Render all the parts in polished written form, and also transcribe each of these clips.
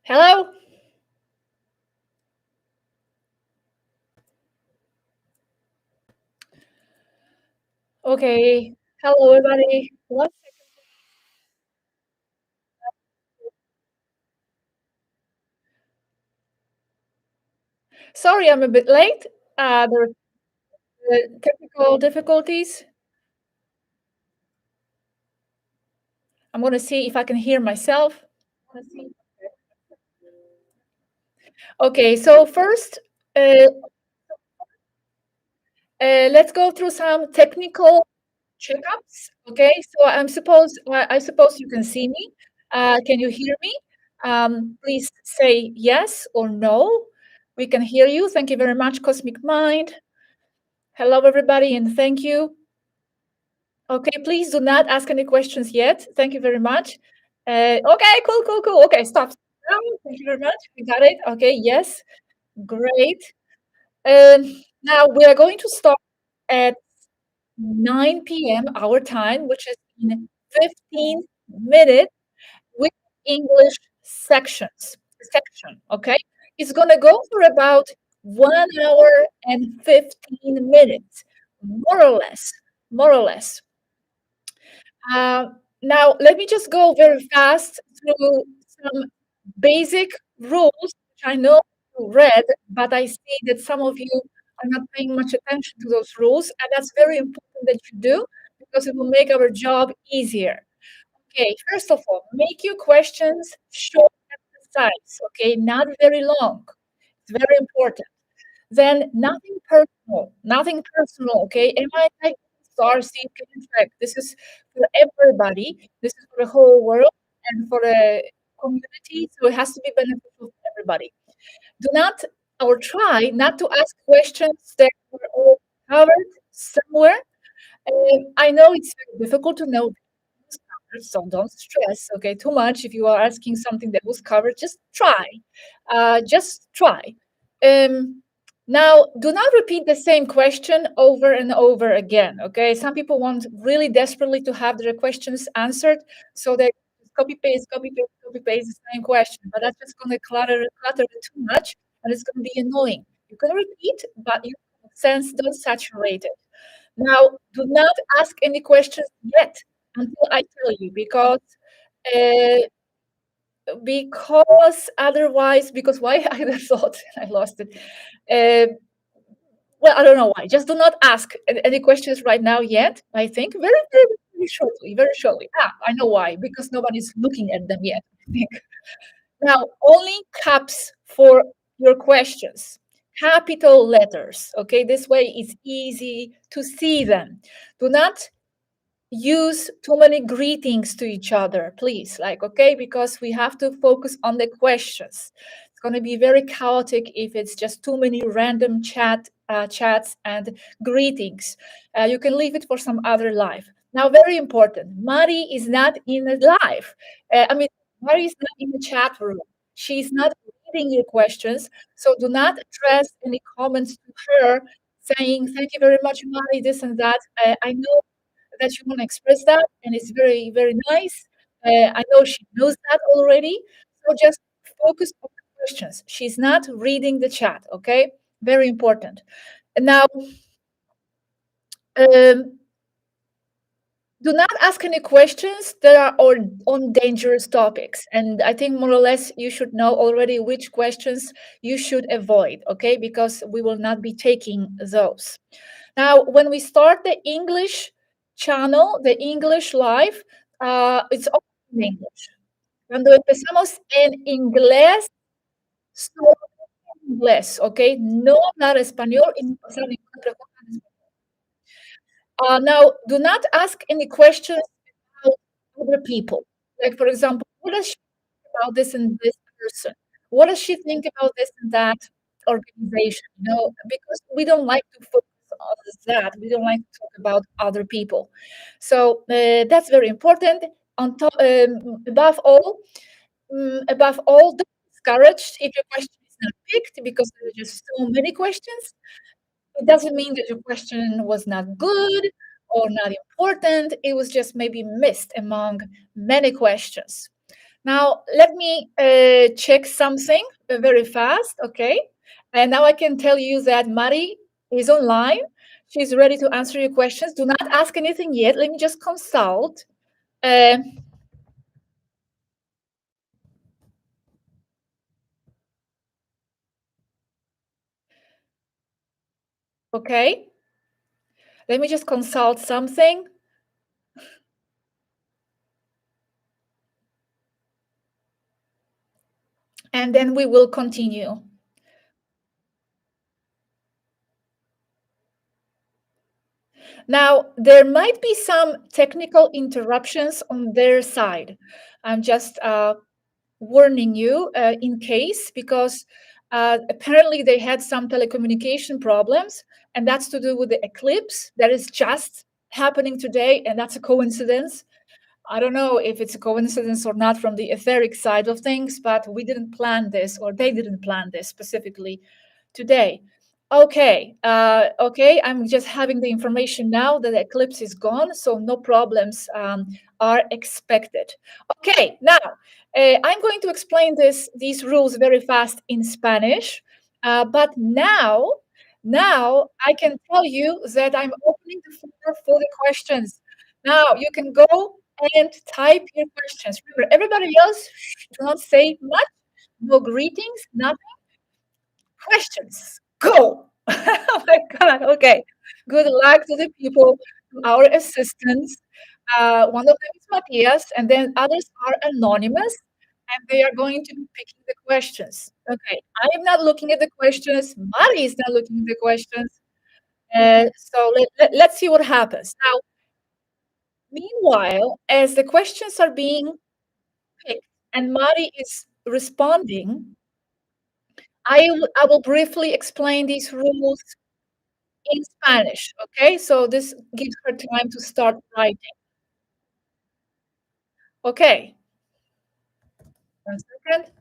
Hello? Okay. Hello, everybody. One second. Sorry, I'm a bit late. There were technical difficulties. I'm going to see if I can hear myself. Let's see. Okay, so first, uh, let's go through some technical checkups. Okay, so I suppose you can see me. Can you hear me? Please say yes or no. We can hear you. Thank you very much, Cosmic Mind. Hello, everybody, and thank you. Okay, please do not ask any questions yet. Thank you very much. Okay, cool. Okay, stop. Thank you very much. We got it. Okay, yes, great. Now we are going to start at 9 p.m. our time, which is in 15 minutes with English section. Okay, it's gonna go for about 1 hour and 15 minutes, more or less. More or less. Uh, Now, let me just go very fast through some basic rules, which I know you read, but I see that some of you are not paying much attention to those rules, and that's very important that you do because it will make our job easier. Okay, first of all, make your questions short and precise, okay, not very long. It's very important. Then nothing personal, okay? Am I like star seed check? This is for everybody. This is for the whole world and for the community, so it has to be beneficial for everybody. Do not or try not to ask questions that were all covered somewhere. I know it's very difficult to know what's covered, so don't stress, okay, too much. If you are asking something that was covered, just try. Just try. Um, Now, do not repeat the same question over and over again, okay? Some people want really desperately to have their questions answered, so they copy paste the same question, but that's just going to clutter it too much, and it's going to be annoying. You can repeat, but you sense don't saturate it. Now, do not ask any questions yet until I tell you, uh, because otherwise, because why I thought I lost it. Uh, well, I don't know why. Just do not ask any questions right now yet. I think very shortly, very shortly. I know why. Because nobody's looking at them yet. I think. Now, only caps for your questions. Capital letters. Okay, this way it's easy to see them. Do not use too many greetings to each other, please. Like, okay, because we have to focus on the questions. It's going to be very chaotic if it's just too many random chats and greetings. You can leave it for some other live. Now, very important, Mari is not in the live. Mari is not in the chat room. She's not reading your questions, so do not address any comments to her saying, thank you very much, Mari, this and that. I know that you want to express that, and it's very nice. I know she knows that already, so just focus on the questions. She's not reading the chat, okay? Very important. And now, um, do not ask any questions that are on dangerous topics. And I think more or less you should know already which questions you should avoid, okay? Because we will not be taking those. Now, when we start the English channel, the English live, it's all in English. Cuando empezamos en inglés, solo en inglés, ¿ok? No hablar español y no pasar ninguna pregunta en español. Now, do not ask any questions about other people. Like, for example, what does she think about this and this person? What does she think about this and that organization? Because we don't like to focus on that. We don't like to talk about other people. So that's very important. On top, above all, don't be discouraged if your question is not picked because there are just so many questions. It doesn't mean that your question was not good or not important. It was just maybe missed among many questions. Now, let me check something very fast, okay? And now I can tell you that Mari is online. She's ready to answer your questions. Do not ask anything yet. Let me just consult. Uh, okay, let me just consult something. And then we will continue. Now, there might be some technical interruptions on their side. I'm just warning you in case, because apparently they had some telecommunication problems, and that's to do with the eclipse that is just happening today, and that's a coincidence. I don't know if it's a coincidence or not from the etheric side of things, but we didn't plan this, or they didn't plan this specifically today. Okay, okay, I'm just having the information now that the eclipse is gone, so no problems are expected. Okay, now I'm going to explain these rules very fast in Spanish, but now I can tell you that I'm opening the floor for the questions. Now you can go and type your questions. Remember, everybody else, do not say much, no greetings, nothing. Questions. Go. Oh my God. Okay. Good luck to the people, to our assistants. One of them is Matthias, and then others are anonymous, and they are going to be picking the questions. Okay. I am not looking at the questions. Mari is not looking at the questions. So let's see what happens. Now, meanwhile, as the questions are being picked and Mari is responding, I will briefly explain these rules in Spanish, okay? So this gives her time to start writing. Okay, 1 second.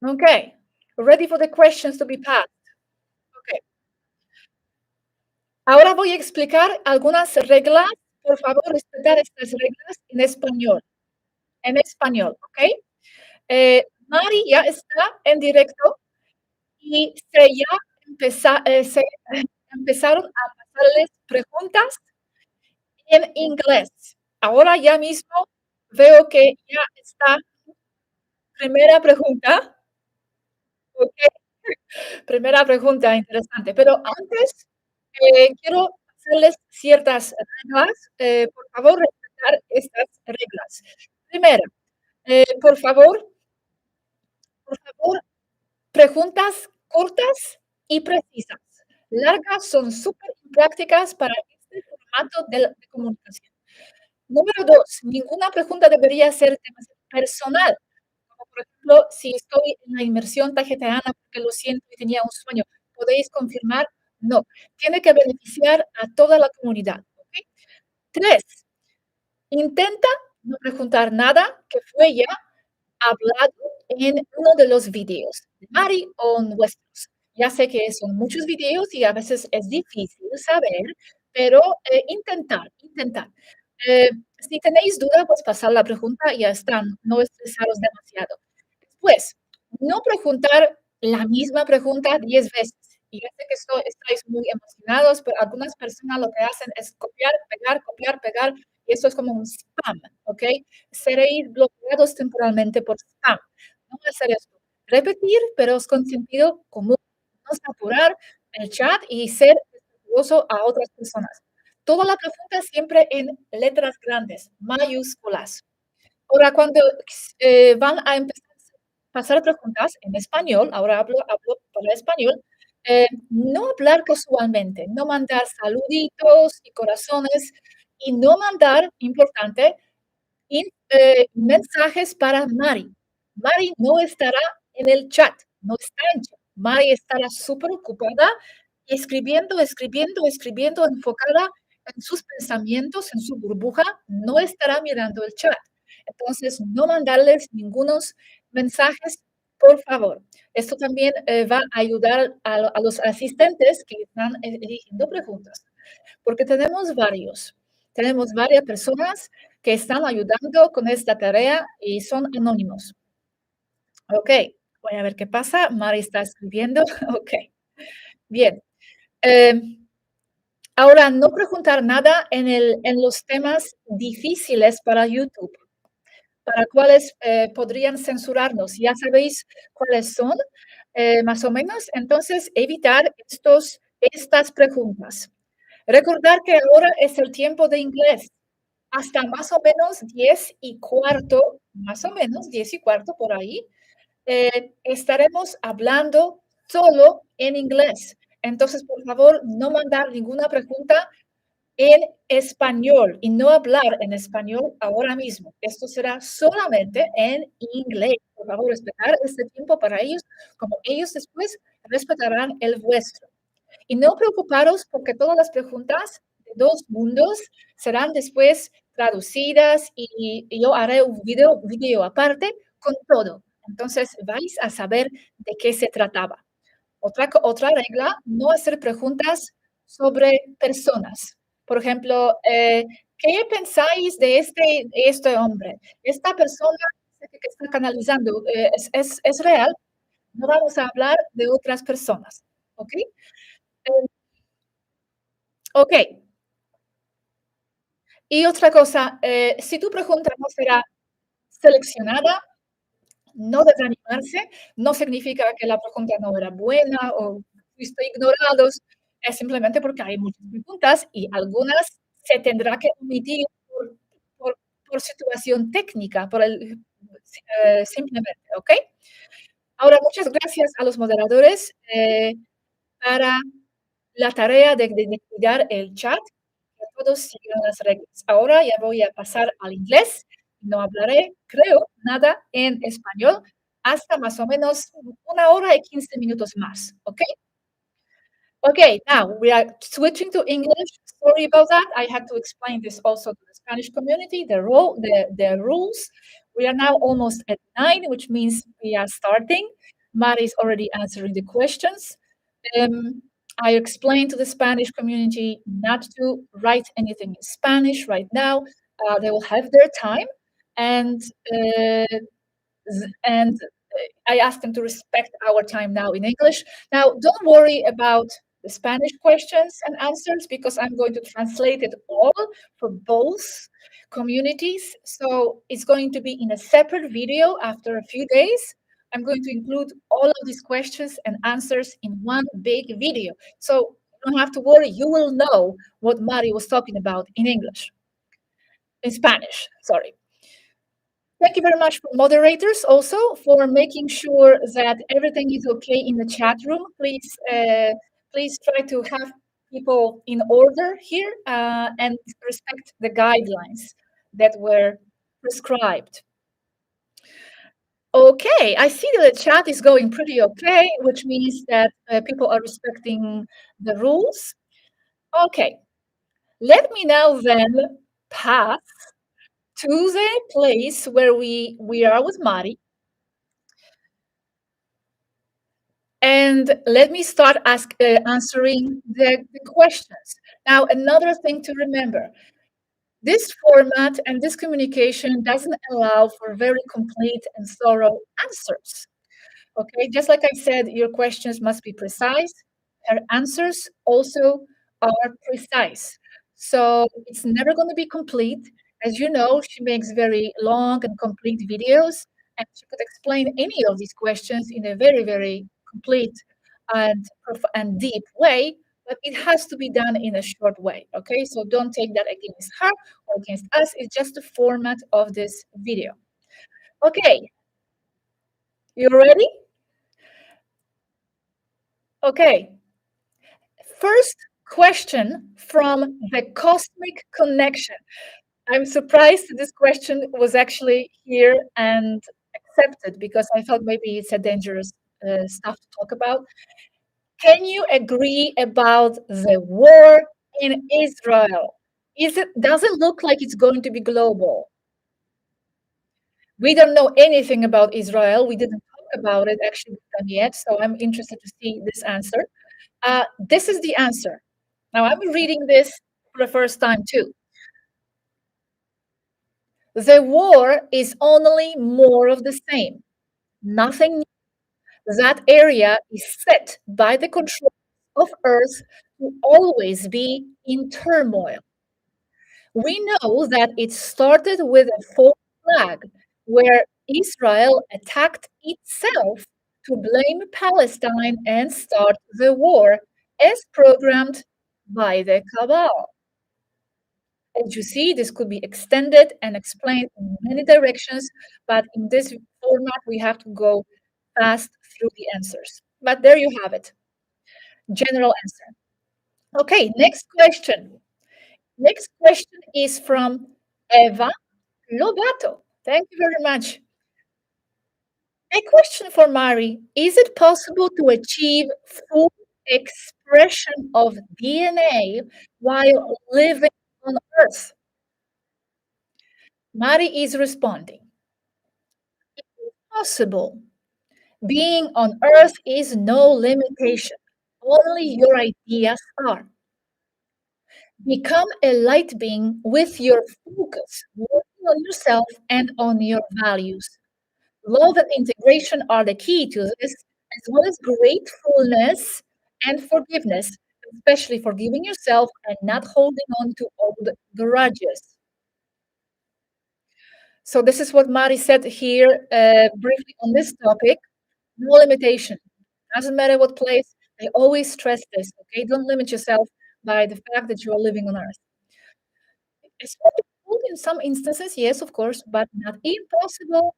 Okay, ready for the questions to be passed. Okay. Ahora voy a explicar algunas reglas. Por favor, respetar estas reglas en español. En español, ¿ok? Mari ya está en directo y se empezaron a pasarles preguntas en inglés. Ahora ya mismo veo que ya está primera pregunta, okey, primera pregunta interesante, pero antes, quiero hacerles ciertas reglas, por favor, respetar estas reglas. Primera, por favor, preguntas cortas y precisas. Largas son súper imprácticas para este formato de comunicación. Número 2, ninguna pregunta debería ser demasiado personal, como por ejemplo, si estoy en la inmersión tageteana porque lo siento y tenía un sueño, ¿podéis confirmar? No, tiene que beneficiar a toda la comunidad, ¿okey? 3, intenta no preguntar nada que fue ya hablado en uno de los videos de Mari o nuestros. Ya sé que son muchos videos y a veces es difícil saber, pero, intentar. Eh, si tenéis duda, pues pasar la pregunta y ya está, no estresaros demasiado. Después, no preguntar la misma pregunta 10 veces. Y ya sé que estáis muy emocionados, pero algunas personas lo que hacen es copiar, pegar, y eso es como un spam, ¿ok? Seréis bloqueados temporalmente por spam. No hacer esto. Repetir, pero es con sentido común. No saturar el chat y ser respetuoso a otras personas. Toda la pregunta siempre en letras grandes, mayúsculas. Ahora, cuando van a empezar a pasar preguntas en español, ahora hablo para español, no hablar casualmente, no mandar saluditos y corazones y no mandar, importante, mensajes para Mari. Mari no estará en el chat, no está en chat. Mari estará súper ocupada escribiendo, enfocada en sus pensamientos, en su burbuja, no estará mirando el chat. Entonces, no mandarles ningunos mensajes, por favor. Esto también va a ayudar a los asistentes que están eligiendo preguntas, porque tenemos varios. Tenemos varias personas que están ayudando con esta tarea y son anónimos. Ok, voy a ver qué pasa. Mari está escribiendo. Ok, bien. Ahora, no preguntar nada en los temas difíciles para YouTube, para cuáles podrían censurarnos. Ya sabéis cuáles son, más o menos. Entonces, evitar estas preguntas. Recordar que ahora es el tiempo de inglés. Hasta más o menos 10:15, más o menos 10:15 por ahí, estaremos hablando solo en inglés. Entonces, por favor, no mandar ninguna pregunta en español y no hablar en español ahora mismo. Esto será solamente en inglés. Por favor, respetar este tiempo para ellos, como ellos después respetarán el vuestro. Y no preocuparos porque todas las preguntas de dos mundos serán después traducidas y yo haré un video aparte con todo. Entonces vais a saber de qué se trataba. Otra regla, no hacer preguntas sobre personas. Por ejemplo, ¿qué pensáis de este hombre? Esta persona que está canalizando, ¿es real? No vamos a hablar de otras personas, ¿ok? Ok. Y otra cosa, si tu pregunta no será seleccionada, no desanimarse, no significa que la pregunta no era buena o fuiste ignorados, es simplemente porque hay muchas preguntas y algunas se tendrá que omitir por, por situación técnica, simplemente, ¿ok? Ahora, muchas gracias a los moderadores para la tarea de cuidar el chat, que todos sigan las reglas. Ahora ya voy a pasar al inglés. No hablaré, creo, nada en español hasta más o menos 1 hora y 15 minutos más, ¿ok? Okay, now we are switching to English. Sorry about that. I had to explain this also to the Spanish community, the rules. We are now almost at 9, which means we are starting. Mari is already answering the questions. I explained to the Spanish community not to write anything in Spanish right now. They will have their time, and I asked them to respect our time now in English. Now, don't worry about the Spanish questions and answers because I'm going to translate it all for both communities. So it's going to be in a separate video after a few days. I'm going to include all of these questions and answers in one big video. So you don't have to worry. You will know what Mari was talking about in English, in Spanish, sorry. Thank you very much for moderators also for making sure that everything is okay in the chat room. Please try to have people in order here and respect the guidelines that were prescribed. Okay, I see that the chat is going pretty okay, which means that people are respecting the rules. Okay, let me now then pass to the place where we are with Mari. And let me start answering the questions. Now, another thing to remember, this format and this communication doesn't allow for very complete and thorough answers. Okay, just like I said, your questions must be precise. Her answers also are precise. So it's never going to be complete. As you know, she makes very long and complete videos, and she could explain any of these questions in a very, very complete and deep way, but it has to be done in a short way. Okay, so don't take that against her or against us. It's just the format of this video. Okay, you ready? Okay. First question from the Cosmic Connection. I'm surprised this question was actually here and accepted because I thought maybe it's a dangerous stuff to talk about. Can you agree about the war in Israel? Does it look like it's going to be global? We don't know anything about Israel. We didn't talk about it actually yet, so I'm interested to see this answer. This is the answer. Now, I'm reading this for the first time too. The war is only more of the same. Nothing new. That area is set by the control of Earth to always be in turmoil. We know that it started with a false flag where Israel attacked itself to blame Palestine and start the war as programmed by the cabal. As you see, this could be extended and explained in many directions, but in this format, we have to go fast through the answers. But there you have it, general answer. Okay, next question. Next question is from Eva Lobato. Thank you very much. A question for Mari. Is it possible to achieve full expression of DNA while living on Earth? Mari is responding. Possible. Being on Earth is no limitation. Only your ideas are. Become a light being with your focus, working on yourself and on your values. Love and integration are the key to this, as well as gratefulness and forgiveness, especially forgiving yourself and not holding on to old grudges. So this is what Mari said here briefly on this topic. No limitation. Doesn't matter what place. They always stress this. Okay, don't limit yourself by the fact that you are living on Earth. It's possible in some instances, yes, of course, but not impossible.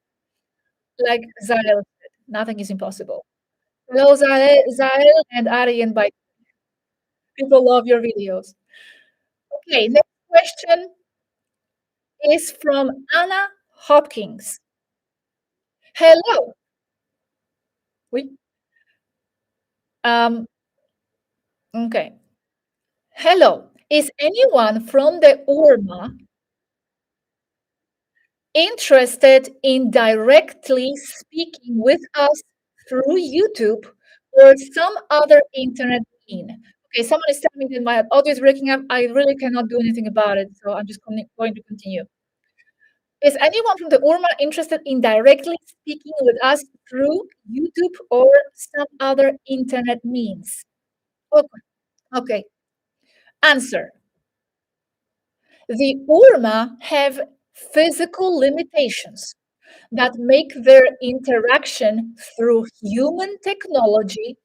Like Zahel said, nothing is impossible. Hello, Zahel and ARIEN. By people love your videos. Okay, next question is from Anna Hopkins. Hello. We okay. Hello. Is anyone from the URMA interested in directly speaking with us through YouTube or some other internet mean? Okay, someone is telling me that my audio is breaking up. I really cannot do anything about it, so I'm just going to continue. Is anyone from the URMA interested in directly speaking with us through YouTube or some other internet means? Okay. Okay. Answer. The URMA have physical limitations that make their interaction through human technology,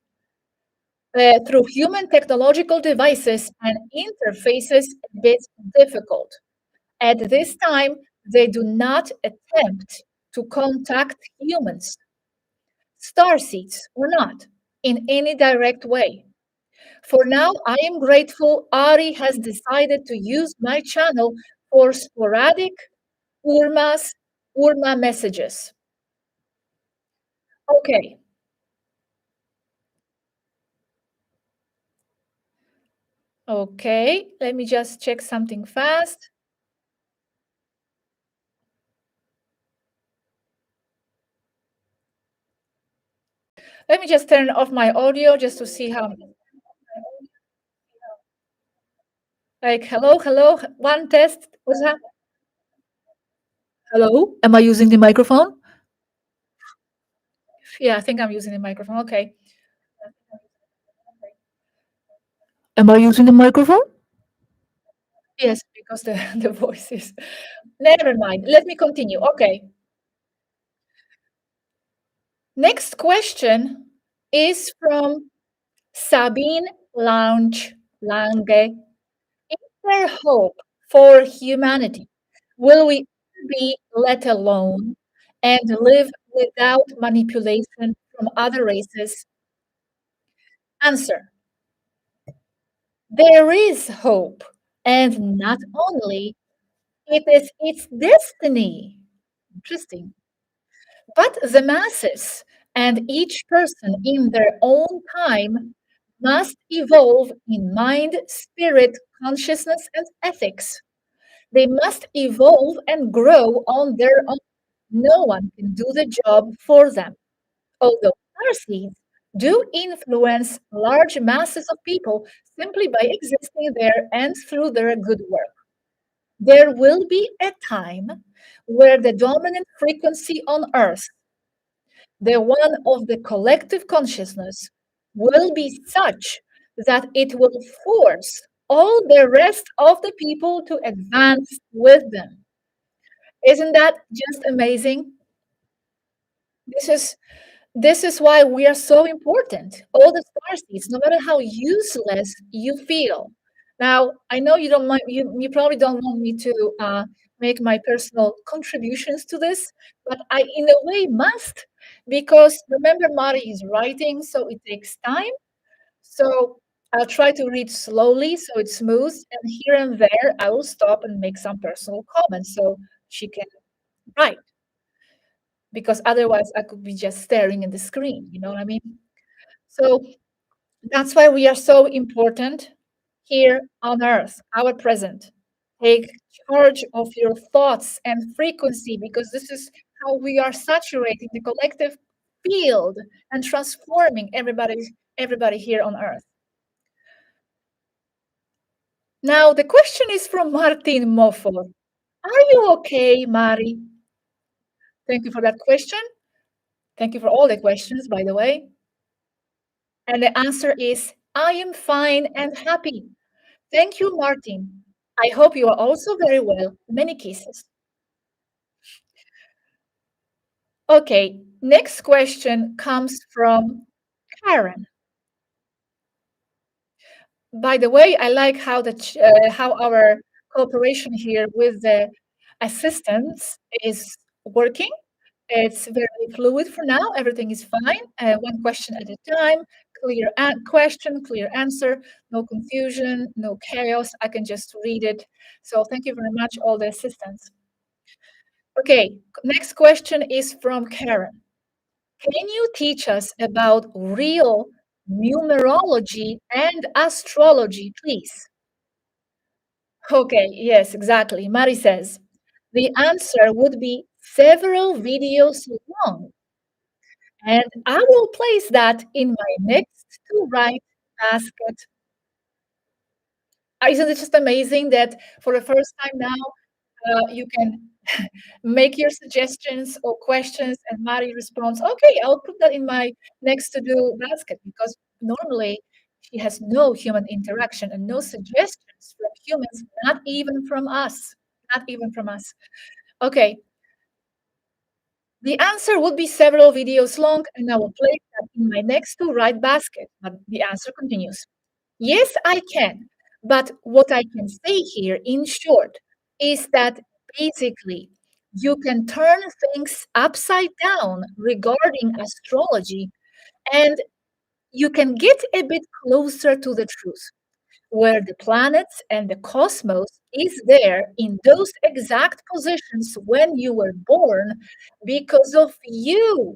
through human technological devices and interfaces a bit difficult. At this time, they do not attempt to contact humans, starseeds or not, in any direct way. For now, I am grateful Ari has decided to use my channel for sporadic URMA messages. Okay. Okay, let me just check something fast. Let me just turn off my audio just to see how. Like, hello, one test. What's that? Hello, am I using the microphone? Yeah, I think I'm using the microphone. Okay. Am I using the microphone? Yes, because the, the voice is. Never mind. Let me continue. Okay. Next question is from Sabine Lange. Is there hope for humanity? Will we be let alone and live without manipulation from other races? Answer. There is hope, and not only it is its destiny. Interesting. But the masses and each person in their own time must evolve in mind, spirit, consciousness, and ethics. They must evolve and grow on their own. No one can do the job for them. Although starseeds do influence large masses of people simply by existing there and through their good work. There will be a time where the dominant frequency on Earth, the one of the collective consciousness, will be such that it will force all the rest of the people to advance with them. Isn't that just amazing? This is this is why we are so important. All the star seeds, no matter how useless you feel. Now, I know you don't mind, you probably don't want me to make my personal contributions to this, but I, in a way, must because remember, Mari is writing, so it takes time. So I'll try to read slowly so it's smooth, and here and there I will stop and make some personal comments so she can write because otherwise I could be just staring at the screen. You know what I mean? So that's why we are so important here on Earth, our present. Take charge of your thoughts and frequency because this is how we are saturating the collective field and transforming everybody here on Earth. Now the question is from Martin Mofor. Are you okay, Mari? Thank you for that question. Thank you for all the questions, by the way. And the answer is I am fine and happy. Thank you, Martin. I hope you are also very well. Many kisses. Okay, next question comes from Karen. By the way, I like how how our cooperation here with the assistants is working. It's very fluid for now. Everything is fine. One question at a time. Clear question, clear answer. No confusion, no chaos. I can just read it. So thank you very much, all the assistants. Okay, next question is from Karen. Can you teach us about real numerology and astrology, please? Okay, yes, exactly. Mari says the answer would be several videos long, and I will place that in my next to right basket. Isn't it just amazing that for the first time now you can make your suggestions or questions and Mari responds, okay, I'll put that in my next to do basket because normally she has no human interaction and no suggestions from humans, not even from us. Not even from us. Okay, the answer would be several videos long, and I will place that in my next to right basket. But the answer continues. Yes, I can. But what I can say here in short is that basically you can turn things upside down regarding astrology and you can get a bit closer to the truth, where the planets and the cosmos is there in those exact positions when you were born because of you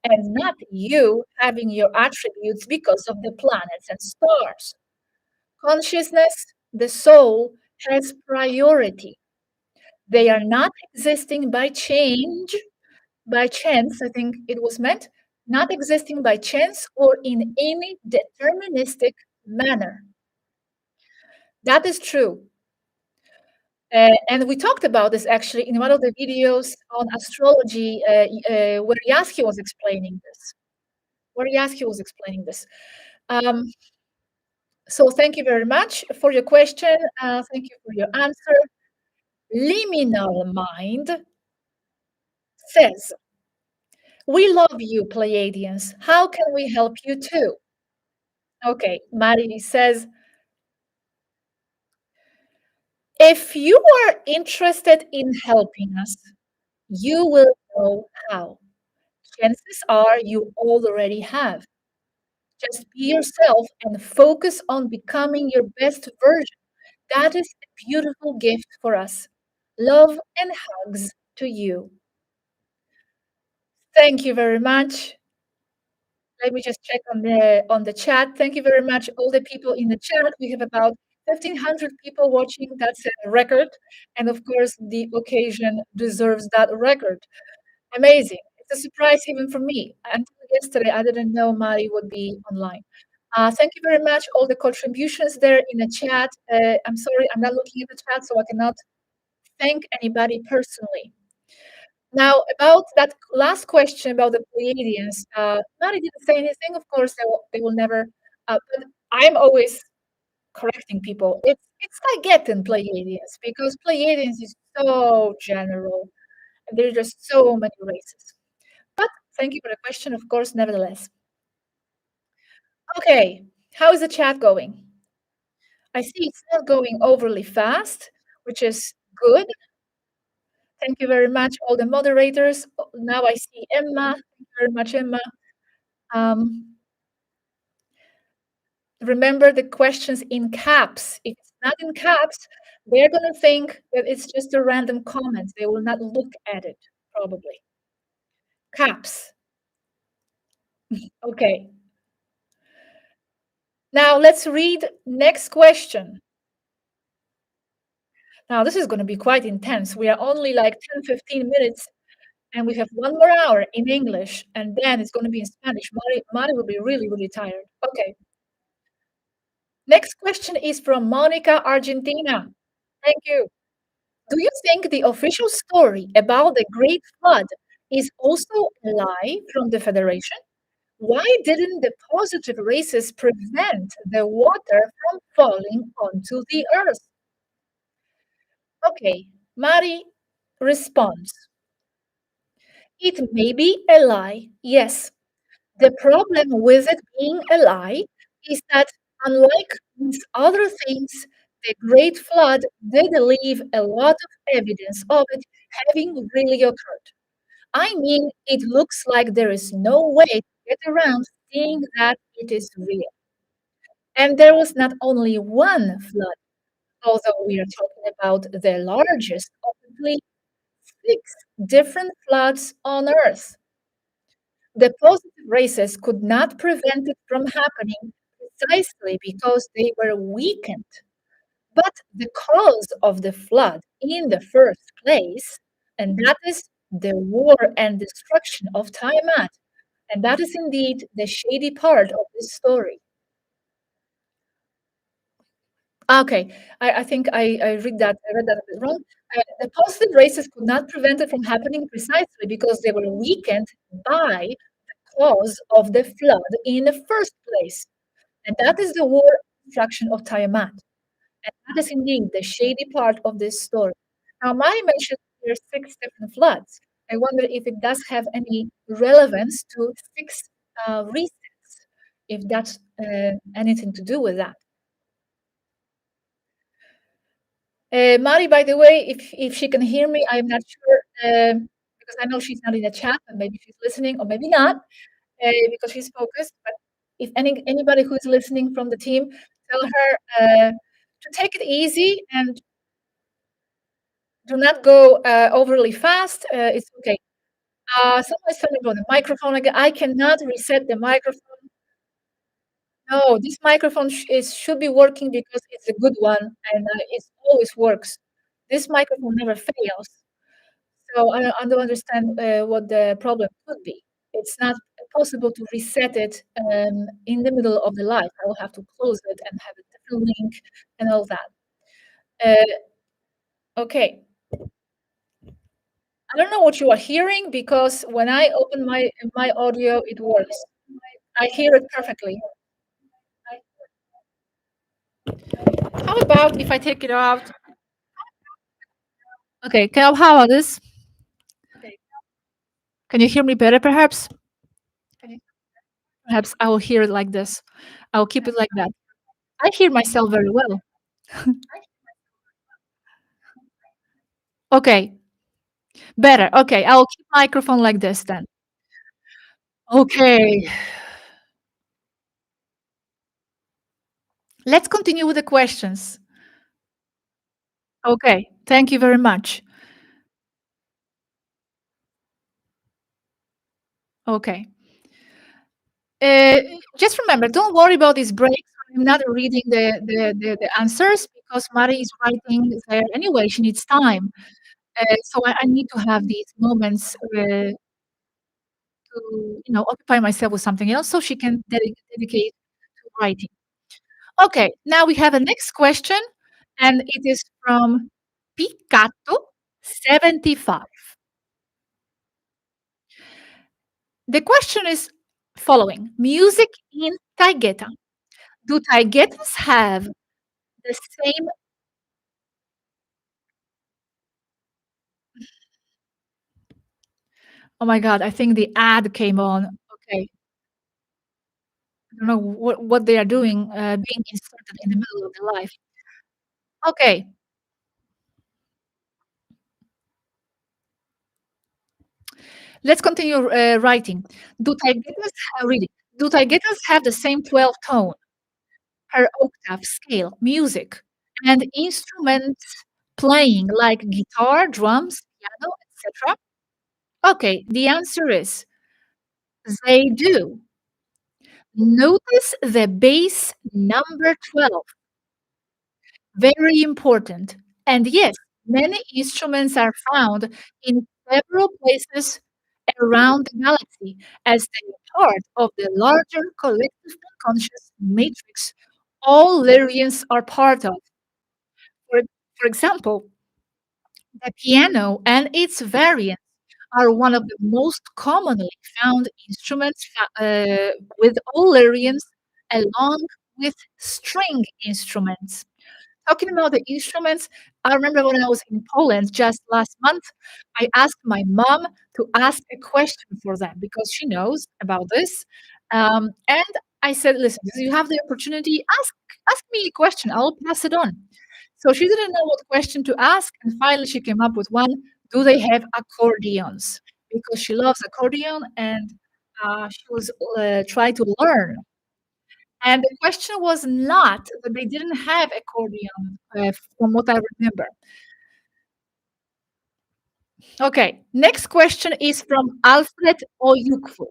and not you having your attributes because of the planets and stars. Consciousness, the soul, has priority. They are not existing by chance, I think it was meant, not existing by chance or in any deterministic manner. That is true. And we talked about this actually in one of the videos on astrology where Yaski was explaining this. Um, so thank you very much for your question. Thank you for your answer. Liminal Mind says, we love you, Pleiadians. How can we help you too? Okay, Mari says, if you are interested in helping us, you will know how. Chances are you already have. Just be yourself and focus on becoming your best version. That is a beautiful gift for us. Love and hugs to you. Thank you very much. Let me just check on the chat. Thank you very much, all the people in the chat. We have about 1,500 people watching. That's a record. And of course, the occasion deserves that record. Amazing. It's a surprise even for me. Until yesterday, I didn't know Mari would be online. Thank you very much, all the contributions there in the chat. I'm sorry, I'm not looking at the chat, so I cannot thank anybody personally. Now, about that last question about the Pleiadians, Mari didn't say anything. Of course, they will never. But I'm always correcting people. It's like getting Pleiadians because Pleiadians is so general and there are just so many races. But thank you for the question, of course, nevertheless. Okay, how is the chat going? I see it's not going overly fast, which is good. Thank you very much, all the moderators. Now I see Emma. Thank you very much, Emma. Um, remember the questions in caps. If it's not in caps, they're going to think that it's just a random comment. They will not look at it, probably. Caps. Okay. Now let's read next question. Now this is going to be quite intense. We are only like 10, 15 minutes and we have 1 more hour in English and then it's going to be in Spanish. Mari will be really, really tired. Okay. Next question is from Monica, Argentina. Thank you. Do you think the official story about the Great Flood is also a lie from the Federation? Why didn't the positive races prevent the water from falling onto the earth? Okay, Mari responds. It may be a lie, yes. The problem with it being a lie is that, unlike these other things, the Great Flood did leave a lot of evidence of it having really occurred. I mean, it looks like there is no way to get around seeing that it is real. And there was not only one flood, although we are talking about the largest of the fleet, 6 different floods on Earth. The positive races could not prevent it from happening precisely because they were weakened. But the cause of the flood in the first place, and that is the war and destruction of Tiamat, and that is indeed the shady part of this story. Okay, I think I read that a bit wrong. The positive races could not prevent it from happening precisely because they were weakened by cause of the flood in the first place. And that is the war and destruction of Tiamat. And that is indeed the shady part of this story. Now, Mari mentioned there are 6 different floods. I wonder if it does have any relevance to 6 resets, if that's anything to do with that. Mari, by the way, if she can hear me, I'm not sure because I know she's not in the chat, but maybe she's listening or maybe not. Because she's focused. But if anybody who's listening from the team, tell her to take it easy and do not go overly fast. It's okay. Someone's telling me about the microphone again. I cannot reset the microphone. No, this microphone should be working because it's a good one and it always works. This microphone never fails. So I don't understand what the problem could be. It's not possible to reset it in the middle of the live. I will have to close it and have a different link and all that. Okay. I don't know what you are hearing because when I open my audio, it works. I hear it perfectly. How about if I take it out? Okay, how about this? Can you hear me better, perhaps? Perhaps I will hear it like this. I will keep it like that. I hear myself very well. Okay, better. Okay, I will keep microphone like this then. Okay. Let's continue with the questions. Okay, thank you very much. Okay. Just remember, don't worry about these breaks. I'm not reading the answers because Mari is writing there anyway. She needs time. So I need to have these moments to, occupy myself with something else so she can dedicate to writing. Okay, now we have a next question, and it is from Picato. 75. The question is following: music in Taygeta. Do Taygetas have the same? Oh my God, I think the ad came on. Okay. I don't know what they are doing, being inserted in the middle of the live. Okay, let's continue writing. Do Taygetas reading? Do Taygetas have the same 12 tone per octave scale music and instruments playing like guitar, drums, piano, etc.? Okay, the answer is they do. Notice the bass number 12. Very important. And yes, many instruments are found in several places around the galaxy as they are part of the larger collective unconscious matrix all Lyrians are part of. For, for example, the piano and its variants are one of the most commonly found instruments with all Lyrians, along with string instruments. Talking about the instruments, I remember when I was in Poland just last month, I asked my mom to ask a question for them because she knows about this. And I said, listen, if you have the opportunity, ask me a question. I'll pass it on. So she didn't know what question to ask, and finally she came up with one. Do they have accordions? Because she loves accordion, and she was trying to learn. And the question was not that they didn't have accordion, from what I remember. Okay, next question is from Alfred Oyukwu.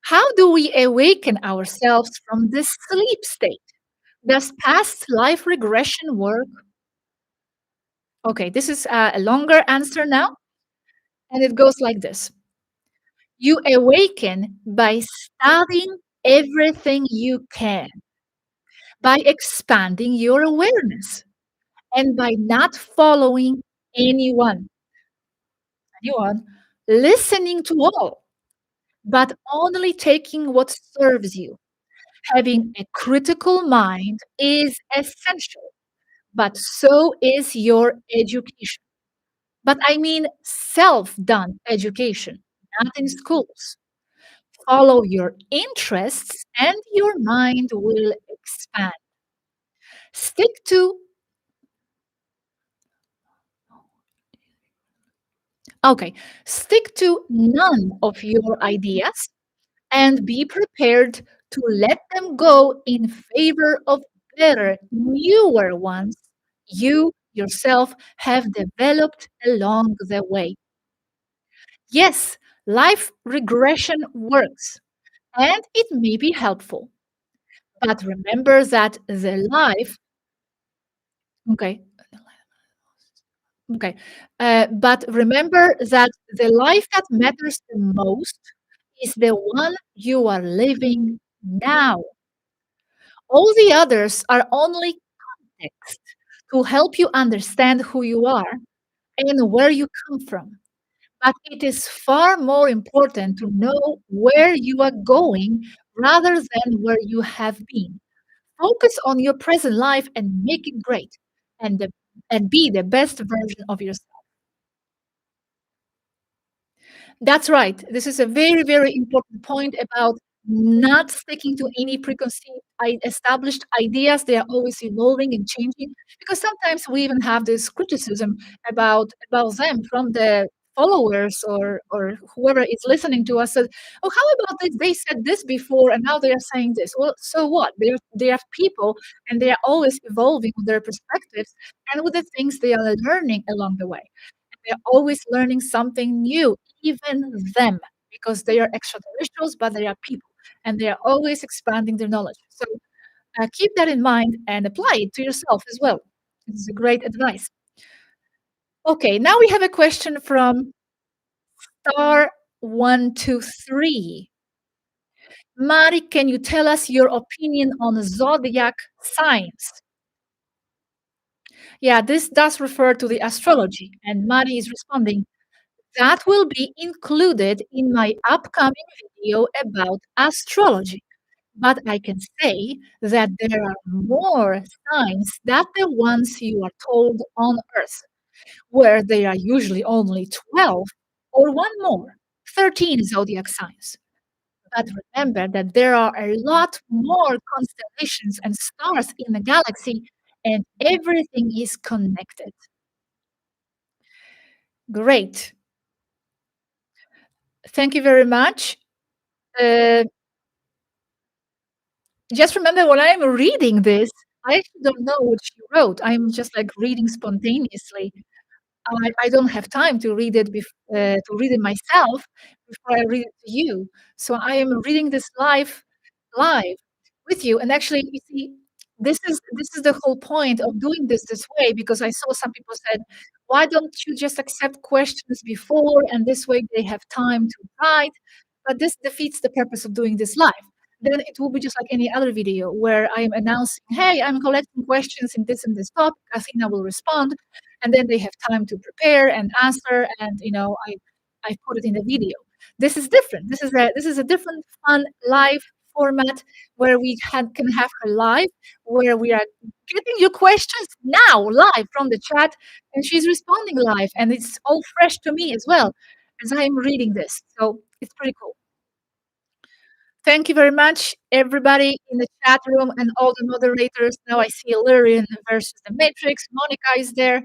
How do we awaken ourselves from this sleep state? Does past life regression work? Okay, this is a longer answer now, and it goes like this. You awaken by studying everything you can, by expanding your awareness, and by not following anyone, anyone, listening to all, but only taking what serves you. Having a critical mind is essential, but so is your education. But I mean self done education, not in schools. Follow your interests, and your mind will expand. Stick to, okay, stick to none of your ideas and be prepared to let them go in favor of better, newer ones you yourself have developed along the way. Yes, life regression works and it may be helpful, but remember that the life, okay, okay, but remember that the life that matters the most is the one you are living now. All the others are only context to help you understand who you are and where you come from. But it is far more important to know where you are going rather than where you have been. Focus on your present life and make it great and, and be the best version of yourself. That's right. This is a very, very important point about not sticking to any preconceived established ideas. They are always evolving and changing because sometimes we even have this criticism about them from the followers or whoever is listening to us said, oh, how about this? They said this before and now they are saying this. Well, so what? They are people and they are always evolving with their perspectives and with the things they are learning along the way. They're always learning something new, even them, because they are extraterrestrials, but they are people, and they are always expanding their knowledge. So keep that in mind and apply it to yourself as well. This is a great advice. Okay, now we have a question from star 123. Mari, can you tell us your opinion on zodiac signs? Yeah, this does refer to the astrology. And Mari is responding, that will be included in my upcoming video about astrology. But I can say that there are more signs than the ones you are told on Earth, where there are usually only 12 or one more, 13 zodiac signs. But remember that there are a lot more constellations and stars in the galaxy, and everything is connected. Great. Thank you very much. Uh, just remember when I'm reading this, I actually don't know what she wrote. I'm just like reading spontaneously. I don't have time to read it to read it myself before I read it to you. So I am reading this live with you. And actually, you see, this is the whole point of doing this way, because I saw some people said, why don't you just accept questions before, and this way they have time to write? But this defeats the purpose of doing this live. Then it will be just like any other video where I am announcing, hey, I'm collecting questions in this and this topic. Athena will respond, and then they have time to prepare and answer, and I put it in the video. This is different. This is a different fun live format where can have her live, where we are getting your questions now live from the chat, and she's responding live, and it's all fresh to me as well as I'm reading this. So it's pretty cool. Thank you very much, everybody in the chat room and all the moderators. Now I see Illyrian versus the Matrix. Monica is there.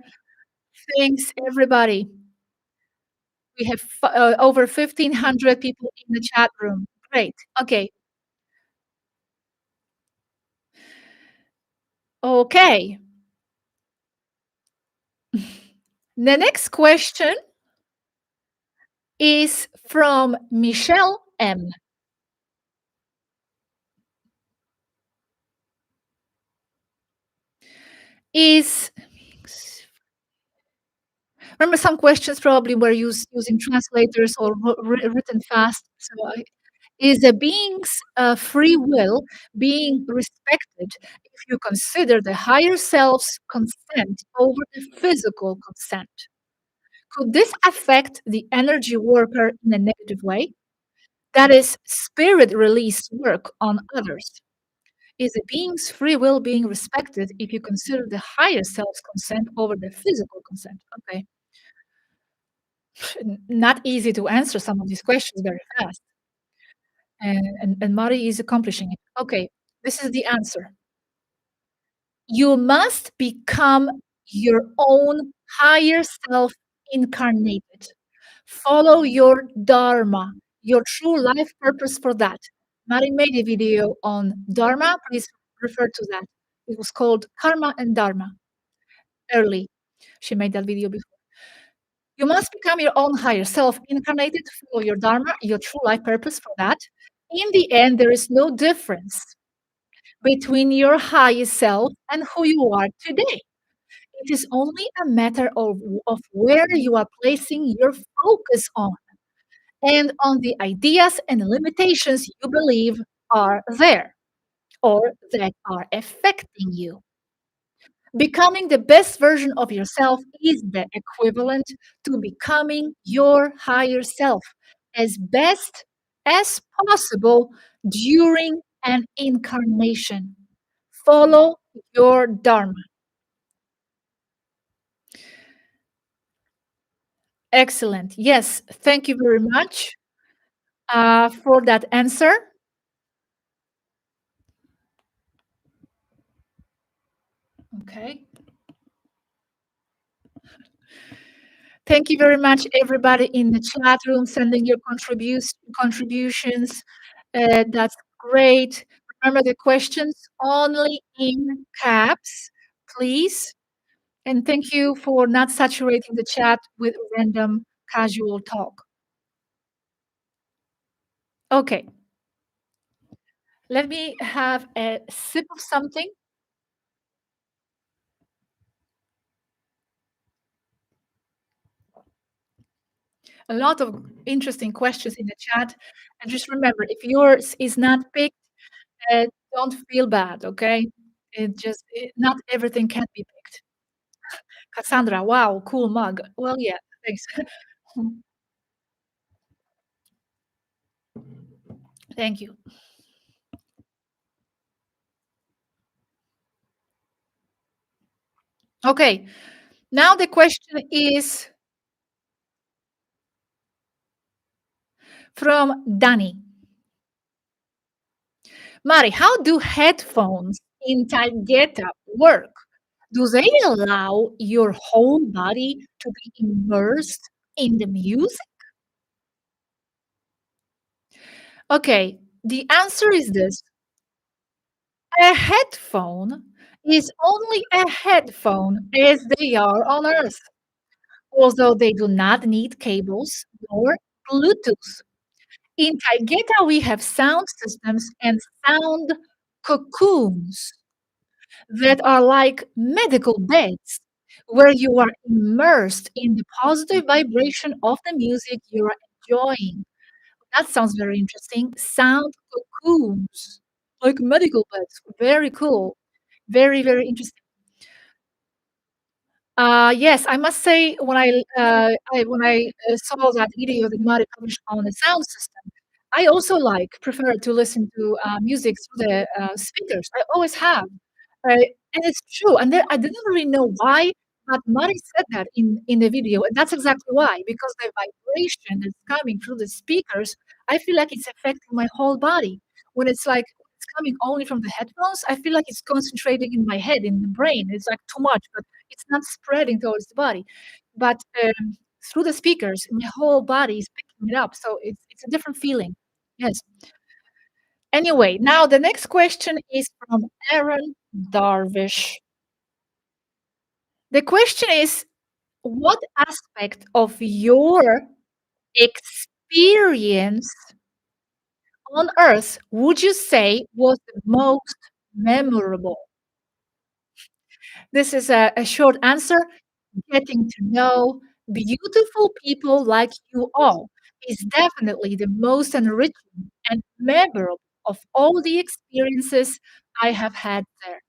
Thanks, everybody. We have over 1,500 people in the chat room. Great. Okay. Okay. The next question is from Michelle M. Is remember, some questions probably were using translators or written fast. So is a being's free will being respected if you consider the higher self's consent over the physical consent? Could this affect the energy worker in a negative way? That is, spirit release work on others. Is a being's free will being respected if you consider the higher self's consent over the physical consent? Okay. Not easy to answer some of these questions very fast. And Mari is accomplishing it. Okay, this is the answer. You must become your own higher self incarnated. Follow your dharma, your true life purpose for that. Mari made a video on dharma. Please refer to that. It was called Karma and Dharma. Early, she made that video before. You must become your own higher self incarnated. Follow your dharma, your true life purpose for that. In the end, there is no difference between your highest self and who you are today. It is only a matter of where you are placing your focus on, and on the ideas and limitations you believe are there or that are affecting you. Becoming the best version of yourself is the equivalent to becoming your higher self as best as possible during an incarnation. Follow your dharma. Excellent. Yes, thank you very much for that answer. Okay. Thank you very much, everybody in the chat room, sending your contributions. That's great. Remember the questions only in caps, please. And thank you for not saturating the chat with random casual talk. Okay. Let me have a sip of something. A lot of interesting questions in the chat. And just remember, if yours is not picked, don't feel bad, okay? Not everything can be picked. Cassandra, wow, cool mug. Well, yeah, thanks. Thank you. Okay, now the question is from Danny. Mari, how do headphones in Targeta work? Do they allow your whole body to be immersed in the music? Okay, the answer is this. A headphone is only a headphone as they are on Earth, although they do not need cables nor Bluetooth. In Taigeta, we have sound systems and sound cocoons that are like medical beds where you are immersed in the positive vibration of the music you are enjoying. That sounds very interesting. Sound cocoons, like medical beds. Very cool. Very, very interesting. Yes, I must say when I saw that video that Mari published on the sound system, I also prefer to listen to music through the speakers. I always have, and it's true. And then I didn't really know why, but Mari said that in the video, and that's exactly why. Because the vibration that's coming through the speakers, I feel like it's affecting my whole body. When it's coming only from the headphones, I feel like it's concentrating in my head, in the brain. It's like too much, but it's not spreading towards the body. But through the speakers, my whole body is picking it up. So it's a different feeling. Yes. Anyway, now the next question is from Aaron Darvish. The question is, what aspect of your experience on Earth would you say was the most memorable? This is a short answer. Getting to know beautiful people like you all is definitely the most enriching and memorable of all the experiences I have had there.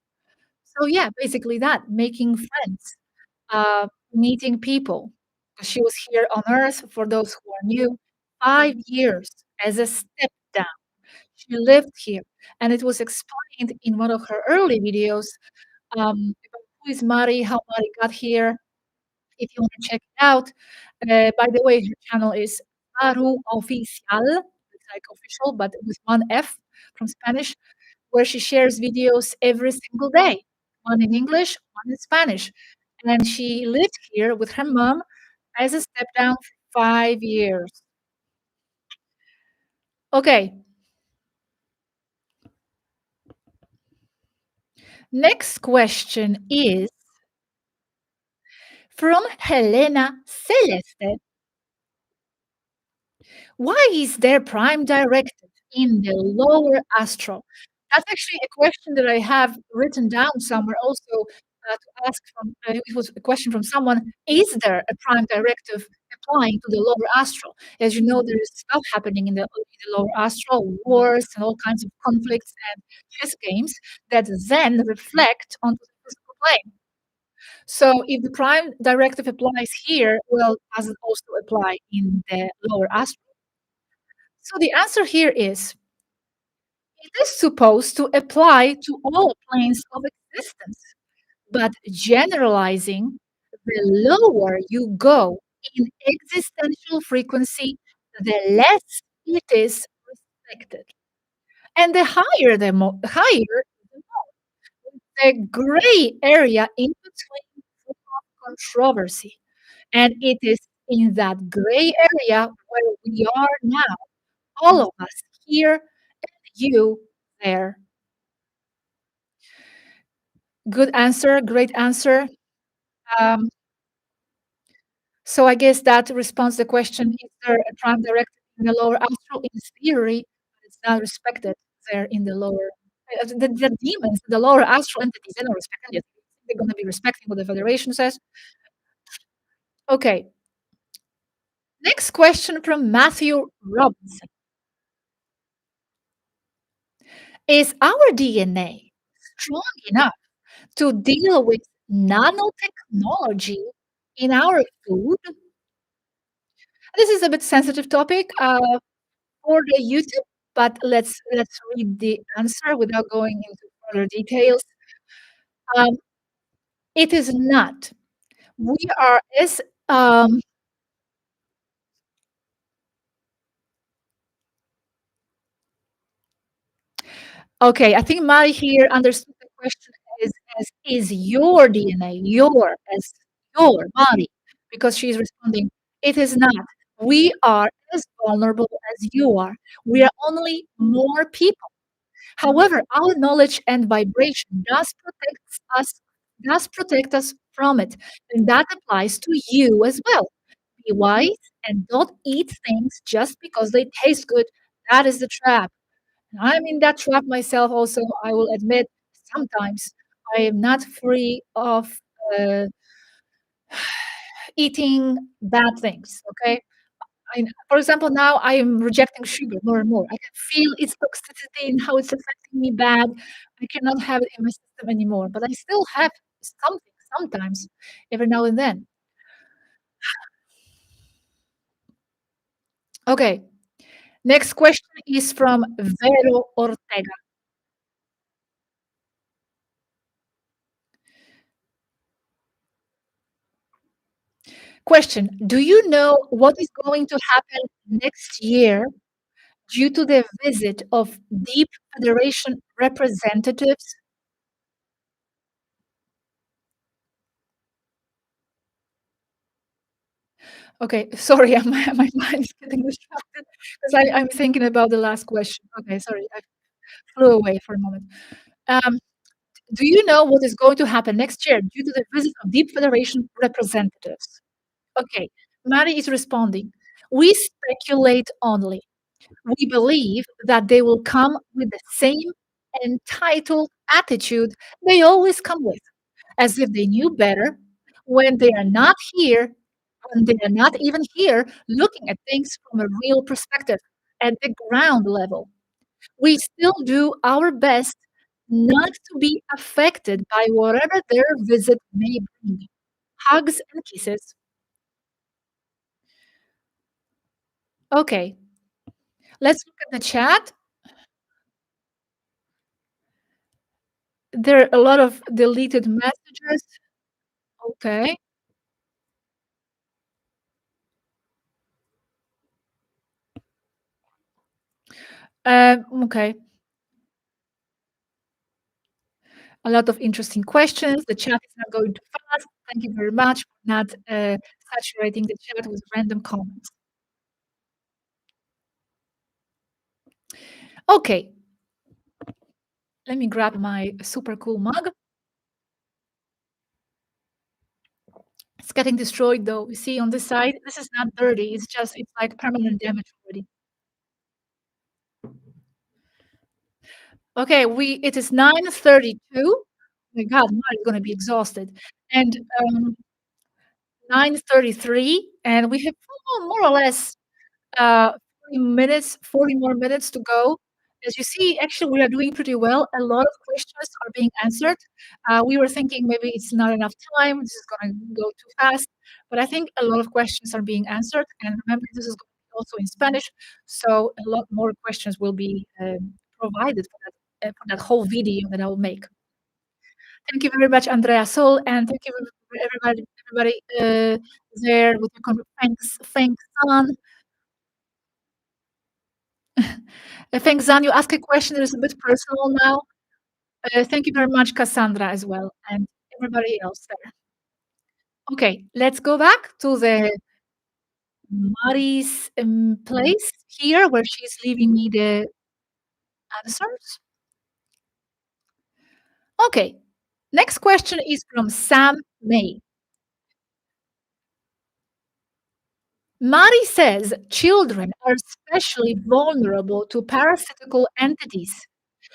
So yeah, basically that, making friends, meeting people. She was here on Earth, for those who are new, 5 years as a step down. She lived here, and it was explained in one of her early videos about who is Mari, how Mari got here. If you want to check it out, by the way, her channel is Swaruu Oficial. It's like official, but with one F from Spanish, where she shares videos every single day, one in English, one in Spanish. And she lived here with her mom as a step down for 5 years. Okay, next question is from Helena Celeste. Why is there prime directive in the lower astral? That's actually a question that I have written down somewhere also to ask from. It was a question from someone. Is there a prime directive applying to the lower astral? As you know, there is stuff happening in the lower astral, wars and all kinds of conflicts and chess games that then reflect onto the physical plane. So if the prime directive applies here, well, does it also apply in the lower astral? So the answer here is it is supposed to apply to all planes of existence, but generalizing, the lower you go in existential frequency, the less it is respected. And the higher higher the gray area in between controversy. And it is in that gray area where we are now, all of us here, you there. Good answer, great answer. Um, so I guess that responds the question, is there a prime directive in the lower astral? In theory, but it's not respected there in the lower. The demons, the lower astral entities, they're not respecting it. They're going to be respecting what the Federation says. Okay, next question from Matthew Robinson. Is our DNA strong enough to deal with nanotechnology in our food? This is a bit sensitive topic for the YouTube, but let's read the answer without going into further details. Um, it is not. We are as okay. I think Mari here understood the question as is your DNA your as your body because she's responding. It is not. We are as vulnerable as you are. We are only more people. However, our knowledge and vibration does protect us from it, and that applies to you as well. Be wise and don't eat things just because they taste good. That is the trap. I'm in that trap myself also, I will admit, sometimes I am not free of uh, eating bad things, okay? For example, now I am rejecting sugar more and more. I can feel its toxicity and how it's affecting me bad. I cannot have it in my system anymore, but I still have something sometimes, every now and then. Okay, next question is from Vero Ortega. Question: do you know what is going to happen next year due to the visit of Deep Federation representatives? Okay, sorry, my mind is getting distracted because I'm thinking about the last question. Okay, sorry, I flew away for a moment. Um, do you know what is going to happen next year due to the visit of Deep Federation representatives? Okay, Mari is responding. We speculate only. We believe that they will come with the same entitled attitude they always come with, as if they knew better when they are not here, when they are not even here looking at things from a real perspective at the ground level. We still do our best not to be affected by whatever their visit may bring. Hugs and kisses. Okay, let's look at the chat. There are a lot of deleted messages. Okay. Okay. A lot of interesting questions. The chat is not going too fast. Thank you very much for not saturating the chat with random comments. Okay, let me grab my super cool mug. It's getting destroyed though. You see on this side, this is not dirty. It's like permanent damage already. Okay, it is 9:32. Oh my God, I'm gonna be exhausted. And 9:33, and we have more or less 40 more minutes to go. As you see, actually, we are doing pretty well. A lot of questions are being answered. We were thinking maybe it's not enough time, this is gonna go too fast, but I think a lot of questions are being answered. And remember, this is also in Spanish, so a lot more questions will be provided for that whole video that I will make. Thank you very much, Andrea Sol, and thank you everybody there with your comment. Thanks, San. Thanks, Zan. You ask a question that is a bit personal now. Thank you very much, Cassandra, as well, and everybody else there. Okay, let's go back to the Mari's place here where she's leaving me the answers. Okay, next question is from Sam May. Mari says children are especially vulnerable to parasitical entities.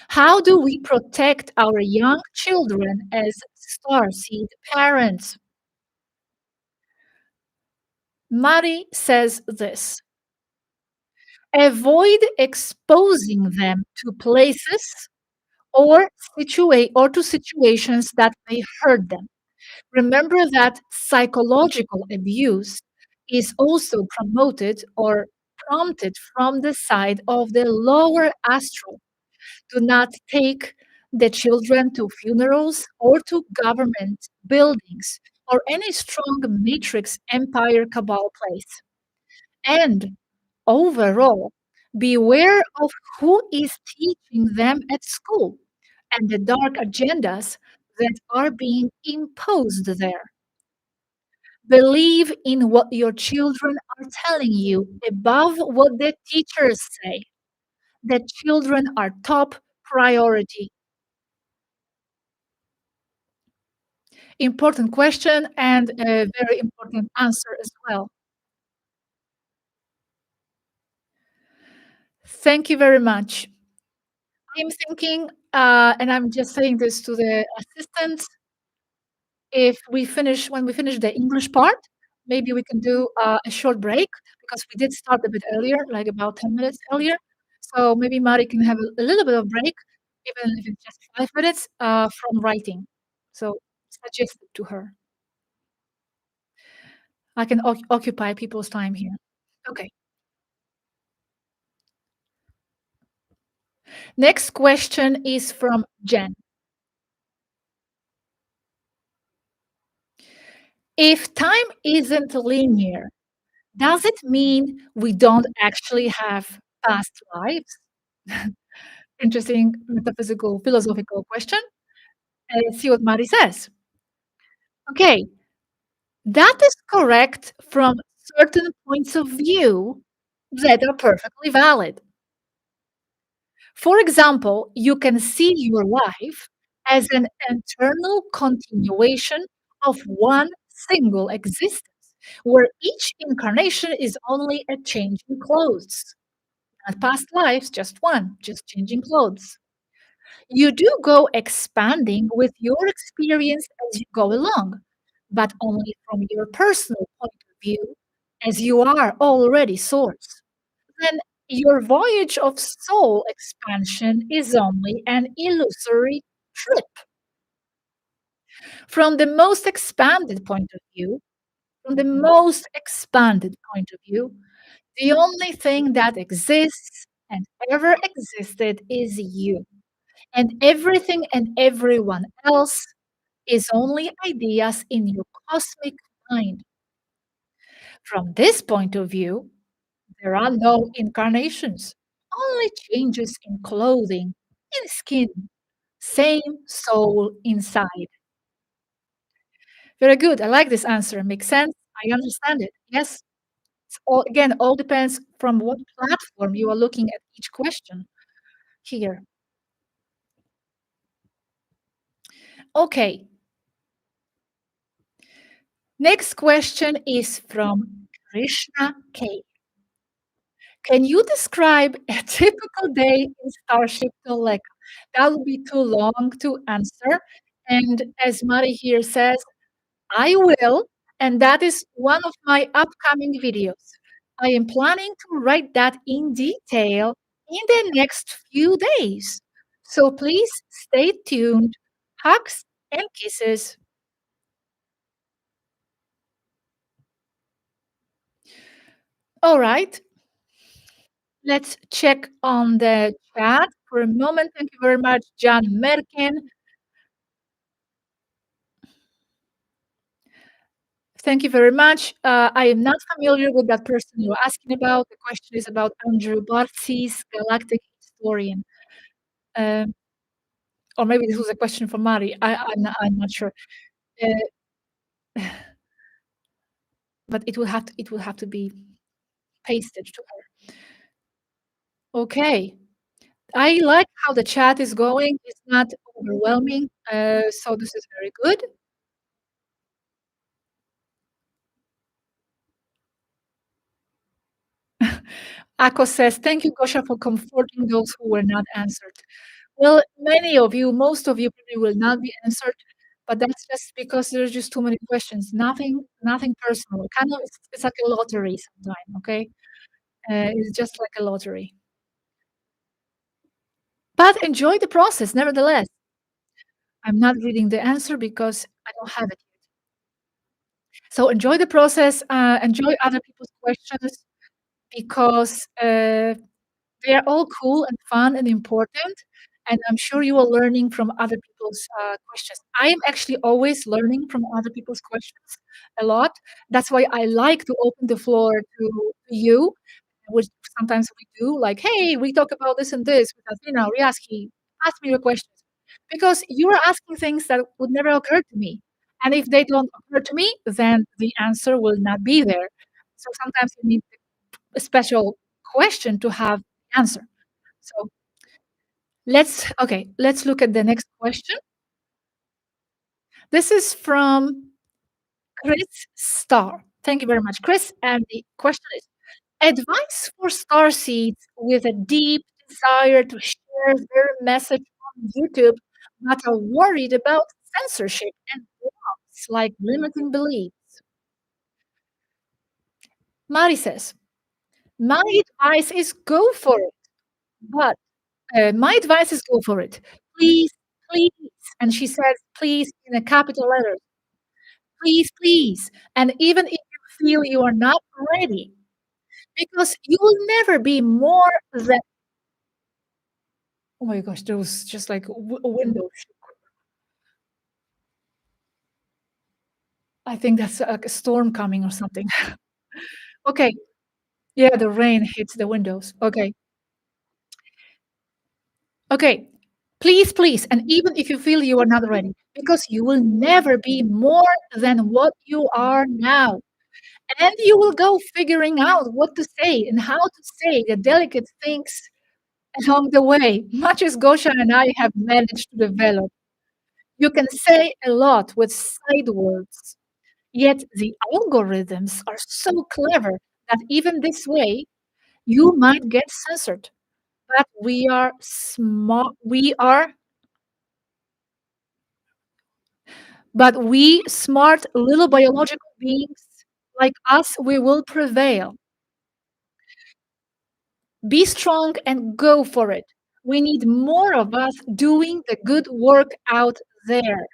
How do we protect our young children as starseed parents? Mari says this: avoid exposing them to places or to situations that may hurt them. Remember that psychological abuse is also promoted or prompted from the side of the lower astral. Do not take the children to funerals or to government buildings or any strong matrix empire cabal place. And overall, beware of who is teaching them at school and the dark agendas that are being imposed there. Believe in what your children are telling you above what the teachers say. The children are top priority. Important question and a very important answer as well. Thank you very much. I'm thinking, and I'm just saying this to the assistant, if we finish when we finish the English part, maybe we can do a short break because we did start a bit earlier, like about 10 minutes earlier. So maybe Mari can have a little bit of break, even if it's just 5 minutes from writing. So suggest it to her. I can occupy people's time here. Okay. Next question is from Jen. If time isn't linear, does it mean we don't actually have past lives? Interesting metaphysical, philosophical question. And let's see what Mari says. Okay, that is correct from certain points of view that are perfectly valid. For example, you can see your life as an eternal continuation of one single existence, where each incarnation is only a change in clothes. Not past lives, just one, just changing clothes. You do go expanding with your experience as you go along, but only from your personal point of view, as you are already source. Then your voyage of soul expansion is only an illusory trip. From the most expanded point of view, from the most expanded point of view, the only thing that exists and ever existed is you. And everything and everyone else is only ideas in your cosmic mind. From this point of view, there are no incarnations, only changes in clothing, in skin, same soul inside. Very good. I like this answer. Makes sense. I understand it. Yes. It's all, again, all depends from what platform you are looking at each question here. Okay. Next question is from Krishna K. Can you describe a typical day in Starship Toleka? That would be too long to answer. And as Mari here says, I will, and that is one of my upcoming videos. I am planning to write that in detail in the next few days. So please stay tuned. Hugs and kisses. All right, let's check on the chat for a moment. Thank you very much, John Merkin. Thank you very much. I am not familiar with that person you're asking about. The question is about Andrew Barthes, galactic historian. Um, or maybe this was a question for Mari. I'm not sure. Uh, but it will have to be pasted to her. Okay. I like how the chat is going. It's not overwhelming. So this is very good. Ako says, thank you, Gosha, for comforting those who were not answered. Well, many of you, most of you probably will not be answered, but that's just because there's just too many questions. Nothing personal. Kind of, it's like a lottery sometimes, okay? It's just like a lottery. But enjoy the process, nevertheless. I'm not reading the answer because I don't have it yet. So enjoy the process, enjoy other people's questions because they are all cool and fun and important. And I'm sure you are learning from other people's questions. I am actually always learning from other people's questions a lot. That's why I like to open the floor to you, which sometimes we do, like, hey, we talk about this and this with Athena, Riaski, ask me your questions. Because you are asking things that would never occur to me. And if they don't occur to me, then the answer will not be there. So sometimes you need a special question to have the answer. So let's look at the next question. This is from Chris Starr. Thank you very much, Chris. And the question is advice for star seeds with a deep desire to share their message on YouTube, but are worried about censorship and blocks like limiting beliefs. Mari says, my advice is go for it, but my advice is go for it. Please, please. And she says, please in a capital letter. Please, please. And even if you feel you are not ready, because you will never be more than, oh my gosh, there was just like a window. I think that's a storm coming or something. Okay. Yeah, the rain hits the windows. Okay. Okay. Please, please. And even if you feel you are not ready, because you will never be more than what you are now. And you will go figuring out what to say and how to say the delicate things along the way, much as Gosha and I have managed to develop. You can say a lot with side words, yet the algorithms are so clever that even this way, you might get censored. But we are smart. We smart little biological beings like us, we will prevail. Be strong and go for it. We need more of us doing the good work out there.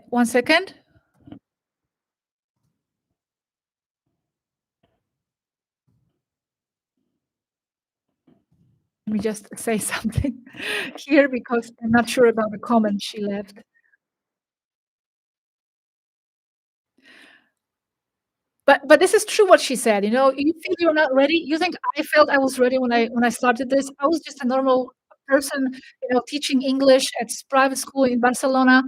One second. Let me just say something here because I'm not sure about the comment she left. But this is true what she said, you know, you feel you're not ready. You think I felt I was ready when I started this. I was just a normal person, you know, teaching English at private school in Barcelona,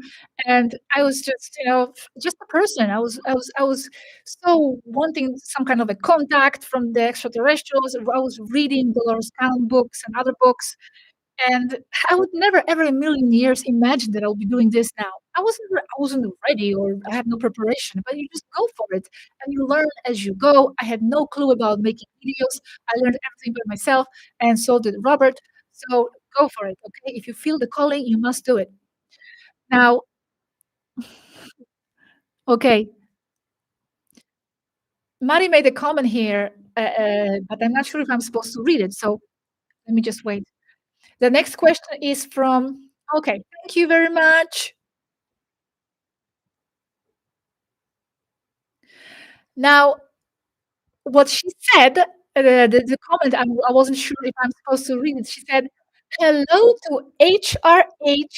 and I was just, you know, just a person. I was so wanting some kind of a contact from the extraterrestrials. I was reading Dolores Cannon books and other books, and I would never, ever in a million years imagine that I'll be doing this now. I wasn't ready or I had no preparation, but you just go for it and you learn as you go. I had no clue about making videos. I learned everything by myself, and so did Robert. So go for it, okay? If you feel the calling, you must do it. Now, okay, Mari made a comment here, but I'm not sure if I'm supposed to read it. So let me just wait. The next question is from, okay, thank you very much. Now, what she said, the comment, I wasn't sure if I'm supposed to read it. She said, "Hello to HRH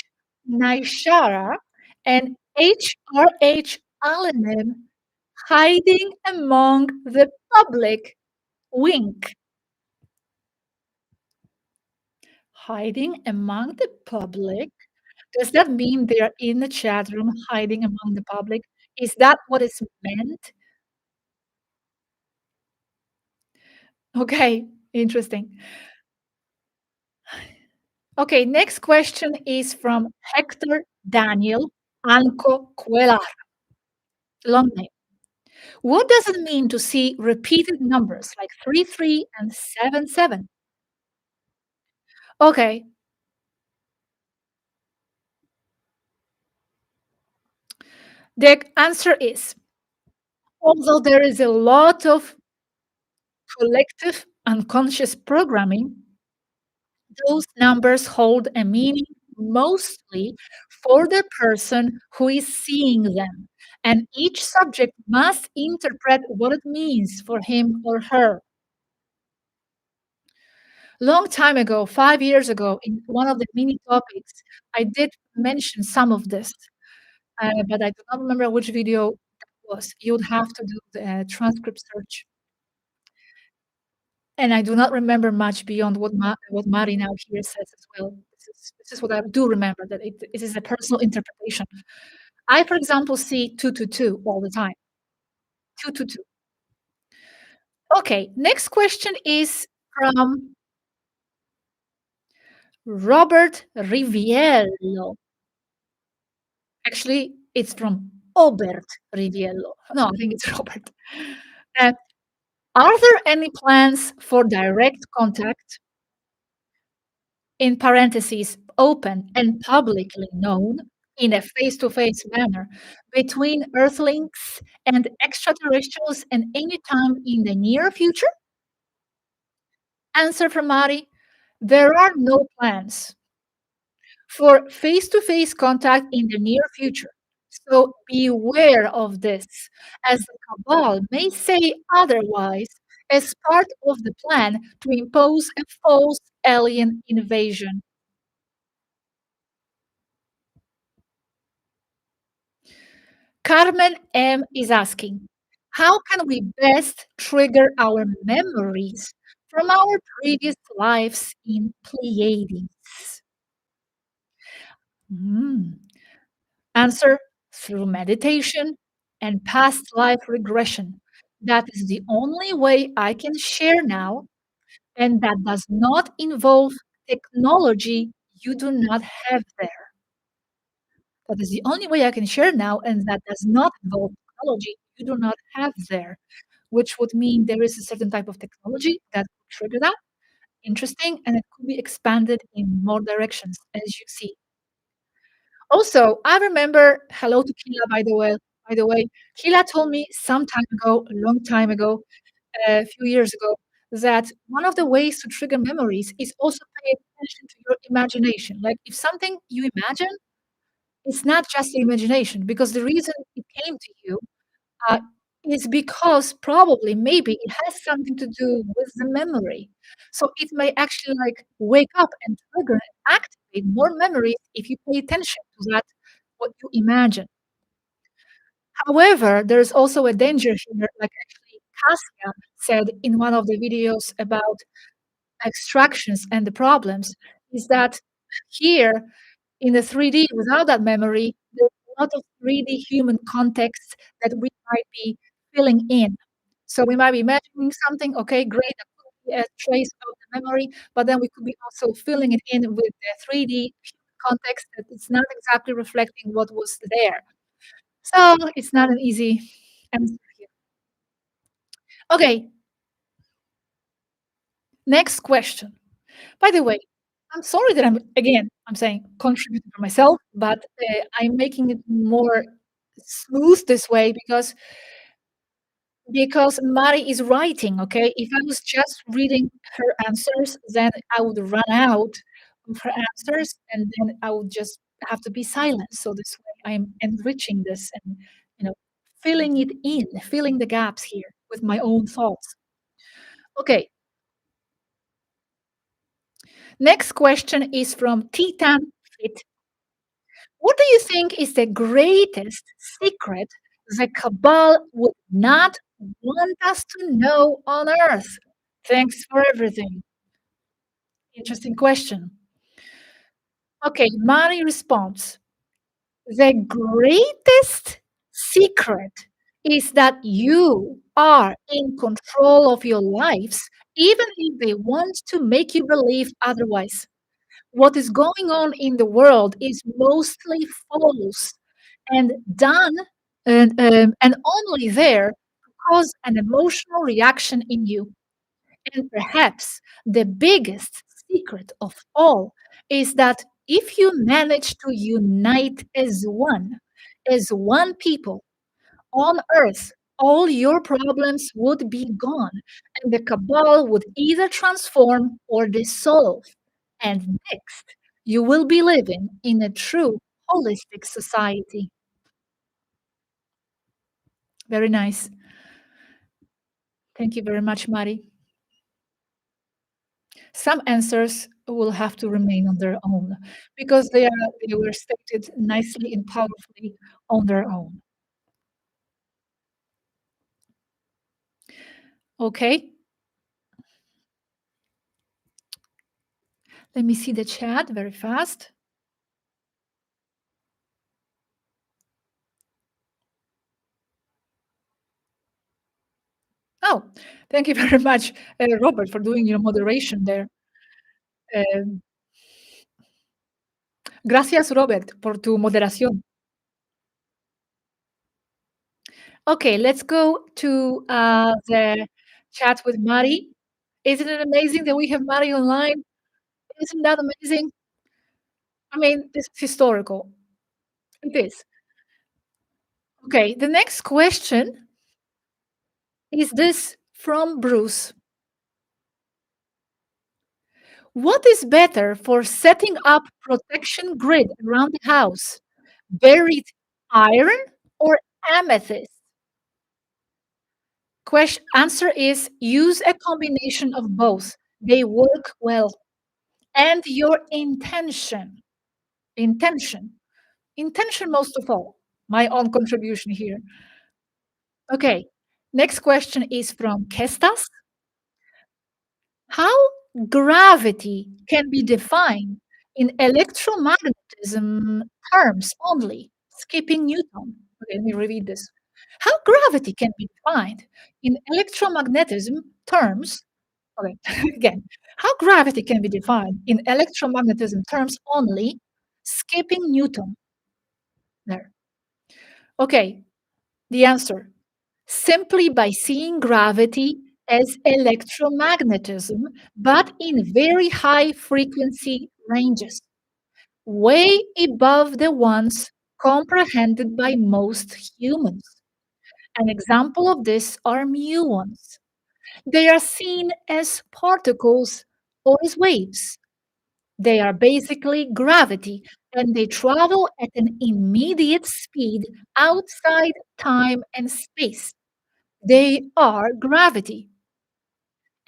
Naishara and HRH Alanim hiding among the public. Wink. Hiding among the public? Does that mean they are in the chat room hiding among the public? Is that what is meant? Okay, interesting. Okay, next question is from Hector Daniel Anco Cuellar. Long name. What does it mean to see repeated numbers like 33 and 77? Okay, the answer is although there is a lot of collective unconscious programming, those numbers hold a meaning mostly for the person who is seeing them, and each subject must interpret what it means for him or her. Long time ago, 5 years ago, in one of the mini topics, I did mention some of this, but I do not remember which video that was. You'd have to do the transcript search. And I do not remember much beyond what Mari now here says as well. This is what I do remember, that it is a personal interpretation. I, for example, see 222 all the time. 222. Okay, next question is from Robert Riviello. Actually, it's from Obert Riviello. No, I think it's Robert. Uh, are there any plans for direct contact, in parentheses, open and publicly known, in a face-to-face manner, between Earthlings and extraterrestrials and any time in the near future? Answer from Mari: there are no plans for face-to-face contact in the near future. So beware of this, as the cabal may say otherwise, as part of the plan to impose a false alien invasion. Carmen M is asking, how can we best trigger our memories from our previous lives in Pleiades? Hmm. Answer: through meditation and past life regression. That is the only way I can share now, and that does not involve technology you do not have there. That is the only way I can share now, and that does not involve technology you do not have there, which would mean there is a certain type of technology that could trigger that. Interesting, and it could be expanded in more directions, as you see. Also, I remember, hello to Kila, by the way, Kila told me some time ago, a long time ago, a few years ago, that one of the ways to trigger memories is also pay attention to your imagination. Like if something you imagine, it's not just your imagination, because the reason it came to you uh, is because probably maybe it has something to do with the memory. So it may actually like wake up and trigger and activate more memories if you pay attention to that, what you imagine. However, there's also a danger here, like actually Cassia said in one of the videos about extractions and the problems, is that here in the 3D without that memory, there's a lot of 3D human context that we might be filling in. So we might be imagining something, okay, great, that could be a trace of the memory, but then we could be also filling it in with the 3D context that it's not exactly reflecting what was there. So it's not an easy answer here. Okay, next question. By the way, I'm sorry that I'm saying contributing for myself, but I'm making it more smooth this way because Mari is writing, okay? If I was just reading her answers, then I would run out of her answers and then I would just have to be silent. So this way I'm enriching this and, you know, filling it in, filling the gaps here with my own thoughts. Okay, next question is from Titan Fit. What do you think is the greatest secret the cabal would not want us to know on Earth? Thanks for everything. Interesting question. Okay, Mari responds: the greatest secret is that you are in control of your lives, even if they want to make you believe otherwise. What is going on in the world is mostly false and done and only there to cause an emotional reaction in you. And perhaps the biggest secret of all is that if you manage to unite as one people on earth, all your problems would be gone and the cabal would either transform or dissolve. And next, You will be living in a true holistic society. Very nice. Thank you very much, Mari. Some answers will have to remain on their own because they were stated nicely and powerfully on their own. Okay, let me see the chat very fast. Oh, thank you very much, Robert, for doing your moderation there. Um, Gracias, Robert, por tu moderación. Okay, let's go to the chat with Mari. Isn't it amazing that we have Mari online? Isn't that amazing? I mean, this is historical. It is. Okay, the next question is this from Bruce. What is better for setting up protection grid around the house? Buried iron or amethyst? Answer is use a combination of both. They work well. And your intention. Intention. Intention most of all. My own contribution here. Okay. Next question is from Kestas. How gravity can be defined in electromagnetism terms only, skipping Newton. Okay, let me read this. How gravity can be defined in electromagnetism terms, okay, again, how gravity can be defined in electromagnetism terms only, skipping Newton. There. Okay, the answer. Simply by seeing gravity as electromagnetism, but in very high frequency ranges, way above the ones comprehended by most humans. An example of this are muons. They are seen as particles or as waves. They are basically gravity and they travel at an immediate speed outside time and space. They are gravity.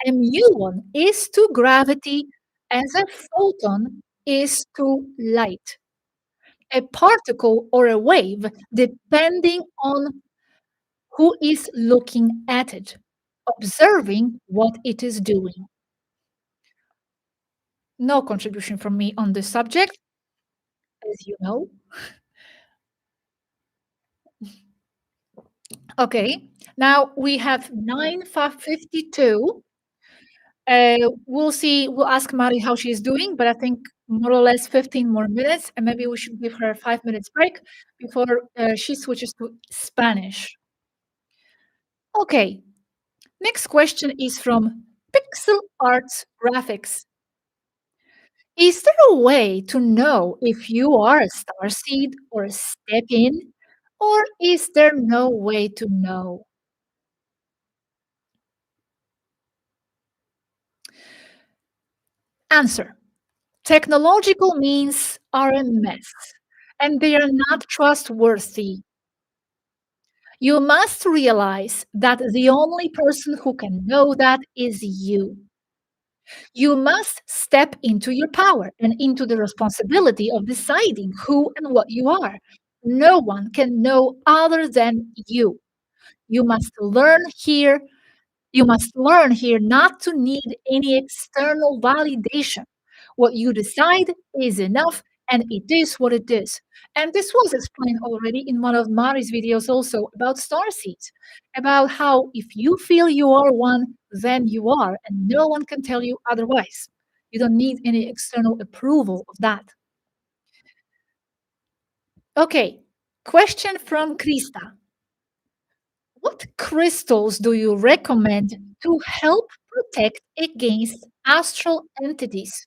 A muon is to gravity as a photon is to light. A particle or a wave, depending on who is looking at it, observing what it is doing. No contribution from me on this subject, as you know. Okay, now we have 9:52. We'll see, we'll ask Mari how she's doing, but I think more or less 15 more minutes, and maybe we should give her a 5 minutes break before she switches to Spanish. Okay, next question is from Pixel Arts Graphics. Is there a way to know if you are a starseed or a step in, or is there no way to know? Answer. Technological means are a mess, and they are not trustworthy. You must realize that the only person who can know that is you. You must step into your power and into the responsibility of deciding who and what you are. No one can know other than you. You must learn here. You must learn here not to need any external validation. What you decide is enough, and it is what it is. And this was explained already in one of Mari's videos also about star seeds, about how if you feel you are one, then you are, and no one can tell you otherwise. You don't need any external approval of that. Okay, question from Krista. What crystals do you recommend to help protect against astral entities?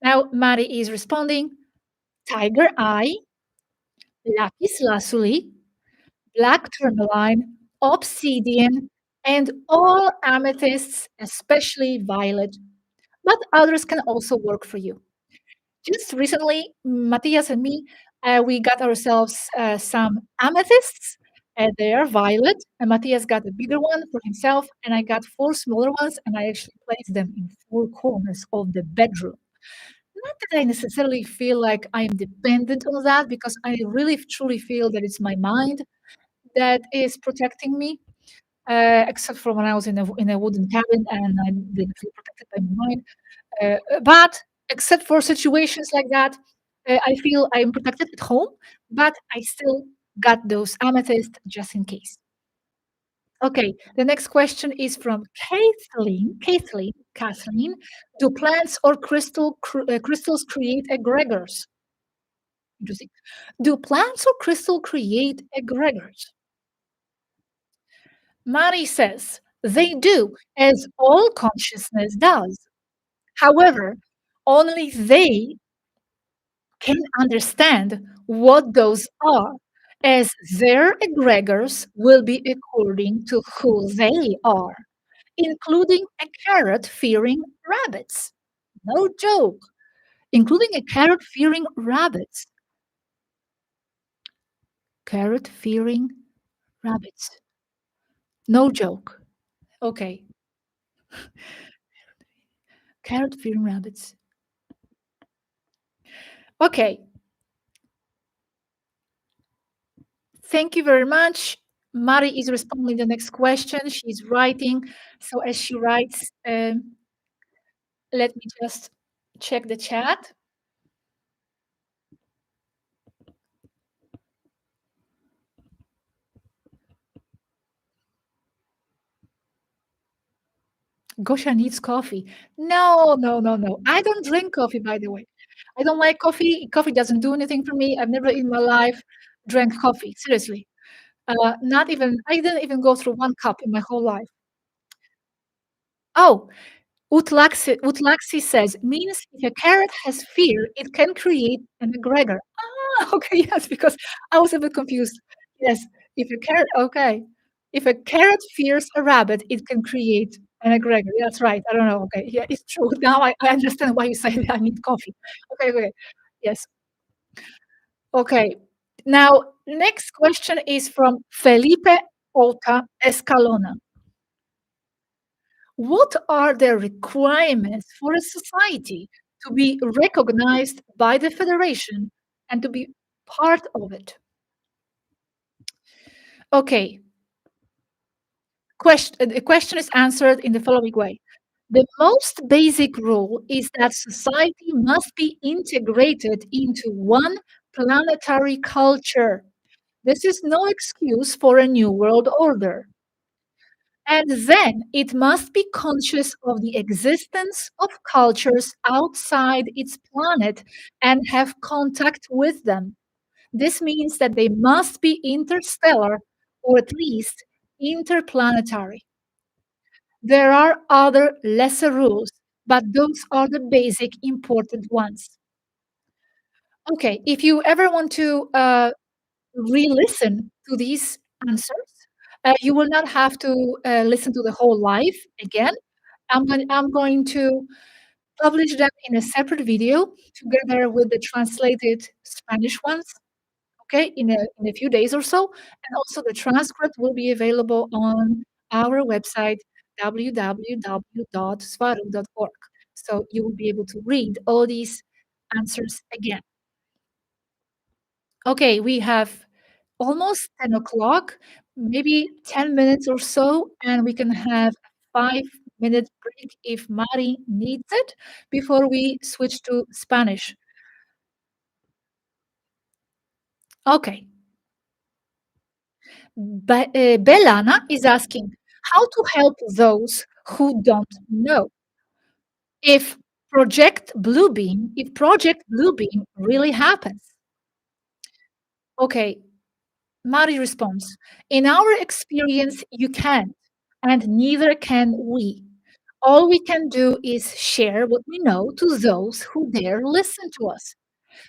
Now, Mari is responding, tiger eye, lapis lazuli, black tourmaline, obsidian, and all amethysts, especially violet. But others can also work for you. Just recently, Matthias and me, we got ourselves some amethysts. They are violet, and Matthias got a bigger one for himself, and I got four smaller ones, and I actually placed them in four corners of the bedroom. Not that I necessarily feel like I am dependent on that, because I really truly feel that it's my mind that is protecting me. Except for when I was in a wooden cabin and I didn't feel protected by my mind. But except for situations like that, I feel I'm protected at home, but I still got those amethysts just in case. Okay, the next question is from Kathleen. Kathleen, do plants or crystals create egregores? Interesting. Do plants or crystal create egregores? Mari says they do, as all consciousness does. However, only they can understand what those are, as their egregores will be according to who they are, including a carrot fearing rabbits. No joke, including a carrot fearing rabbits. Carrot fearing rabbits. No joke. Okay, carrot fearing rabbits. Okay, thank you very much. Mari is responding to the next question. She's writing. So as she writes, let me just check the chat. Gosha needs coffee. No, no, no, no. I don't drink coffee, by the way. I don't like coffee. Coffee doesn't do anything for me. I've never in my life drank coffee. Seriously. Not even, I didn't even go through one cup in my whole life. Oh, Utlaxi says, means if a carrot has fear, it can create an egregor. Ah, okay, yes, because I was a bit confused. Yes, if a carrot, okay. If a carrot fears a rabbit, it can create an egregor. That's right. I don't know. Okay, yeah, it's true. Now I understand why you say that I need coffee. Okay, okay. Yes. Okay. Now, next question is from Felipe Ota Escalona. What are the requirements for a society to be recognized by the Federation and to be part of it? Okay, the question is answered in the following way. The most basic rule is that society must be integrated into one planetary culture. This is no excuse for a new world order. And then it must be conscious of the existence of cultures outside its planet and have contact with them. This means that they must be interstellar or at least interplanetary. There are other lesser rules, but those are the basic important ones. Okay, if you ever want to re-listen to these answers, you will not have to listen to the whole live again. I'm going to publish them in a separate video together with the translated Spanish ones, okay, in a few days or so. And also the transcript will be available on our website, www.swaruu.org. So you will be able to read all these answers again. Okay, we have almost 10 o'clock, maybe 10 minutes or so, and we can have a 5-minute break if Mari needs it before we switch to Spanish. Okay. Belana is asking how to help those who don't know if Project Bluebeam really happens. Okay, Mari responds, in our experience, you can't, and neither can we. All we can do is share what we know to those who dare listen to us.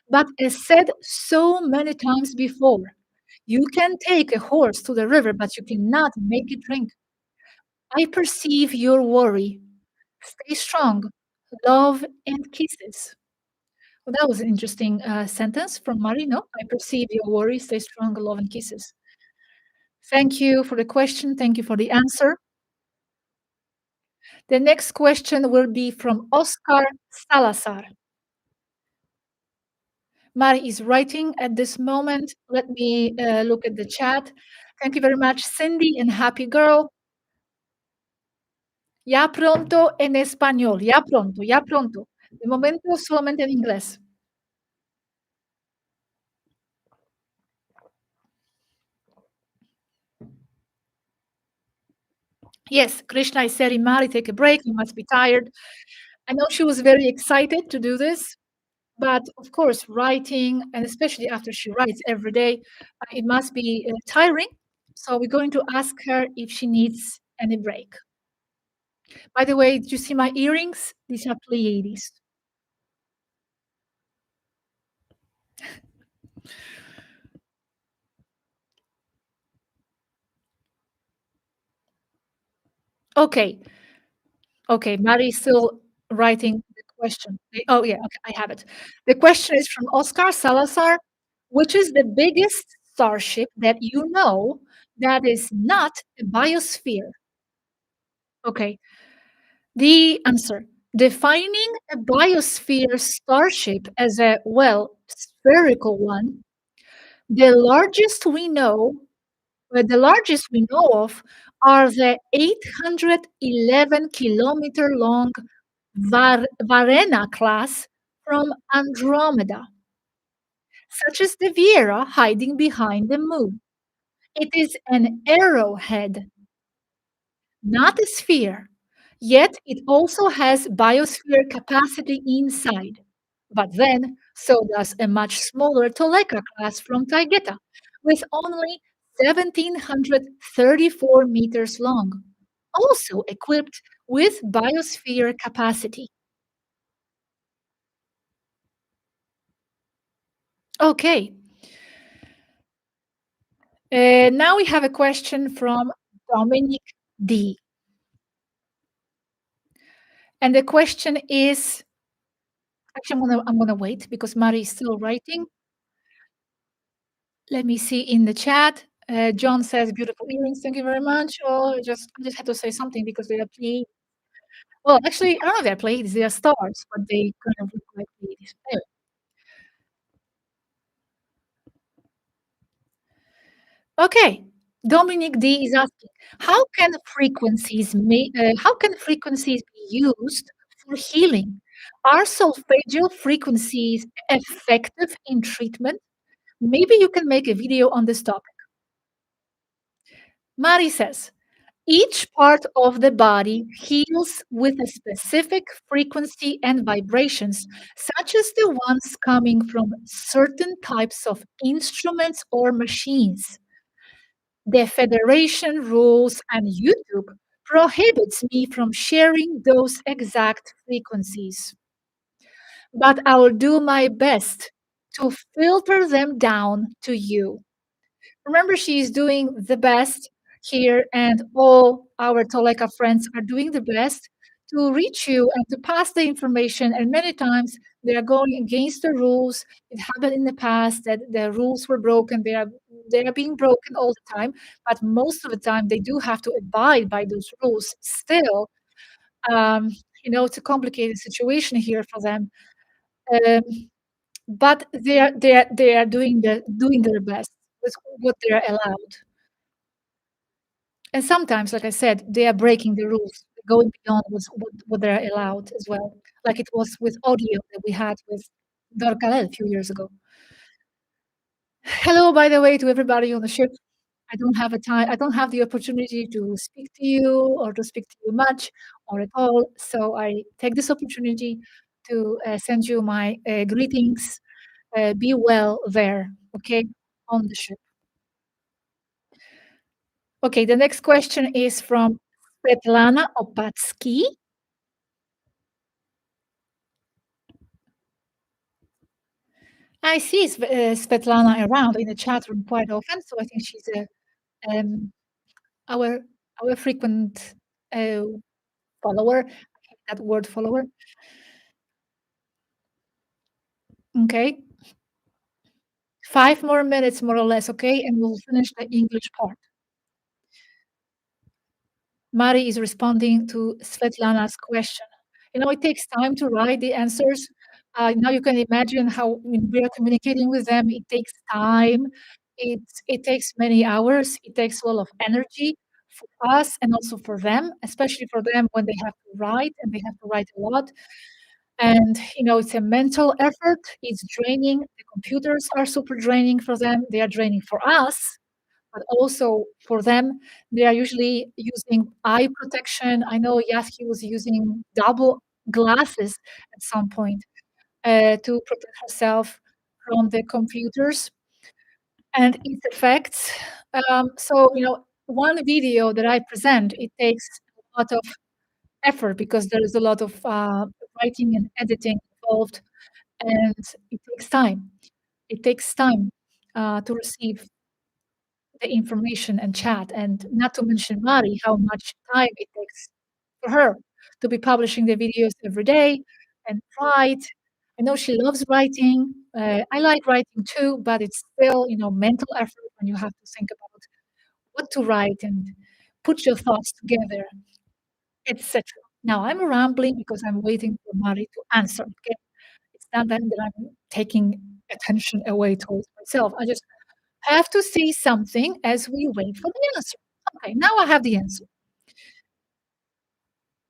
But as said so many times before, you can take a horse to the river, but you cannot make it drink. I perceive your worry. Stay strong. Love and kisses. Well, that was an interesting sentence from Marino. I perceive your worries. Stay strong. Love and kisses. Thank you for the question. Thank you for the answer. The next question will be from Oscar Salazar. Mari is writing at this moment. Let me look at the chat. Thank you very much, Cindy and Happy Girl. Ya pronto en español, ya pronto, ya pronto. De momento solamente en inglés. Yes, Krishna is saying, Mari, take a break. You must be tired. I know she was very excited to do this, but of course, writing, and especially after she writes every day, it must be tiring. So we're going to ask her if she needs any break. By the way, did you see my earrings? These are Pleiades. Okay. Okay, Mari is still writing the question. Oh, yeah, okay, I have it. The question is from Oscar Salazar. Which is the biggest starship that you know that is not a biosphere? Okay, the answer. Defining a biosphere starship as a, well, spherical one, the largest we know, the largest we know of are the 811-kilometer long Varena class from Andromeda, such as the Viera hiding behind the moon. It is an arrowhead, not a sphere, yet it also has biosphere capacity inside. But then, so does a much smaller Toleka class from Taygeta, with only 1,734 meters long, also equipped with biosphere capacity. Okay. Now we have a question from Dominic D. And the question is, actually, I'm gonna wait because Mari is still writing. Let me see in the chat. John says, beautiful earrings. Thank you very much. Oh, I just had to say something because they are Pleiades. Well, actually, I don't know if they're Pleiades, they are stars, but they kind of look like Pleiades. Anyway. Okay. Dominic D is asking, how can frequencies be used for healing? Are solfeggio frequencies effective in treatment? Maybe you can make a video on this topic. Mari says, each part of the body heals with a specific frequency and vibrations, such as the ones coming from certain types of instruments or machines. The Federation rules and YouTube prohibits me from sharing those exact frequencies. But I'll do my best to filter them down to you. Remember, she's doing the best here, and all our Toleka friends are doing the best to reach you and to pass the information. And many times they are going against the rules. It happened in the past that the rules were broken. They are being broken all the time, but most of the time they do have to abide by those rules. Still, um, it's a complicated situation here for them. Um, but they are doing their best with what they are allowed. And sometimes, like I said, they are breaking the rules, going beyond what they're allowed as well, like it was with audio that we had with Dorcalel a few years ago. Hello, by the way, to everybody on the ship. I don't have the opportunity to speak to you or to speak to you much or at all. So I take this opportunity to send you my greetings. Be well there, okay, on the ship. Okay, the next question is from Svetlana Opatsky. I see Svetlana around in the chat room quite often, so I think she's um, our our frequent uh, follower. I hate that word follower. Okay, 5 more minutes, more or less, okay, and we'll finish the English part. Mari is responding to Svetlana's question. It takes time to write the answers. Now you can imagine how when we are communicating with them, it takes time. It takes many hours. It takes a lot of energy for us and also for them, especially for them when they have to write and they have to write a lot. And it's a mental effort. It's draining. The computers are super draining for them. They are draining for us, but also for them, they are usually using eye protection. I know Yaski was using double glasses at some point to protect herself from the computers and its effects. One video that I present, it takes a lot of effort because there is a lot of writing and editing involved, and it takes time. It takes time to receive the information and chat, and not to mention Mari, how much time it takes for her to be publishing the videos every day and write. I know she loves writing. I like writing too, but it's still, mental effort when you have to think about what to write and put your thoughts together, etc. Now I'm rambling because I'm waiting for Mari to answer. Okay, it's not that I'm taking attention away towards myself. I just have to say something as we wait for the answer. Okay, now I have the answer.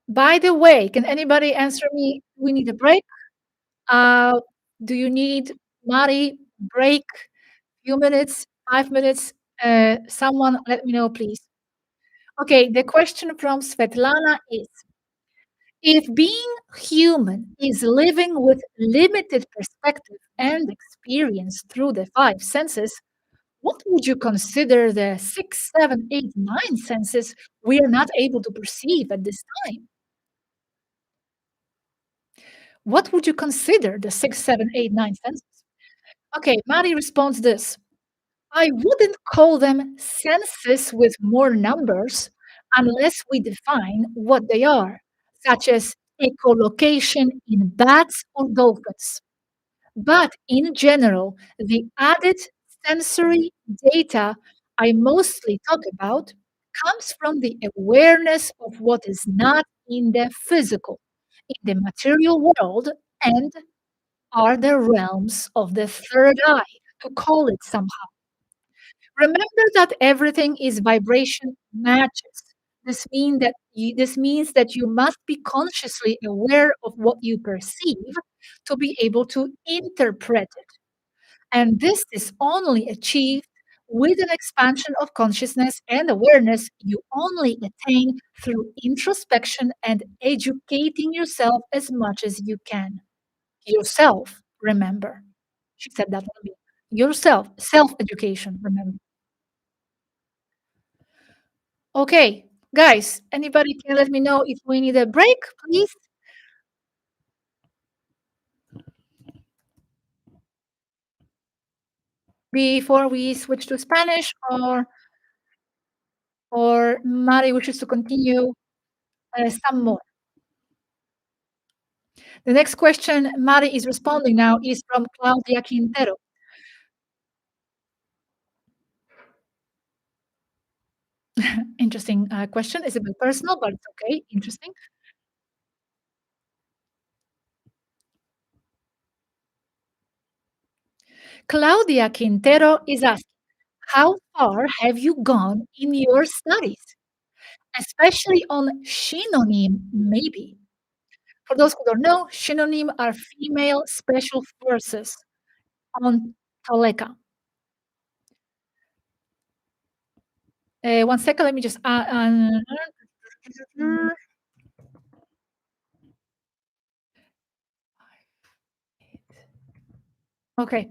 By the way, can anybody answer me? We need a break. Uh, do you need Mari break? Few minutes, 5 minutes. Someone let me know, please. Okay, the question from Svetlana is: if being human is living with limited perspective and experience through the five senses, what would you consider the six, seven, eight, nine senses we are not able to perceive at this time? What would you consider the six, seven, eight, nine senses? Okay, Mari responds this: I wouldn't call them senses with more numbers unless we define what they are, such as echolocation in bats or dolphins. But in general, the added sensory data I mostly talk about comes from the awareness of what is not in the physical, in the material world, and are the realms of the third eye, to call it somehow. Remember that everything is vibration matches. This means that you must be consciously aware of what you perceive to be able to interpret it. And this is only achieved with an expansion of consciousness and awareness you only attain through introspection and educating yourself as much as you can. Yourself, remember. She said that to me. Yourself, self education, remember. Okay, guys, anybody can let me know if we need a break, please, before we switch to Spanish, or Mari wishes to continue some more. The next question Mari is responding now is from Claudia Quintero. Interesting question. It's a bit personal, but it's okay. Interesting. Claudia Quintero is asking, how far have you gone in your studies, especially on synonym, maybe? For those who don't know, synonym are female special forces on Toleka. One second, let me just. Okay,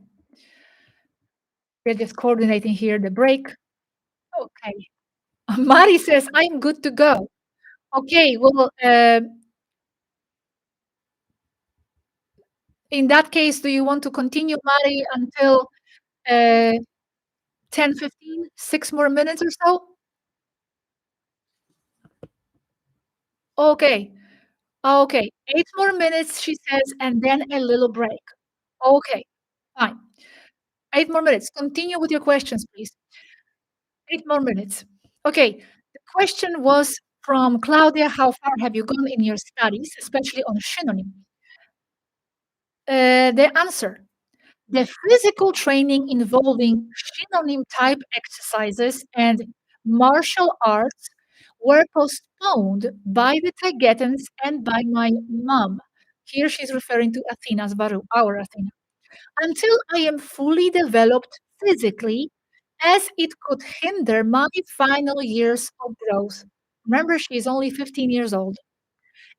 we're just coordinating here the break. Okay. Mari says, I'm good to go. Okay, well, in that case, do you want to continue, Mari, until 10, 15, 6 more minutes or so? Okay. Okay. 8 more minutes, she says, and then a little break. Okay, fine. 8 more minutes. Continue with your questions, please. 8 more minutes. Okay, the question was from Claudia, how far have you gone in your studies, especially on synonym? The answer, the physical training involving synonym type exercises and martial arts were postponed by the Taigetans and by my mom. Here she's referring to Athena Swaruu, our Athena. Until I am fully developed physically, as it could hinder my final years of growth. Remember, she's only 15 years old.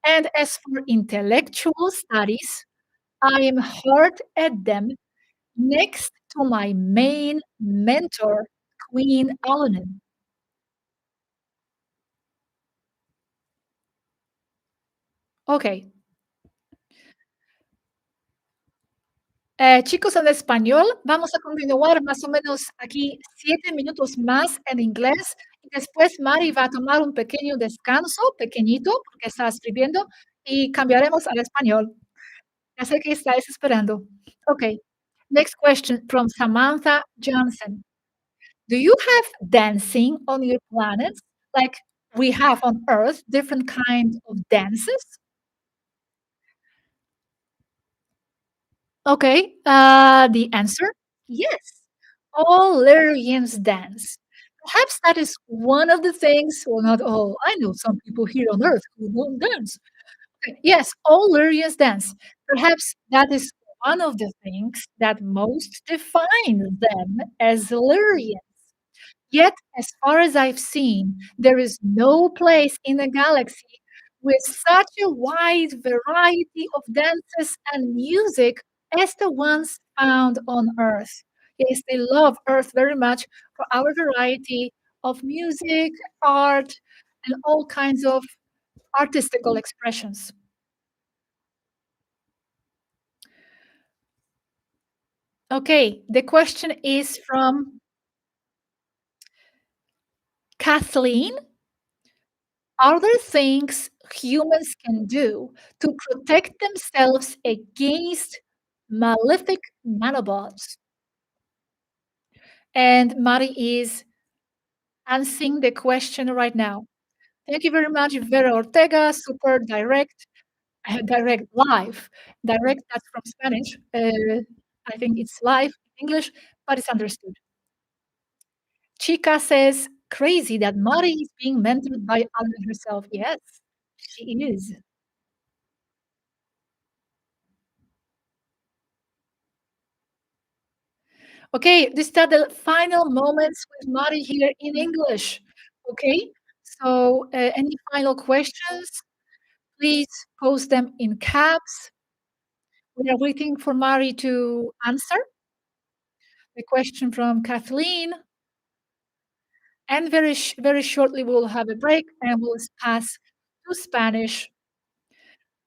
And as for intellectual studies, I am hard at them next to my main mentor, Queen Alanin. Ok, chicos, en español, vamos a continuar más o menos aquí 7 minutos más en inglés y después Mari va a tomar un pequeño descanso, pequeñito, porque está escribiendo, y cambiaremos al español. Ya sé que estáis esperando. Okay, next question from Samantha Johnson. Do you have dancing on your planet? Like we have on Earth, different kinds of dances? Okay, the answer, yes. All Lyrians dance. Perhaps that is one of the things, well, not all. I know some people here on Earth who don't dance. Okay, yes, all Lyrians dance. Perhaps that is one of the things that most define them as Lyrians. Yet, as far as I've seen, there is no place in the galaxy with such a wide variety of dances and music as the ones found on Earth. Yes, they love Earth very much for our variety of music, art, and all kinds of artistical expressions. Okay, the question is from Kathleen. Are there things humans can do to protect themselves against malefic nanobots? And Mari is answering the question right now. Thank you very much, Vera Ortega. Super direct, direct live. Direct, that's from Spanish. I think it's live in English, but it's understood. Chica says, crazy that Mari is being mentored by Alma herself. Yes, she is. Okay, these are the final moments with Mari here in English. Okay, so any final questions? Please post them in caps. We are waiting for Mari to answer the question from Kathleen. And very shortly we'll have a break and we'll pass to Spanish.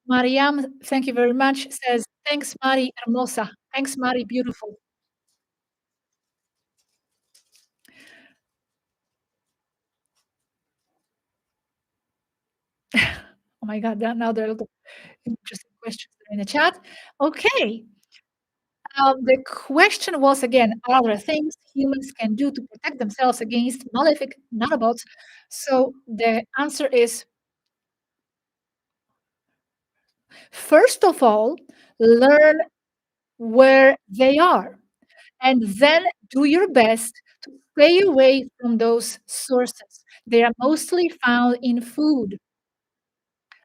Mariam, thank you very much, says, thanks, Mari hermosa. Thanks, Mari, beautiful. Oh my God, now there are a lot of interesting questions in the chat. Okay. The question was again, are there things humans can do to protect themselves against malefic nanobots? So the answer is, first of all, learn where they are, and then do your best to stay away from those sources. They are mostly found in food.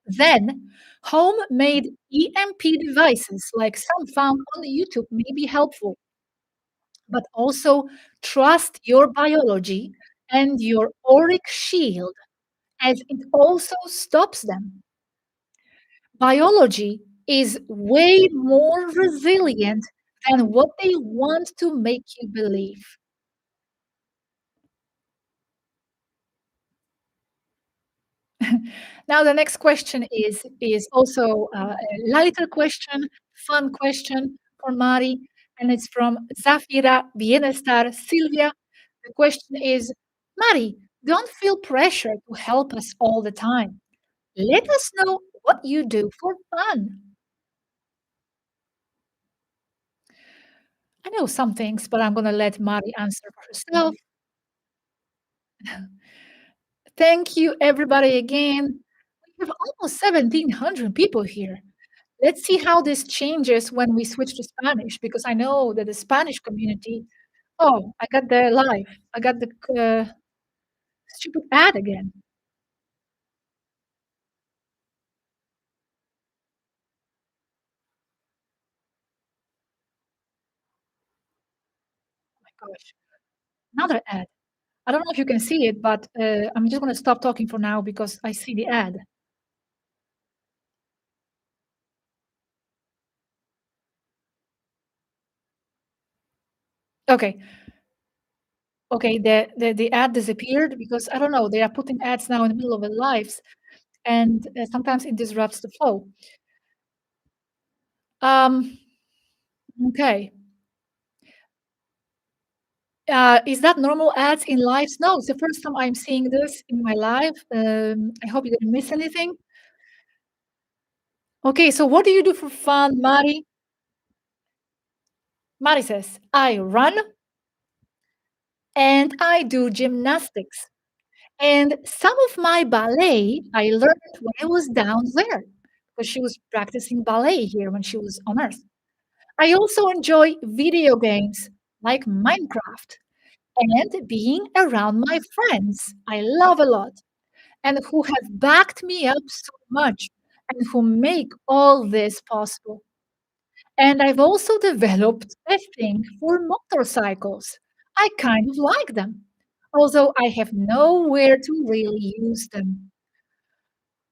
Then, homemade EMP devices, like some found on YouTube, may be helpful. But also trust your biology and your auric shield, as it also stops them. Biology is way more resilient than what they want to make you believe. Now, the next question is also a lighter question, fun question for Mari, and it's from Zafira Bienestar Silvia. The question is, Mari, don't feel pressure to help us all the time. Let us know what you do for fun. I know some things, but I'm gonna let Mari answer for herself. Thank you, everybody, again. We have almost 1,700 people here. Let's see how this changes when we switch to Spanish, because I know that the Spanish community. Oh, I got the live. I got the stupid ad again. Oh my gosh, another ad. I don't know if you can see it, but I'm just gonna stop talking for now because I see the ad. Okay, okay, the ad disappeared because I don't know, they are putting ads now in the middle of their lives, and sometimes it disrupts the flow. Um, okay. Is that normal ads in lives? No, it's the first time I'm seeing this in my life. I hope you didn't miss anything. Okay, so what do you do for fun, Mari? Mari says, I run and I do gymnastics. And some of my ballet I learned when I was down there because she was practicing ballet here when she was on Earth. I also enjoy video games like Minecraft and being around my friends. I love a lot and who have backed me up so much and who make all this possible. And I've also developed a thing for motorcycles. I kind of like them, although I have nowhere to really use them.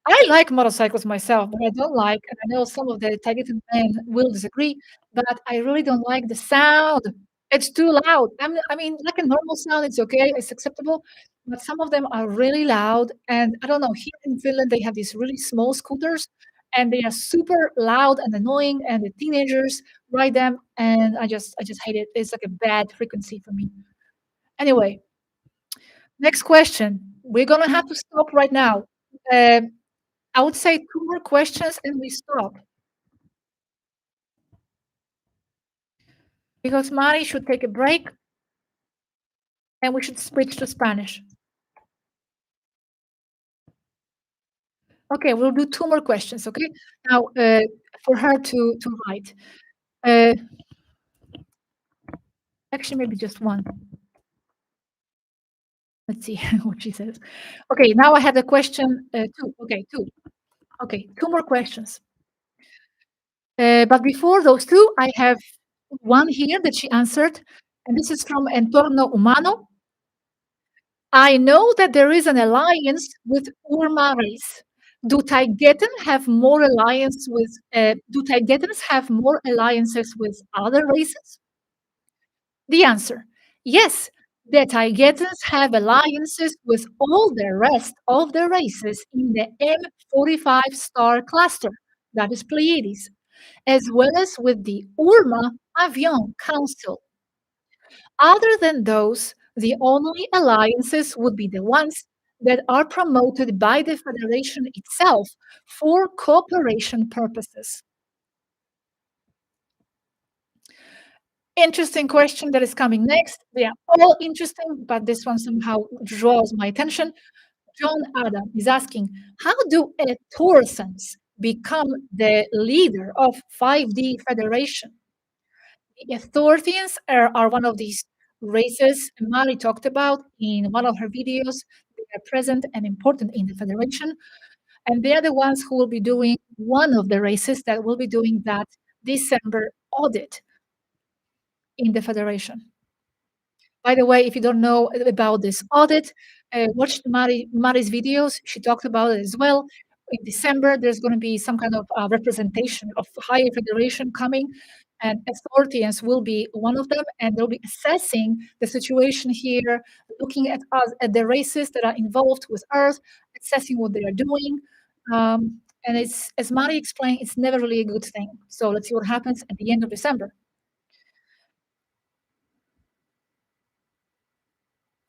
I like motorcycles myself, but I don't like, and I know some of the Tagetan men will disagree, but I really don't like the sound. It's too loud. I mean, like a normal sound, it's okay, it's acceptable, but some of them are really loud. And I don't know, here in Finland, they have these really small scooters, and they are super loud and annoying, and the teenagers ride them, and I just hate it. It's like a bad frequency for me. Anyway, next question. We're gonna have to stop right now. Um, I would say 2 more questions and we stop, because Mari should take a break and we should switch to Spanish. Okay, we'll do 2 more questions, okay? Now, for her to write. Uh, actually, maybe just 1. Let's see what she says. Okay, now I have the question, 2. Okay, 2. Okay, 2 more questions. But before those 2, I have 1 here that she answered, and this is from Entorno Humano. I know that there is an alliance with Urma race. Do Taigetans have more alliances with other races? The answer, yes. The Taigetans have alliances with all the rest of the races in the M45 star cluster, that is Pleiades, as well as with the Urma Avion Council. Other than those, the only alliances would be the ones that are promoted by the Federation itself for cooperation purposes. Interesting question that is coming next. They are all interesting, but this one somehow draws my attention. John Adam is asking, how do Etorsans become the leader of 5D Federation? The Ethorthians are one of these races Mari talked about in one of her videos. They are present and important in the Federation, and they are the ones who will be doing one of the races that will be doing that December audit in the Federation. By the way, if you don't know about this audit, watch Mari's videos. She talked about it as well. In December, there's going to be some kind of representation of higher federation coming, and authorities will be one of them, and they'll be assessing the situation here, looking at us at the races that are involved with Earth, assessing what they are doing. And it's, as Mari explained, it's never really a good thing. So let's see what happens at the end of December.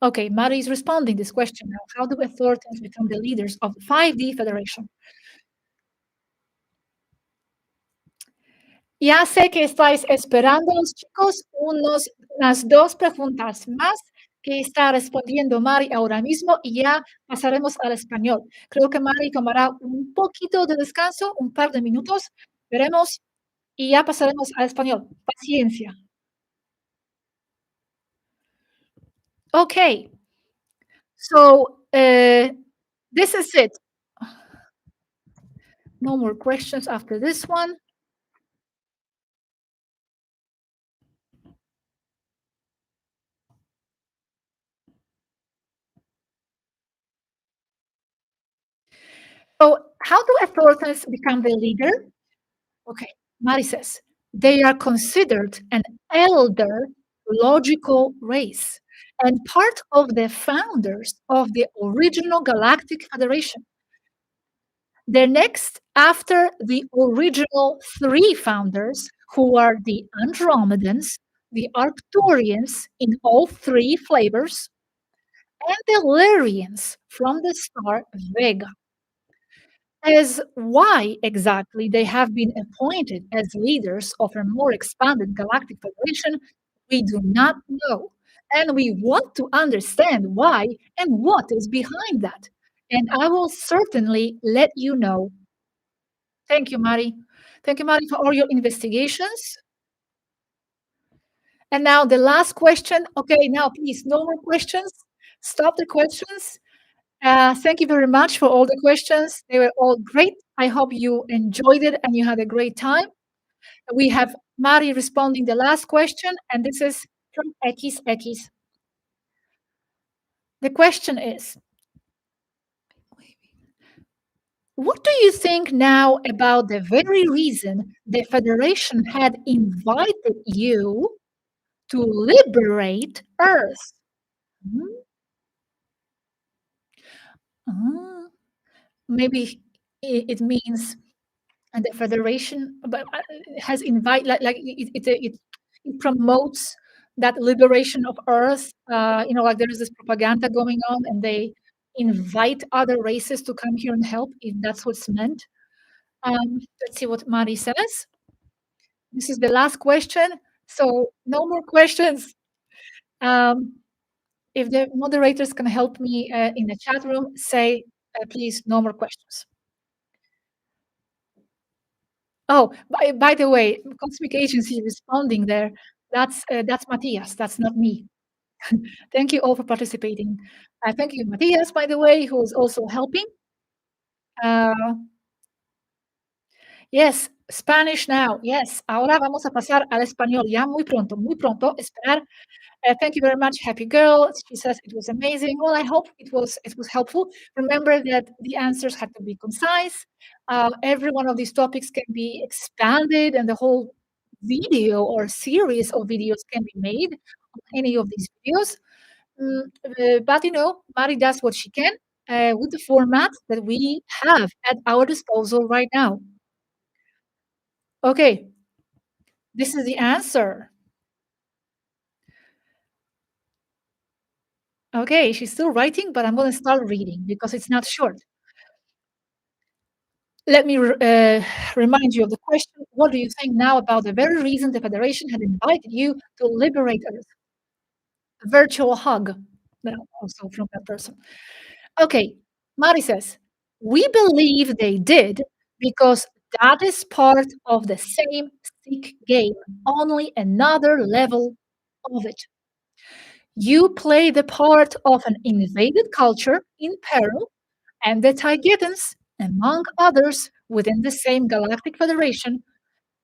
Okay, Mari is responding this question now. How do authorities become the leaders of the 5D Federation? Ya sé que estáis esperando, los chicos, unas 2 preguntas más que está respondiendo Mari ahora mismo y ya pasaremos al español. Creo que Mari tomará un poquito de descanso, un par de minutos, veremos y ya pasaremos al español. Paciencia. Okay, so, this is it. No more questions after this one. So, how do authorities become the leader? Okay, Mari says, they are considered an elder logical race and part of the founders of the original Galactic Federation. They're next after the original three founders, who are the Andromedans, the Arcturians in all three flavors, and the Lyrians from the star Vega. As why exactly they have been appointed as leaders of a more expanded galactic federation, we do not know. And we want to understand why and what is behind that. And I will certainly let you know. Thank you, Mari. Thank you, Mari, for all your investigations. And now the last question. Okay, now please, no more questions. Stop the questions. Thank you very much for all the questions. They were all great. I hope you enjoyed it and you had a great time. We have Mari responding the last question, and this is from Ekis Ekis. The question is, what do you think now about the very reason the Federation had invited you to liberate Earth? Hmm? Ah, maybe it means and the federation has invite it promotes that liberation of earth, like there is this propaganda going on and they invite other races to come here and help, if that's what's meant. Let's see what Mari says. This is the last question, so no more questions. um, if the moderators can help me in the chat room, say please no more questions. Oh, by the way, Cosmic Agency responding there, that's Matthias, that's not me. Thank you all for participating. Thank you, Matthias, by the way, who is also helping. Uh, yes, Spanish now. Yes, ahora vamos a pasar al español ya muy pronto, esperar. Thank you very much, happy girl. She says it was amazing. Well, I hope it was helpful. Remember that the answers had to be concise. Every one of these topics can be expanded, and the whole video or series of videos can be made on any of these videos. But Mari does what she can with the format that we have at our disposal right now. Okay, this is the answer. Okay, she's still writing, but I'm going to start reading because it's not short. Let me remind you of the question. What do you think now about the very reason the Federation had invited you to liberate Earth? A virtual hug, also from that person. Okay, Mari says, we believe they did because that is part of the same sick game, only another level of it. You play the part of an invaded culture in peril, and the Taigetans, among others within the same Galactic Federation,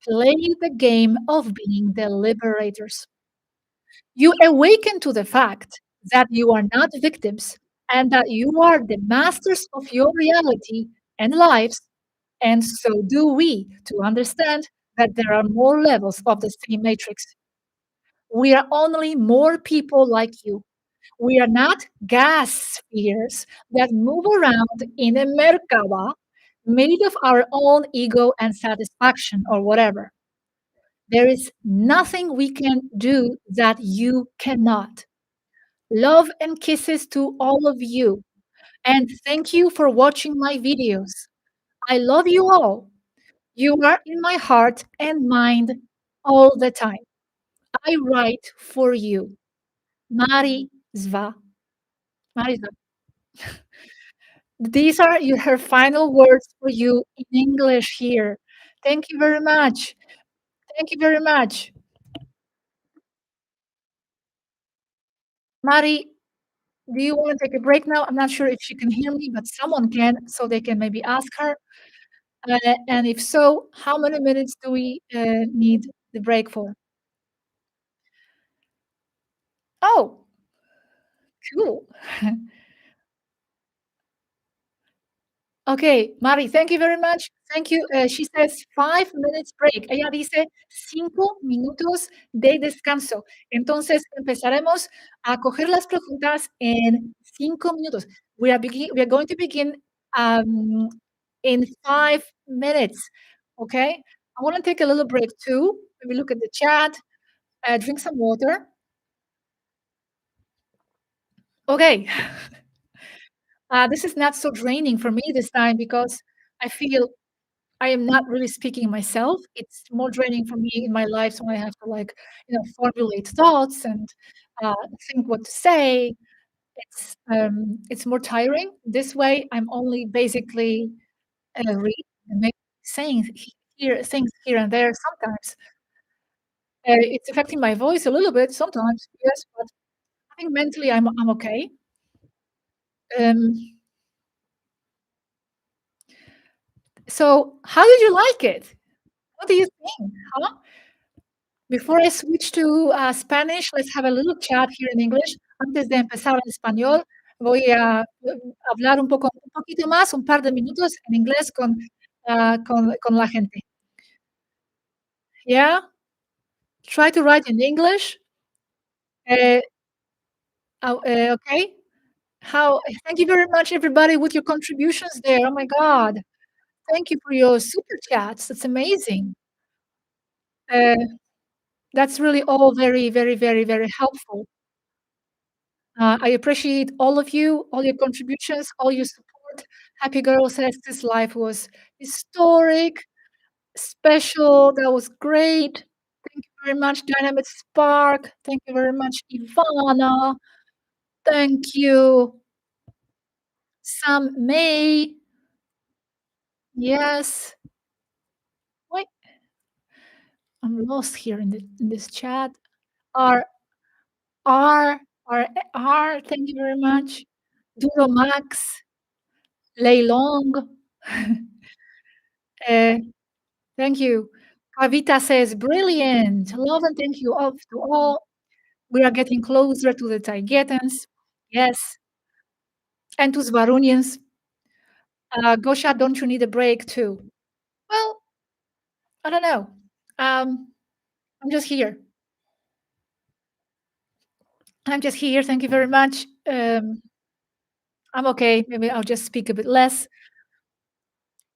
play the game of being the liberators. You awaken to the fact that you are not victims and that you are the masters of your reality and lives, and so do we, to understand that there are more levels of the same matrix. We are only more people like you. We are not gas spheres that move around in a Merkaba made of our own ego and satisfaction or whatever. There is nothing we can do that you cannot. Love and kisses to all of you. And thank you for watching my videos. I love you all. You are in my heart and mind all the time. I write for you. Mari Zva. Mari Zva. These are her final words for you in English here. Thank you very much. Thank you very much. Mari, do you want to take a break now? I'm not sure if she can hear me, but someone can, so they can maybe ask her. And if so, how many minutes do we need the break for? Oh, cool. Okay, Mari, thank you very much. Thank you. She says 5 minutes break. Ella dice 5 minutos de descanso. Entonces empezaremos a coger las preguntas en 5 minutos. We are going to begin um, in 5 minutes. Okay. I want to take a little break too. Maybe look at the chat, drink some water. Okay. This is not so draining for me this time because I feel I am not really speaking myself. It's more draining for me in my life when I have to formulate thoughts and think what to say. It's more tiring. This way, I'm only basically reading and maybe saying things here and there. Sometimes it's affecting my voice a little bit. Sometimes, yes, but I think mentally I'm okay. Um, so, how did you like it? What do you think? Huh? Before I switch to Spanish, let's have a little chat here in English. Antes de empezar en español, voy a hablar un poquito más, un par de minutos en inglés con la gente. Yeah? Try to write in English. Uh, okay? Thank you very much, everybody, with your contributions there. Oh my God. Thank you for your super chats. That's amazing. Uh, that's really all very, very, very, very helpful. I appreciate all of you, all your contributions, all your support. Happy Girl says this live was historic, special. That was great. Thank you very much, Dynamite Spark. Thank you very much, Ivana. Thank you, Sam May. Yes. Wait, I'm lost here in this chat. R R R R. Thank you very much. Duro Max, Leilong. uh, Thank you. Kavita says, brilliant. Love and thank you all to all. We are getting closer to the Taigetans. Yes. And to Svarunians. Gosha, don't you need a break too? Well, I don't know. I'm just here. I'm just here. Thank you very much. I'm okay. Maybe I'll just speak a bit less.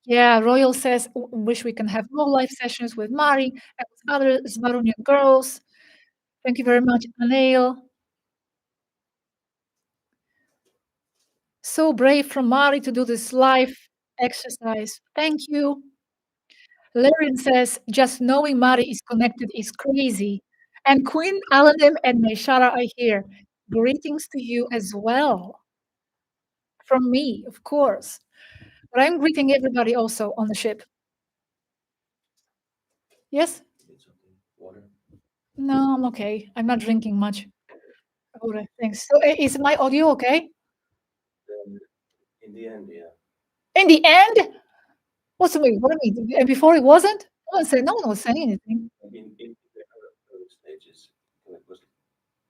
Yeah, Royal says, wish we can have more live sessions with Mari and with other Svarunian girls. Thank you very much, Anil. So brave from Mari to do this live exercise. Thank you. Larian says, just knowing Mari is connected is crazy. And Queen Alanim and Meshara are here. Greetings to you as well. From me, of course. But I'm greeting everybody also on the ship. Yes? Water. No, I'm okay. I'm not drinking much. Okay, thanks. So is my audio okay? In the end, yeah. In the end? What's the mean? What do you mean? And before it wasn't? No one was saying anything. In the early stages, it was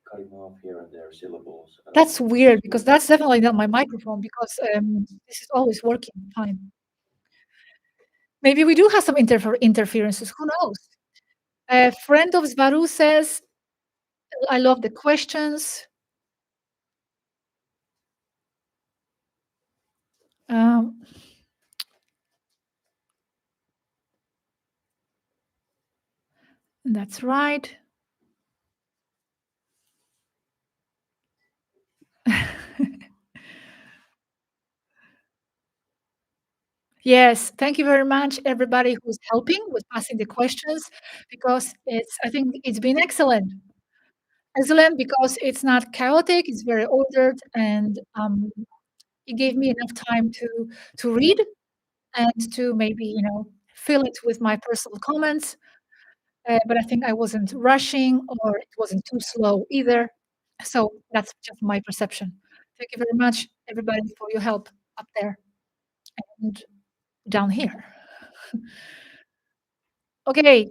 cutting off here and there syllables. That's weird because that's definitely not my microphone because this is always working fine. Maybe we do have some interferences. Who knows? A friend of Swaruu says, I love the questions. Um, that's right. Yes, thank you very much, everybody who's helping with passing the questions, because I think it's been excellent. Excellent because it's not chaotic, it's very ordered, and it gave me enough time to read and to maybe, fill it with my personal comments. But I think I wasn't rushing or it wasn't too slow either. So that's just my perception. Thank you very much, everybody, for your help up there and down here. Okay,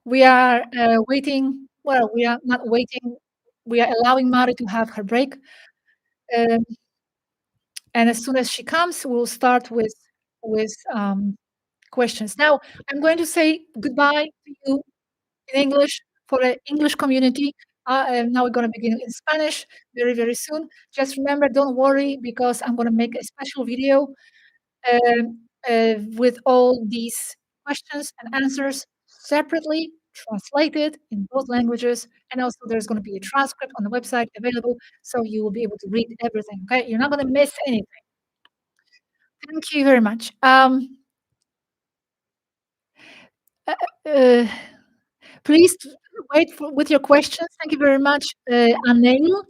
we are waiting. Well, we are not waiting. We are allowing Mari to have her break. Um, and as soon as she comes, we'll start with questions. Now, I'm going to say goodbye to you in English for the English community. And now we're going to begin in Spanish very, very soon. Just remember, don't worry, because I'm going to make a special video with all these questions and answers separately, translated in both languages. And also, there's going to be a transcript on the website available, so you will be able to read everything. Okay, you're not going to miss anything. Thank you very much. Uh, Please wait with your questions. Thank you very much, Anel.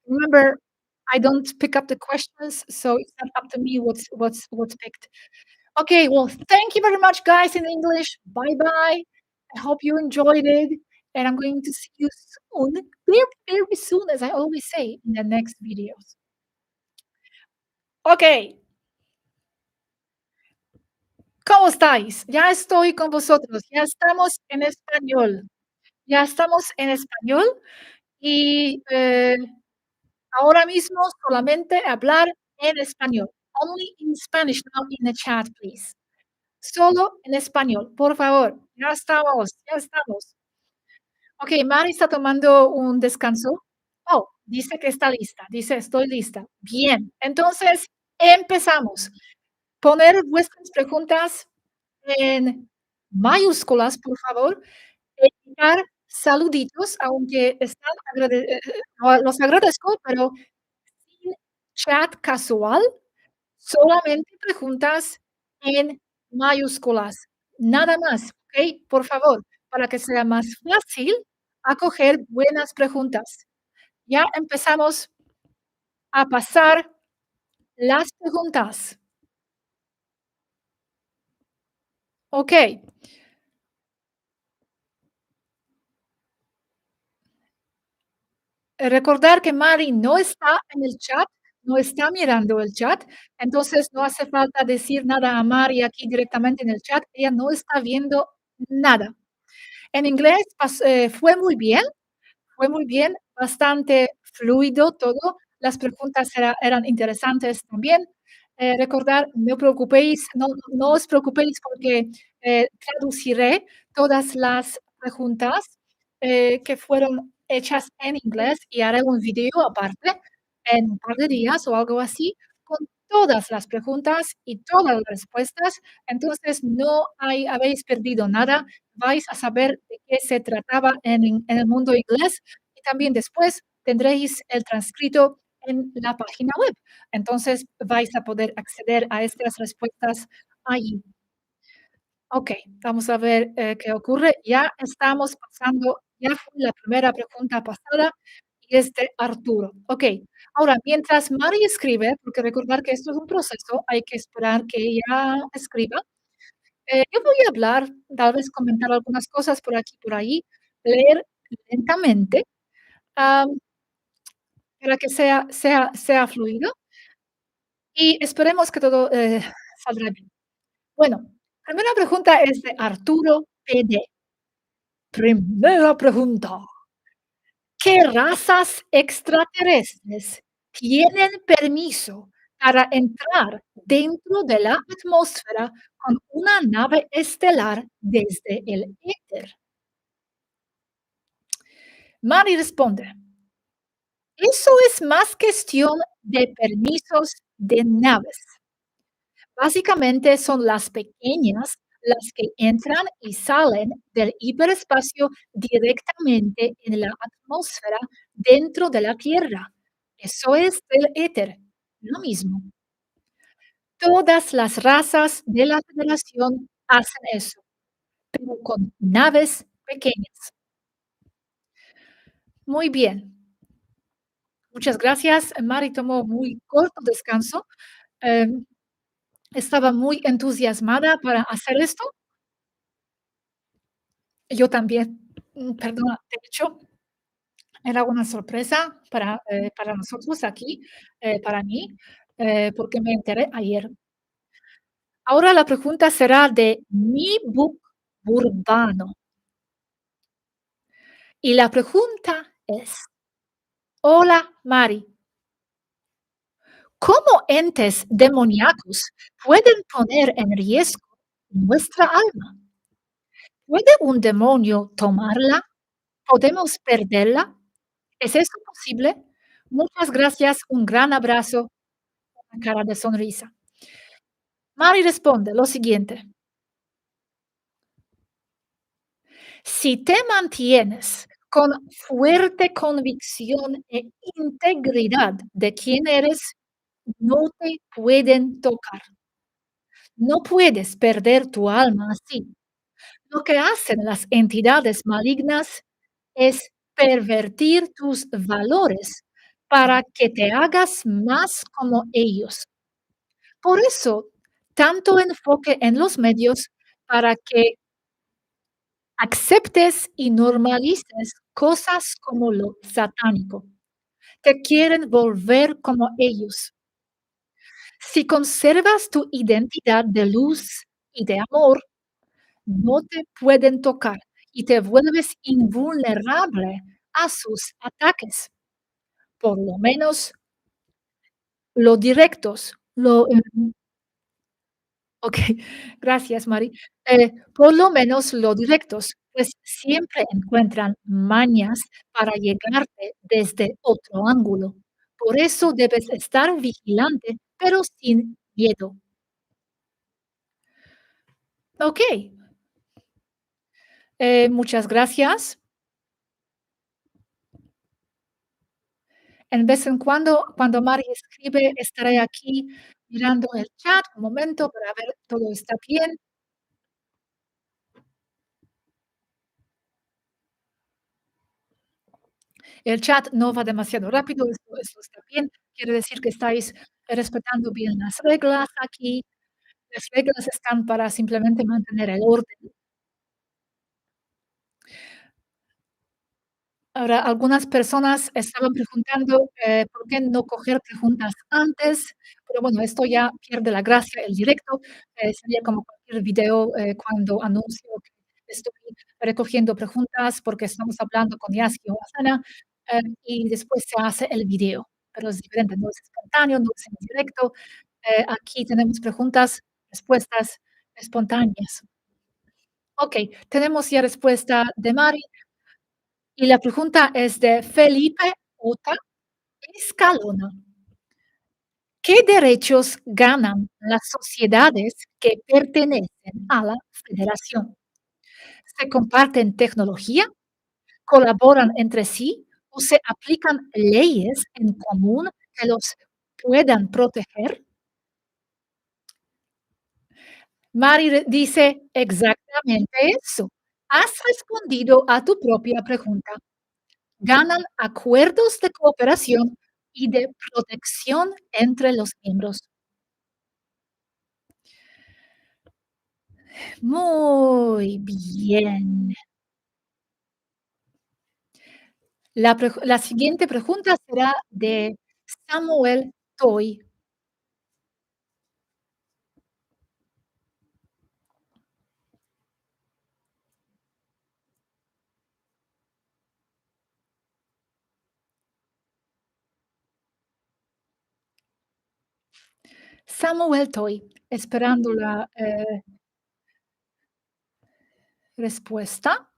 Remember, I don't pick up the questions, so it's not up to me what's picked. Okay, well, thank you very much, guys, in English. Bye bye. I hope you enjoyed it, and I'm going to see you soon, very very soon, as I always say in the next videos. Okay, ¿cómo estáis? Ya estoy con vosotros. Ya estamos en español. Ya estamos en español y ahora mismo solamente hablar en español. Only in Spanish now in the chat, please. Solo en español, por favor. Ya estamos, ya estamos. Ok, Mari está tomando un descanso. Oh, dice que está lista. Dice, estoy lista. Bien, entonces empezamos. Poner vuestras preguntas en mayúsculas, por favor. Enviar saluditos, aunque están los agradezco, pero sin chat casual, solamente preguntas en mayúsculas, nada más, ¿ok? Por favor, para que sea más fácil acoger buenas preguntas. Ya empezamos a pasar las preguntas. Ok. Recordar que Mari no está en el chat, no está mirando el chat, entonces no hace falta decir nada a Mari aquí directamente en el chat, ella no está viendo nada. En inglés fue muy bien, bastante fluido todo, las preguntas eran interesantes también. Recordar, no os preocupéis porque traduciré todas las preguntas que fueron hechas en inglés y haré un video aparte en un par de días o algo así con todas las preguntas y todas las respuestas. Entonces no habéis perdido nada, vais a saber de qué se trataba en el mundo inglés y también después tendréis el transcrito en la página web. Entonces vais a poder acceder a estas respuestas allí. Ok, vamos a ver qué ocurre. Ya estamos pasando, ya fue la primera pregunta pasada y es de Arturo. Ok, ahora mientras Mari escribe, porque recordar que esto es un proceso, hay que esperar que ella escriba. Yo voy a hablar, tal vez comentar algunas cosas por aquí, por ahí, leer lentamente, am, para que sea fluido y esperemos que todo saldrá bien. Bueno, primera pregunta es de Arturo PD. Primera pregunta. ¿Qué razas extraterrestres tienen permiso para entrar dentro de la atmósfera con una nave estelar desde el éter? Mari responde, eso es más cuestión de permisos de naves. Básicamente son las pequeñas las que entran y salen del hiperespacio directamente en la atmósfera dentro de la Tierra. Eso es el éter, lo mismo. Todas las razas de la Federación hacen eso, pero con naves pequeñas. Muy bien, muchas gracias. Mari tomó muy corto descanso. Em, Estaba muy entusiasmada para hacer esto. Yo también, perdona, de hecho, era una sorpresa para nosotros aquí, para mí, porque me enteré ayer. Ahora la pregunta será de mi book urbano. Y la pregunta es, hola Mari, ¿cómo entes demoníacos pueden poner en riesgo nuestra alma? ¿Puede un demonio tomarla? ¿Podemos perderla? ¿Es eso posible? Muchas gracias, un gran abrazo, una cara de sonrisa. Mari responde lo siguiente: si te mantienes con fuerte convicción e integridad de quién eres, no te pueden tocar. No puedes perder tu alma así. Lo que hacen las entidades malignas es pervertir tus valores para que te hagas más como ellos. Por eso, tanto enfoque en los medios para que aceptes y normalices cosas como lo satánico. Te quieren volver como ellos. Si conservas tu identidad de luz y de amor, no te pueden tocar y te vuelves invulnerable a sus ataques. Por lo menos lo directos, okey, gracias, Mari. Por lo menos lo directos, pues siempre encuentran mañas para llegarte desde otro ángulo. Por eso debes estar vigilante, pero sin miedo. Okey, muchas gracias. En vez en cuando Mari escribe, estaré aquí mirando el chat un momento para ver todo está bien. El chat no va demasiado rápido, eso está bien. Quiere decir que estáis respetando bien las reglas aquí. Las reglas están para simplemente mantener el orden. Ahora, algunas personas estaban preguntando, por qué no coger preguntas antes, pero bueno, esto ya pierde la gracia, el directo. Sería como cualquier video, cuando anuncio que estoy recogiendo preguntas porque estamos hablando con Yassi o Asana, y después se hace el video, pero es diferente, no es espontáneo, no es en directo. Aquí tenemos preguntas, respuestas espontáneas. Okey, tenemos ya respuesta de Mari. Y la pregunta es de Felipe Ota Escalona. ¿Qué derechos ganan las sociedades que pertenecen a la federación? ¿Se comparten tecnología? ¿Colaboran entre sí? ¿O se aplican leyes en común que los puedan proteger? Mari dice exactamente eso. Has respondido a tu propia pregunta. Ganan acuerdos de cooperación y de protección entre los miembros. Muy bien. La siguiente pregunta será de Samuel Toy. Samuel Toy, esperando la, respuesta,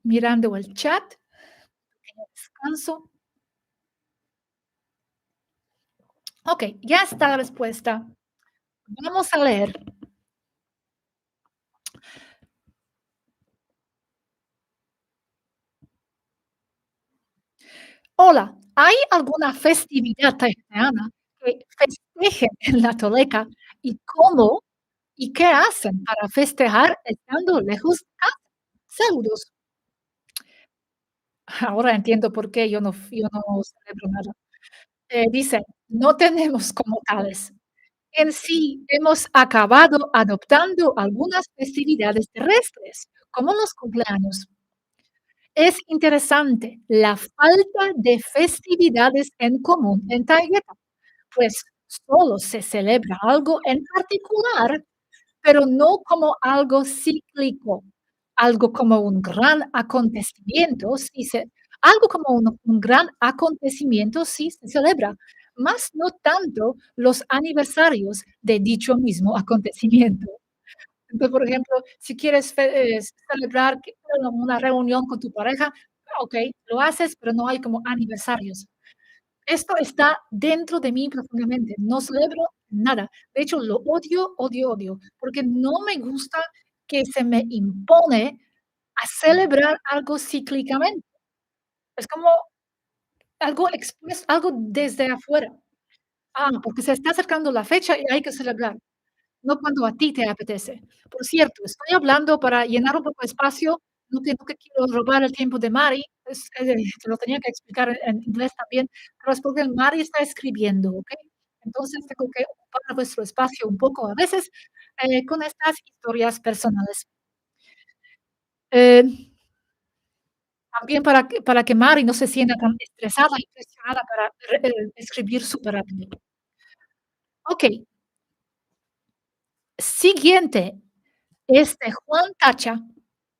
mirando el chat, pequeño descanso. Okey, ya está la respuesta. Vamos a leer. Hola, ¿hay alguna festividad taiwanesa que tejen en la toleca y cómo y qué hacen para festejar estando lejos de casa. Saludos. Ahora entiendo por qué yo no celebro nada. Dice: "No tenemos como tales. En sí, hemos acabado adoptando algunas festividades terrestres, como los cumpleaños. Es interesante la falta de festividades en común en Taygeta, pues solo se celebra algo en particular, pero no como algo cíclico, algo como un gran acontecimiento, algo como un gran acontecimiento sí se celebra, más no tanto los aniversarios de dicho mismo acontecimiento. Entonces, por ejemplo, si quieres celebrar una reunión con tu pareja, okey, lo haces, pero no hay como aniversarios. Esto está dentro de mí profundamente, no celebro nada. De hecho, lo odio, odio, odio, porque no me gusta que se me impone a celebrar algo cíclicamente. Es como algo desde afuera. Porque se está acercando la fecha y hay que celebrar. No cuando a ti te apetece. Por cierto, estoy hablando para llenar un poco de espacio, no que quiero robar el tiempo de Mari, te lo tenía que explicar en inglés también, pero es porque Mari está escribiendo, ¿okey? Entonces tengo que ocupar vuestro espacio un poco a veces, con estas historias personales. Eh, También para que Mari no se sienta tan estresada y presionada para escribir súper rápido. Okey, siguiente es de Juan Tacha.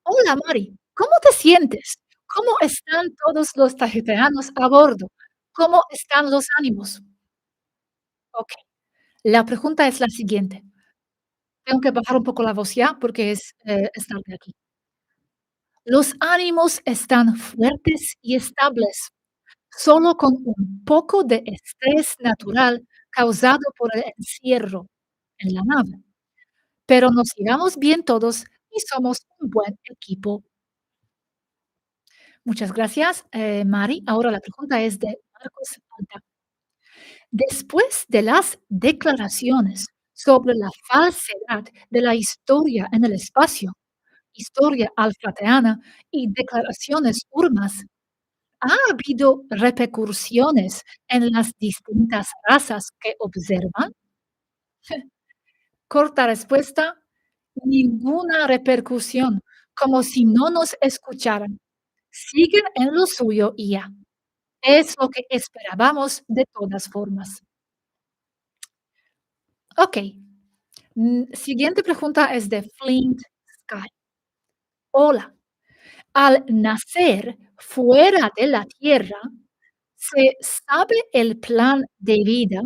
Hola Mari, ¿cómo te sientes? ¿Cómo están todos los tageteanos a bordo? ¿Cómo están los ánimos? Ok, la pregunta es la siguiente. Tengo que bajar un poco la voz ya porque es tarde aquí. Los ánimos están fuertes y estables, solo con un poco de estrés natural causado por el encierro en la nave. Pero nos llevamos bien todos y somos un buen equipo. Muchas gracias, Mari. Ahora la pregunta es de Marcos Alta. Después de las declaraciones sobre la falsedad de la historia en el espacio, historia alfrateana y declaraciones urmas, ¿ha habido repercusiones en las distintas razas que observan? Corta respuesta, ninguna repercusión, como si no nos escucharan. Siguen en lo suyo y ya. Es lo que esperábamos de todas formas. Okey, siguiente pregunta es de Flint Sky. Hola, al nacer fuera de la Tierra, ¿se sabe el plan de vida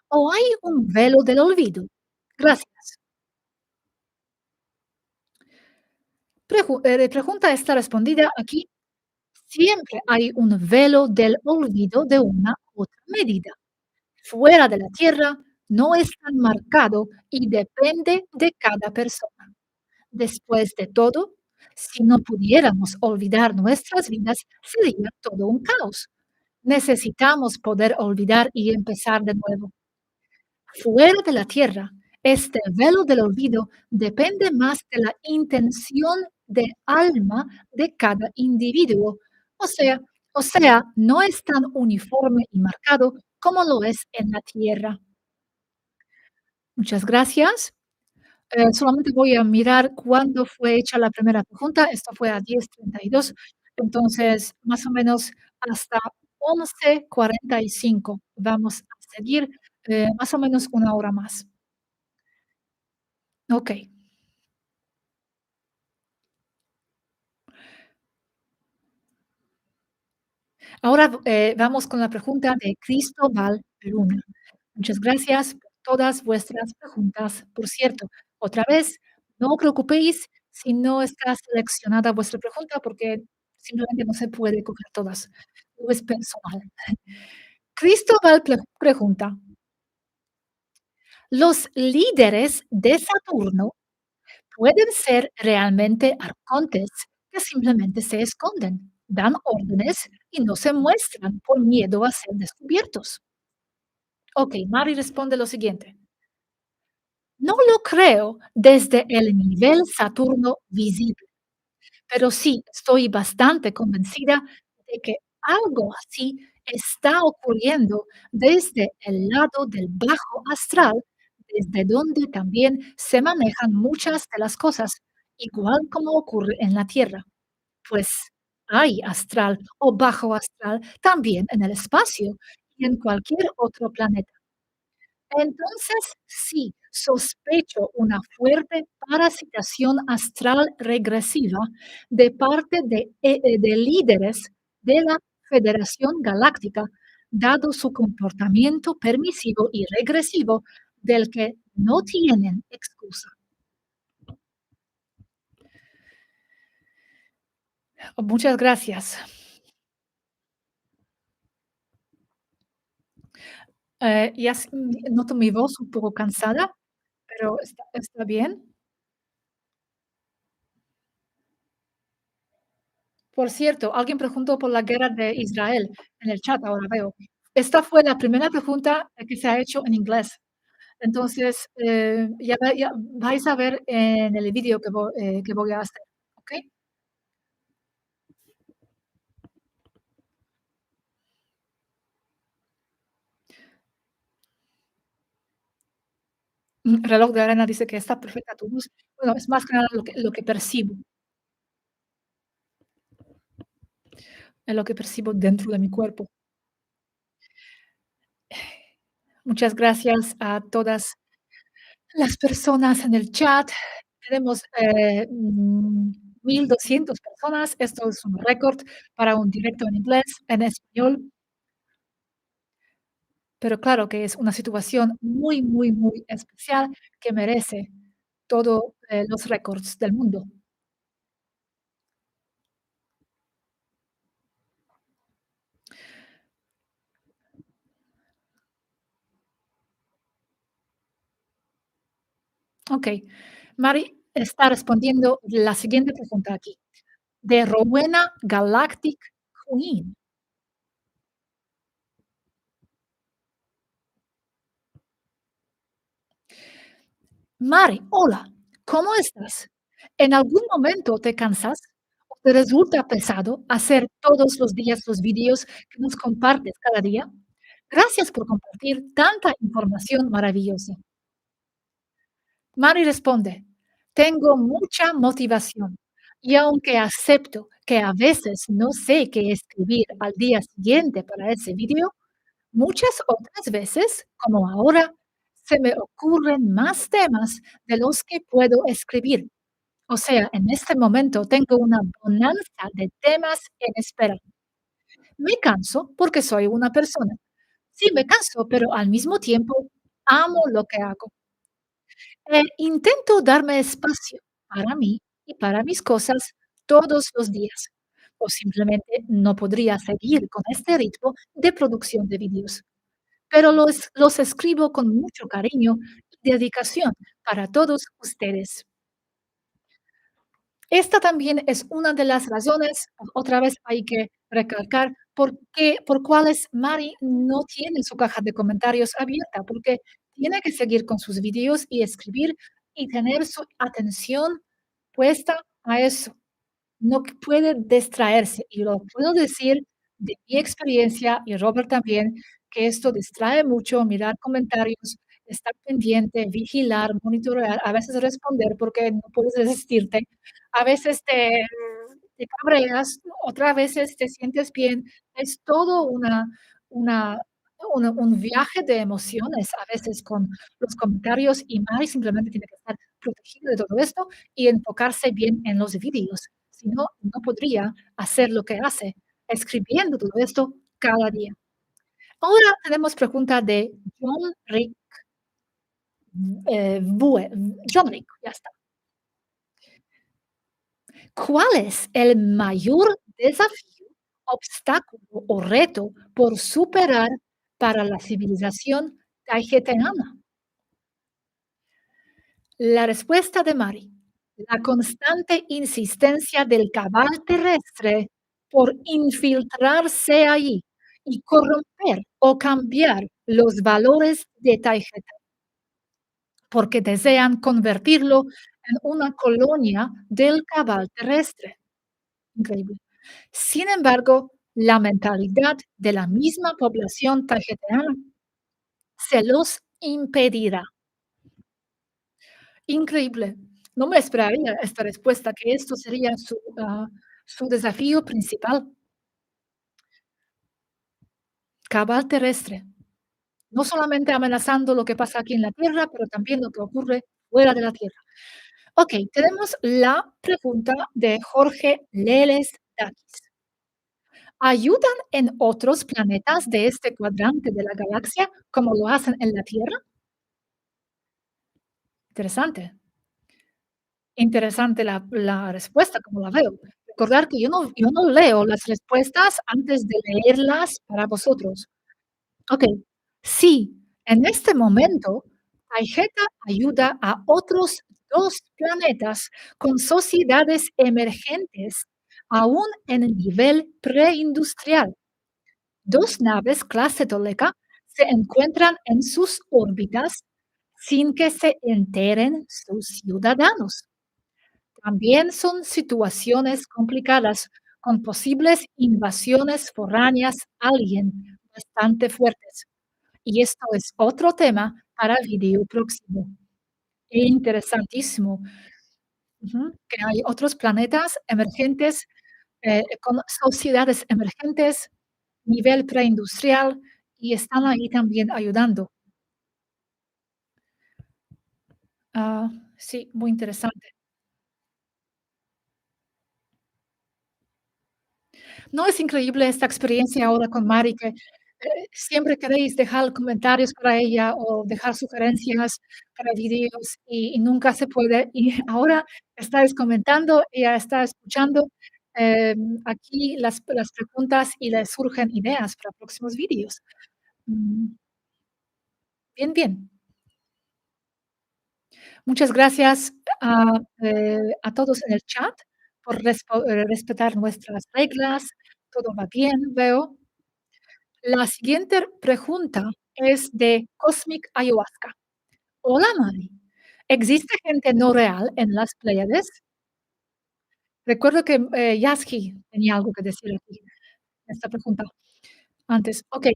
o hay un velo del olvido? Gracias. Pregunta está respondida aquí. Siempre hay un velo del olvido de una u otra medida. Fuera de la Tierra no es tan marcado y depende de cada persona. Después de todo, si no pudiéramos olvidar nuestras vidas, sería todo un caos. Necesitamos poder olvidar y empezar de nuevo. Fuera de la Tierra, este velo del olvido depende más de la intención de alma de cada individuo. O sea, no es tan uniforme y marcado como lo es en la Tierra. Muchas gracias. Solamente voy a mirar cuándo fue hecha la primera pregunta. Esto fue a 10:32, entonces, más o menos hasta 11:45 vamos a seguir, más o menos una hora más. Okey. Ahora, vamos con la pregunta de Cristóbal Luna. Muchas gracias por todas vuestras preguntas. Por cierto, otra vez, no os preocupéis si no está seleccionada vuestra pregunta, porque simplemente no se puede coger todas. No es personal. Cristóbal pregunta: ¿los líderes de Saturno pueden ser realmente arcontes que simplemente se esconden, dan órdenes y no se muestran por miedo a ser descubiertos? Ok, Mari responde lo siguiente. No lo creo desde el nivel Saturno visible, pero sí estoy bastante convencida de que algo así está ocurriendo desde el lado del bajo astral, desde donde también se manejan muchas de las cosas, igual como ocurre en la Tierra. Pues hay astral o bajo astral también en el espacio y en cualquier otro planeta. Entonces, sí, sospecho una fuerte parasitación astral regresiva de parte de líderes de la Federación Galáctica, dado su comportamiento permisivo y regresivo del que no tienen excusa. Muchas gracias. Noto mi voz un poco cansada, pero está bien. Por cierto, alguien preguntó por la guerra de Israel en el chat, ahora veo. Esta fue la primera pregunta que se ha hecho en inglés. Entonces, ya vais a ver en el vídeo que voy a hacer, ¿ok? Reloj de arena dice que está perfecta tu luz. Bueno, es más que nada lo que percibo, es lo que percibo dentro de mi cuerpo. Muchas gracias a todas las personas en el chat. Tenemos 1,200 personas. Esto es un récord para un directo en inglés, en español, pero claro que es una situación muy, muy, muy especial que merece todos los récords del mundo. Ok, Mari está respondiendo la siguiente pregunta aquí. De Rowena Galactic Queen. Mari, hola, ¿cómo estás? ¿En algún momento te cansas o te resulta pesado hacer todos los días los vídeos que nos compartes cada día? Gracias por compartir tanta información maravillosa. Mari responde, tengo mucha motivación y aunque acepto que a veces no sé qué escribir al día siguiente para ese vídeo, muchas otras veces, como ahora, se me ocurren más temas de los que puedo escribir. O sea, en este momento tengo una bonanza de temas en espera. Me canso porque soy una persona. Sí, me canso, pero al mismo tiempo amo lo que hago. Intento darme espacio para mí y para mis cosas todos los días. O simplemente no podría seguir con este ritmo de producción de vídeos. Pero los escribo con mucho cariño y dedicación para todos ustedes. Esta también es una de las razones, otra vez hay que recalcar, por cuales Mari no tiene su caja de comentarios abierta, porque tiene que seguir con sus vídeos y escribir y tener su atención puesta a eso. No puede distraerse, y lo puedo decir de mi experiencia, y Robert también, que esto distrae mucho, mirar comentarios, estar pendiente, vigilar, monitorear, a veces responder porque no puedes resistirte, a veces te cabreas, otras veces te sientes bien. Es todo una un viaje de emociones a veces con los comentarios, y Mari simplemente tiene que estar protegida de todo esto y enfocarse bien en los vídeos. Si no, no podría hacer lo que hace, escribiendo todo esto cada día. Ahora tenemos pregunta de John Rick, John Rick, ya está. ¿Cuál es el mayor desafío, obstáculo o reto por superar para la civilización taigetiana? La respuesta de Mari, la constante insistencia del cabal terrestre por infiltrarse ahí y corromper o cambiar los valores de tarjeta, porque desean convertirlo en una colonia del cabal terrestre. Increíble. Sin embargo, la mentalidad de la misma población tarjeteana se los impedirá. Increíble. No me esperaría esta respuesta, que esto sería su desafío principal, cabal terrestre. No solamente amenazando lo que pasa aquí en la Tierra, pero también lo que ocurre fuera de la Tierra. Ok, tenemos la pregunta de Jorge Leles Dakis. ¿Ayudan en otros planetas de este cuadrante de la galaxia como lo hacen en la Tierra? Interesante. Interesante la respuesta, como la veo. Recordar que yo no leo las respuestas antes de leerlas para vosotros. Okey. Sí, en este momento, Taijeta ayuda a otros 2 planetas con sociedades emergentes, aún en el nivel preindustrial. 2 naves clase Toleka se encuentran en sus órbitas sin que se enteren sus ciudadanos. También son situaciones complicadas, con posibles invasiones foráneas alien bastante fuertes. Y esto es otro tema para el video próximo. Interesantísimo. Ujú, que hay otros planetas emergentes, con sociedades emergentes, nivel preindustrial, y están ahí también ayudando. Ah, sí, muy interesante. ¿No es increíble esta experiencia ahora con Mari, que siempre queréis dejar comentarios para ella o dejar sugerencias para videos y nunca se puede? Y ahora estáis comentando, ella está escuchando aquí las preguntas y le surgen ideas para próximos vídeos. Mm, bien, bien. Muchas gracias a todos en el chat por respetar nuestras reglas. Todo va bien, veo. La siguiente pregunta es de Cosmic Ayahuasca. Hola, Mari. ¿Existe gente no real en las Pléyades? Recuerdo que Yasky tenía algo que decir aquí, esta pregunta antes. Ok,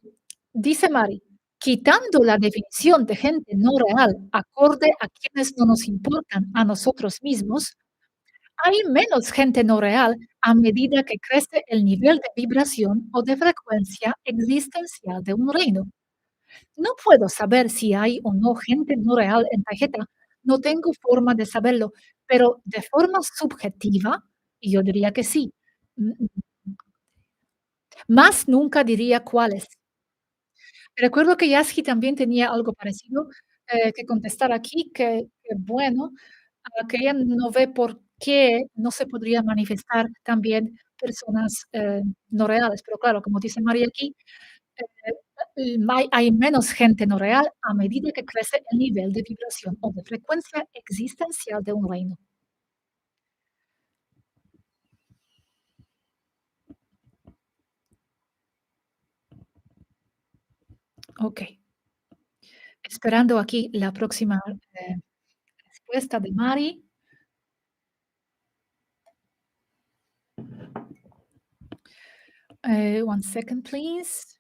dice Mari, quitando la definición de gente no real acorde a quienes no nos importan a nosotros mismos, hay menos gente no real a medida que crece el nivel de vibración o de frecuencia existencial de un reino. No puedo saber si hay o no gente no real en tarjeta, no tengo forma de saberlo, pero de forma subjetiva, yo diría que sí. Mm, Más nunca diría cuáles. Recuerdo que Yaski también tenía algo parecido que contestar aquí, que bueno, que ella no ve por qué no se podría manifestar también personas no reales, pero claro, como dice María aquí, hay menos gente no real a medida que crece el nivel de vibración o de frecuencia existencial de un reino. Ok, esperando aquí la próxima respuesta de Mari. One second, please.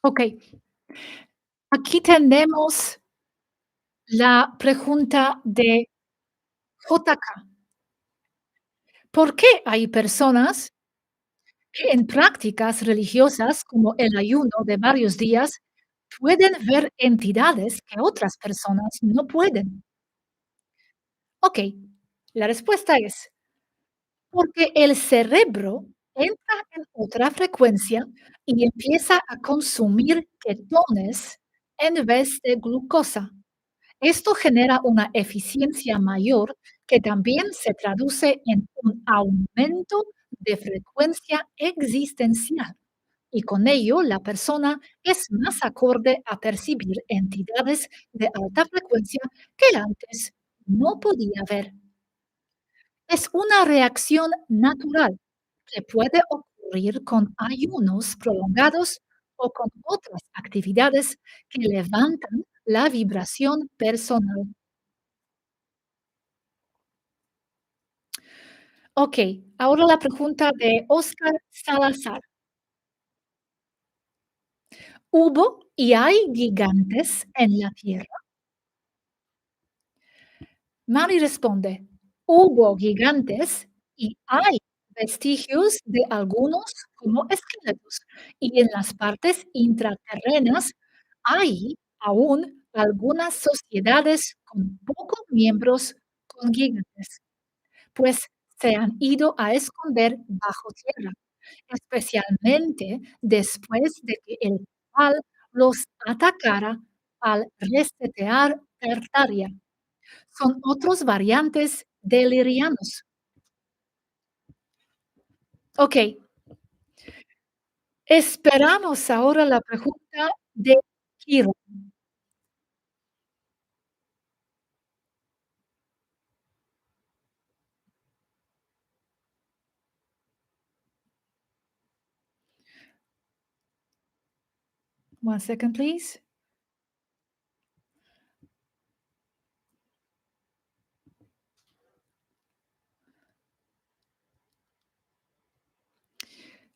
Ok, aquí tenemos la pregunta de JK. ¿Por qué hay personas que en prácticas religiosas como el ayuno de varios días pueden ver entidades que otras personas no pueden? Ok, la respuesta es porque el cerebro entra en otra frecuencia y empieza a consumir ketones en vez de glucosa. Esto genera una eficiencia mayor que también se traduce en un aumento de frecuencia existencial y con ello la persona es más acorde a percibir entidades de alta frecuencia que antes no podía ver. Es una reacción natural que puede ocurrir con ayunos prolongados o con otras actividades que levantan la vibración personal. Ok, ahora la pregunta de Oscar Salazar. ¿Hubo y hay gigantes en la Tierra? Mari responde, hubo gigantes y hay vestigios de algunos como esqueletos y en las partes intraterrenas hay aún algunas sociedades con pocos miembros con gigantes, pues se han ido a esconder bajo tierra, especialmente después de que el mal los atacara al resetear Tartaria. Son otros variantes delirianos. Ok, esperamos ahora la pregunta de Kiro. One second, please.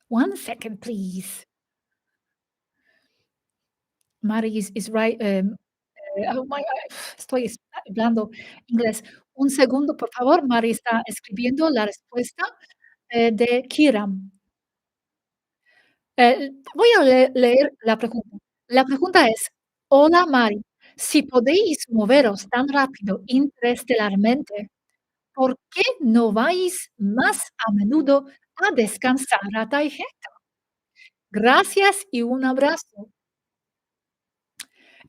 One second, please. Mari is right. Oh my, estoy hablando inglés. Un segundo, por favor. Mari está escribiendo la respuesta de Kiram. Voy a leer la pregunta. La pregunta es, hola Mari, si podéis moveros tan rápido interestelarmente, ¿por qué no vais más a menudo a descansar a Taijeta? Gracias y un abrazo.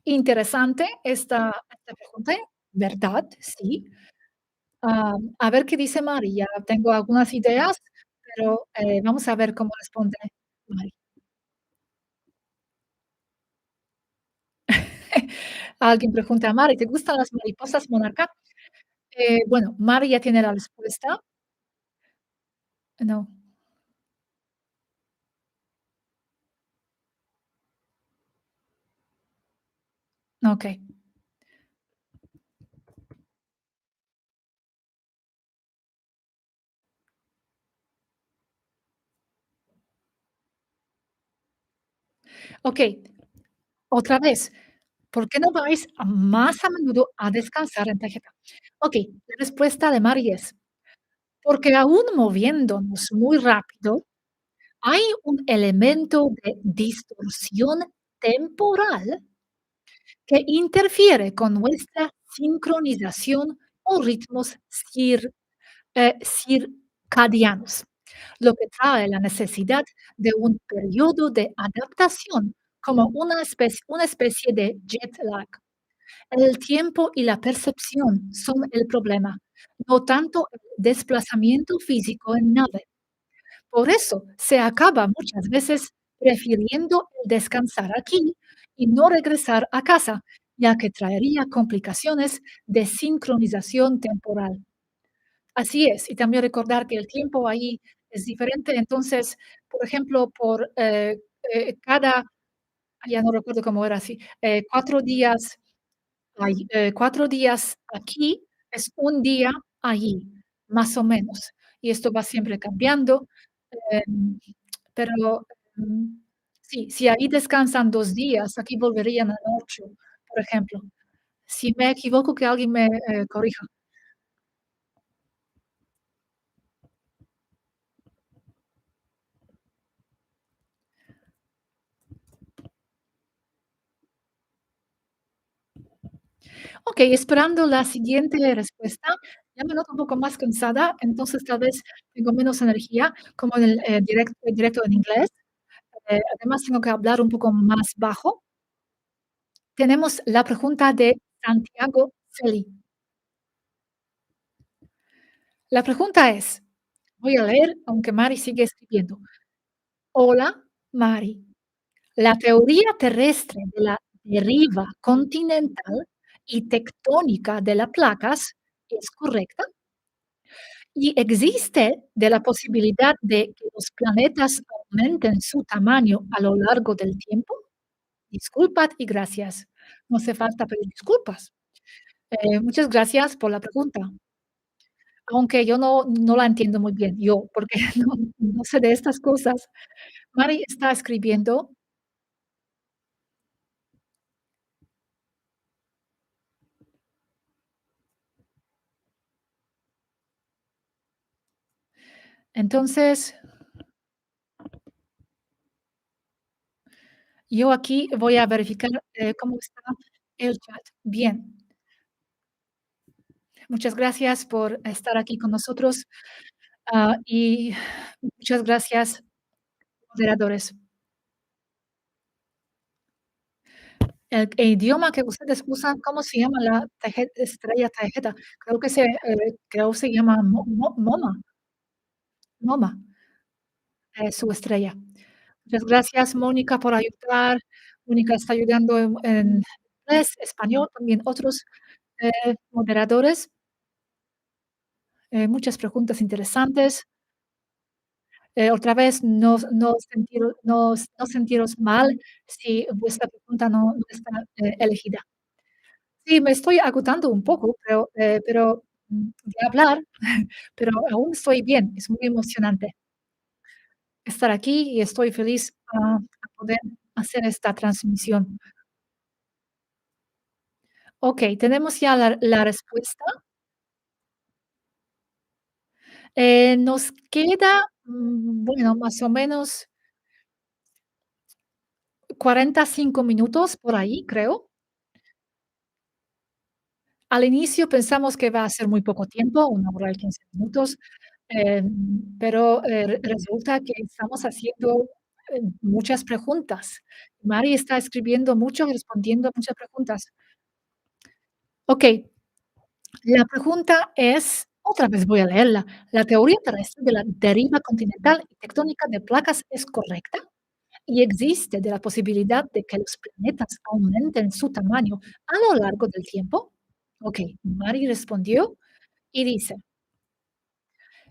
Interesante esta pregunta, ¿verdad? Sí. A ver qué dice Mari. Ya tengo algunas ideas, pero vamos a ver cómo responde Mari. Alguien pregunta, Mari, ¿te gustan las mariposas monarca? Bueno, Mari ya tiene la respuesta. No. Ok. Ok. Otra vez. ¿Por qué no vais más a menudo a descansar en tarjeta? Ok, la respuesta de Mari es, porque aún moviéndonos muy rápido, hay un elemento de distorsión temporal que interfiere con nuestra sincronización o ritmos circadianos, lo que trae la necesidad de un periodo de adaptación como una especie de jet lag. El tiempo y la percepción son el problema, no tanto el desplazamiento físico en nave. Por eso se acaba muchas veces prefiriendo el descansar aquí y no regresar a casa, ya que traería complicaciones de sincronización temporal. Así es, y también recordar que el tiempo ahí es diferente. Entonces, por ejemplo, por cada, ya no recuerdo cómo era así, 4 días. 4 días aquí es un día allí, más o menos, y esto va siempre cambiando, em, pero, mm, sí, si ahí descansan 2 días, aquí volverían a 8, por ejemplo. Si me equivoco, que alguien me, corrija. Okey, esperando la siguiente respuesta. ya me noto un poco más cansada, entonces tal vez tengo menos energía, como en el, directo en inglés. Además tengo que hablar un poco más bajo. Tenemos la pregunta de Santiago Feli. La pregunta es, voy a leer, aunque Mari sigue escribiendo. Hola, Mari. La teoría terrestre de la deriva continental y tectónica de las placas es correcta y existe de la posibilidad de que los planetas aumenten su tamaño a lo largo del tiempo. Disculpad y gracias. No hace falta pedir disculpas. Muchas gracias por la pregunta, aunque yo no la entiendo muy bien, yo, porque no sé de estas cosas. Mari está escribiendo. Entonces, yo aquí voy a verificar, cómo está el chat. Bien, muchas gracias por estar aquí con nosotros, y muchas gracias, moderadores. El idioma que ustedes usan, ¿cómo se llama la estrella tarjeta? Creo se llama MoMA, su estrella. Muchas gracias, Mónica, por ayudar. Mónica está ayudando en inglés, español, también otros, moderadores. Muchas preguntas interesantes. Otra vez, no sentiros mal si vuestra pregunta no está, elegida. Sí, me estoy agotando un poco, de hablar, pero aún estoy bien. Es muy emocionante estar aquí y estoy feliz, a poder hacer esta transmisión. Okey, tenemos ya la respuesta. Nos queda, bueno, más o menos 45 minutos por ahí, creo. Al inicio pensamos que va a ser muy poco tiempo, 1 hora y 15 minutos, pero, resulta que estamos haciendo, muchas preguntas. Mari está escribiendo mucho y respondiendo a muchas preguntas. Okey, la pregunta es, otra vez voy a leerla. ¿La teoría terrestre de la deriva continental y tectónica de placas es correcta? ¿Y existe de la posibilidad de que los planetas aumenten su tamaño a lo largo del tiempo? Ok, Mari respondió y dice,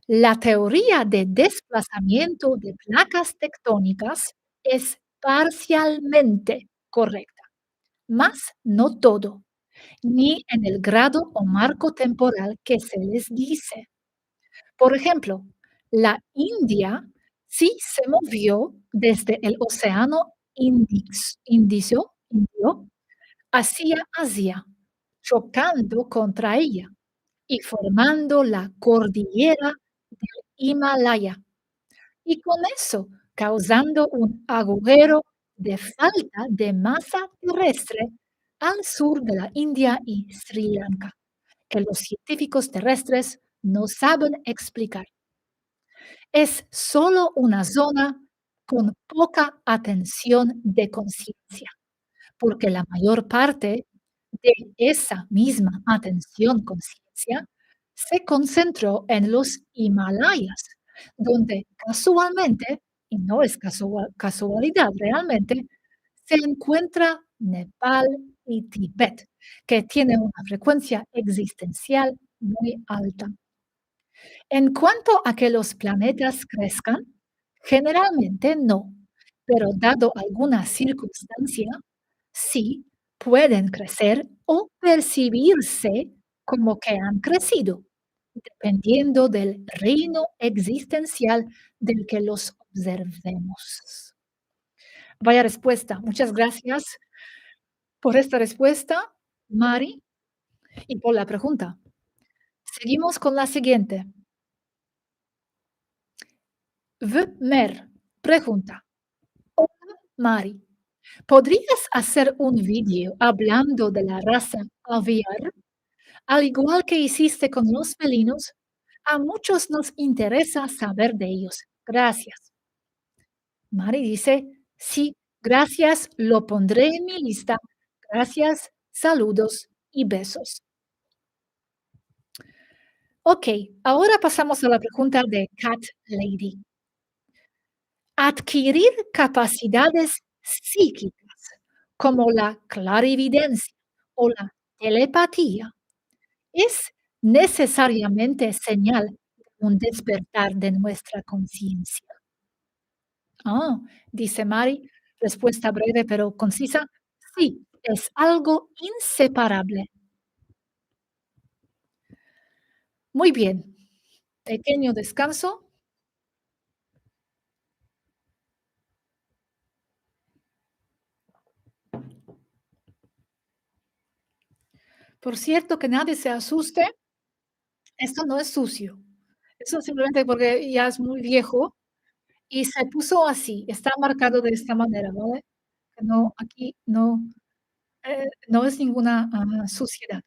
la teoría de desplazamiento de placas tectónicas es parcialmente correcta, mas no todo, ni en el grado o marco temporal que se les dice. Por ejemplo, la India sí se movió desde el océano Indio hacia Asia, chocando contra ella y formando la cordillera del Himalaya, y con eso causando un agujero de falta de masa terrestre al sur de la India y Sri Lanka, que los científicos terrestres no saben explicar. Es solo una zona con poca atención de conciencia, porque la mayor parte de esa misma atención conciencia se concentró en los Himalayas, donde casualmente, y no es casualidad realmente, se encuentra Nepal y Tibet, que tiene una frecuencia existencial muy alta. En cuanto a que los planetas crezcan, generalmente no, pero dado alguna circunstancia, sí pueden crecer o percibirse como que han crecido, dependiendo del reino existencial del que los observemos. Vaya respuesta. Muchas gracias por esta respuesta, Mari, y por la pregunta. Seguimos con la siguiente. Vmer pregunta: "Hola, Mari, ¿podrías hacer un vídeo hablando de la raza aviar? Al igual que hiciste con los felinos, a muchos nos interesa saber de ellos. Gracias. Mari dice, sí, gracias, lo pondré en mi lista. Gracias, saludos y besos. Ok, ahora pasamos a la pregunta de Cat Lady. Adquirir capacidades psíquicas como la clarividencia o la telepatía es necesariamente señal de un despertar de nuestra conciencia. Ah, dice Mari, respuesta breve pero concisa. Sí, es algo inseparable. Muy bien, pequeño descanso. Por cierto, que nadie se asuste, esto no es sucio. Eso simplemente porque ya es muy viejo y se puso así, está marcado de esta manera, ¿vale? Que no, aquí no, no es ninguna, suciedad.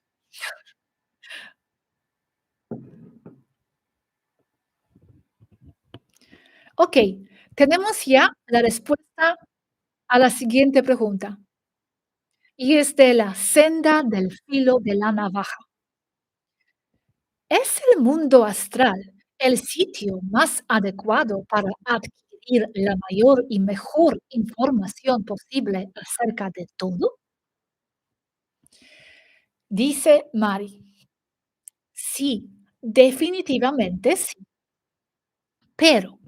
Okey, tenemos ya la respuesta a la siguiente pregunta, y es de la senda del filo de la navaja. ¿Es el mundo astral el sitio más adecuado para adquirir la mayor y mejor información posible acerca de todo? Dice Mari. Sí, definitivamente sí. Pero,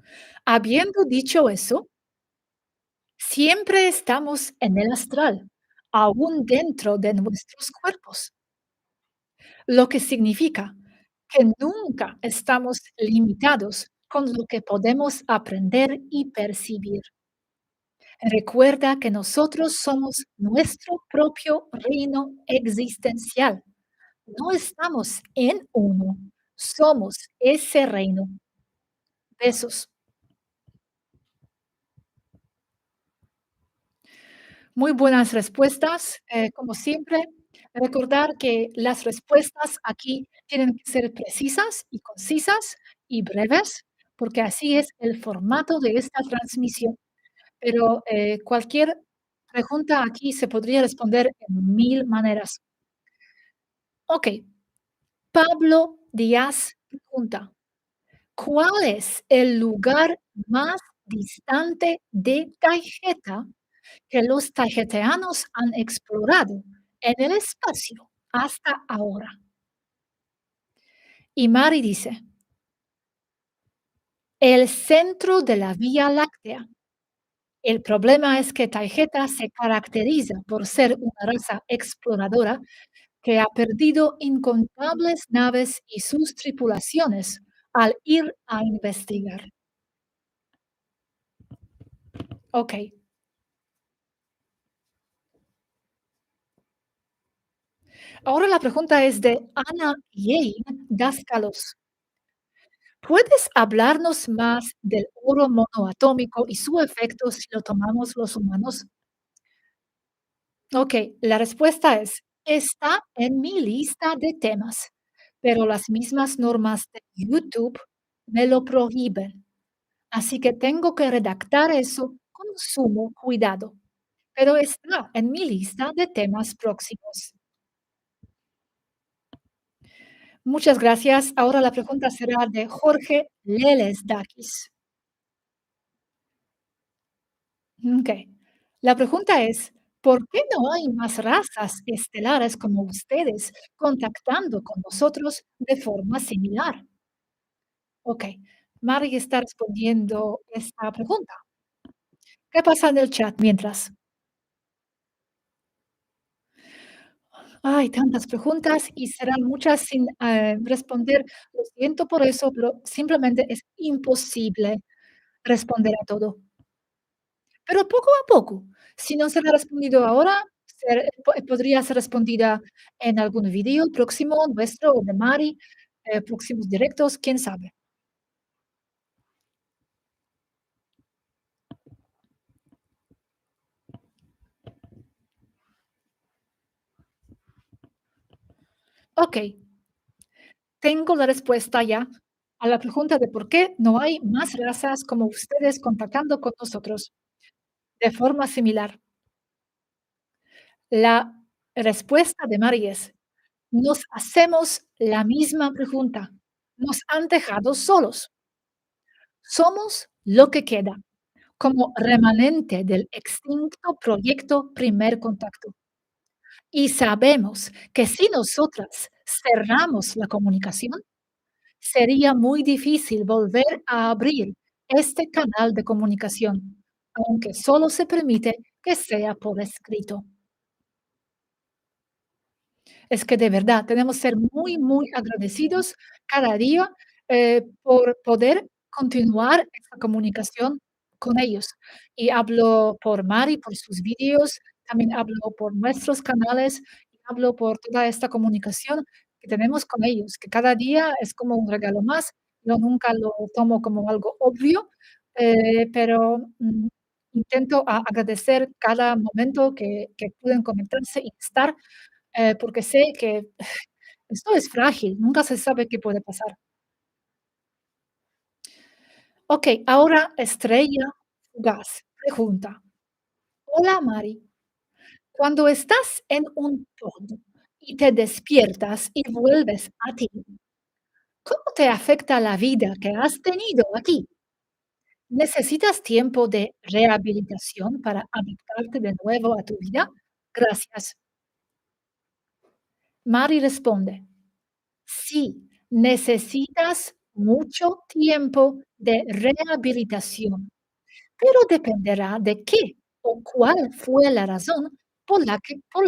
habiendo dicho eso, siempre estamos en el astral, aún dentro de nuestros cuerpos, lo que significa que nunca estamos limitados con lo que podemos aprender y percibir. Recuerda que nosotros somos nuestro propio reino existencial. No estamos en uno, somos ese reino. Besos. Muy buenas respuestas, como siempre. Recordar que las respuestas aquí tienen que ser precisas y concisas y breves, porque así es el formato de esta transmisión. Pero cualquier pregunta aquí se podría responder en mil maneras. Ok, Pablo Díaz pregunta, ¿cuál es el lugar más distante de Taijeta que los tajeteanos han explorado en el espacio hasta ahora? Y Mari dice, el centro de la Vía Láctea. El problema es que Taijeta se caracteriza por ser una raza exploradora que ha perdido incontables naves y sus tripulaciones al ir a investigar. Ok, ahora la pregunta es de Ana Jane Dascalos. ¿Puedes hablarnos más del oro monoatómico y su efecto si lo tomamos los humanos? Ok, la respuesta es, está en mi lista de temas, pero las mismas normas de YouTube me lo prohíben, así que tengo que redactar eso con sumo cuidado, pero está en mi lista de temas próximos. Muchas gracias. Ahora la pregunta será de Jorge Lelesdakis. Ok. La pregunta es, ¿por qué no hay más razas estelares como ustedes contactando con nosotros de forma similar? Ok. Mari está respondiendo esta pregunta. ¿Qué pasa en el chat mientras? Hay tantas preguntas y serán muchas sin responder. Lo siento por eso, pero simplemente es imposible responder a todo. Pero poco a poco, si no se le ha respondido ahora, podría ser respondida en algún video próximo nuestro o de Mari, próximos directos, quién sabe. Okey, tengo la respuesta ya a la pregunta de por qué no hay más razas como ustedes contactando con nosotros de forma similar. La respuesta de Mari es: nos hacemos la misma pregunta. Nos han dejado solos. Somos lo que queda, como remanente del extinto proyecto Primer Contacto. Y sabemos que si nosotras cerramos la comunicación, sería muy difícil volver a abrir este canal de comunicación, aunque solo se permite que sea por escrito. Es que de verdad tenemos que ser muy, muy agradecidos cada día, por poder continuar esa comunicación con ellos. Y hablo por Mari, por sus vídeos, también hablo por nuestros canales, y hablo por toda esta comunicación que tenemos con ellos, que cada día es como un regalo más. Yo nunca lo tomo como algo obvio, pero, intento agradecer cada momento que pueden conectarse y estar, porque sé que esto es frágil, nunca se sabe qué puede pasar. Okey, ahora Estrella Fugaz pregunta: "Hola Mari, cuando estás en un pod y te despiertas y vuelves a ti, ¿cómo te afecta la vida que has tenido aquí? ¿Necesitas tiempo de rehabilitación para adaptarte de nuevo a tu vida? Gracias". Mari responde: Sí, necesitas mucho tiempo de rehabilitación, pero dependerá de qué o cuál fue la razón por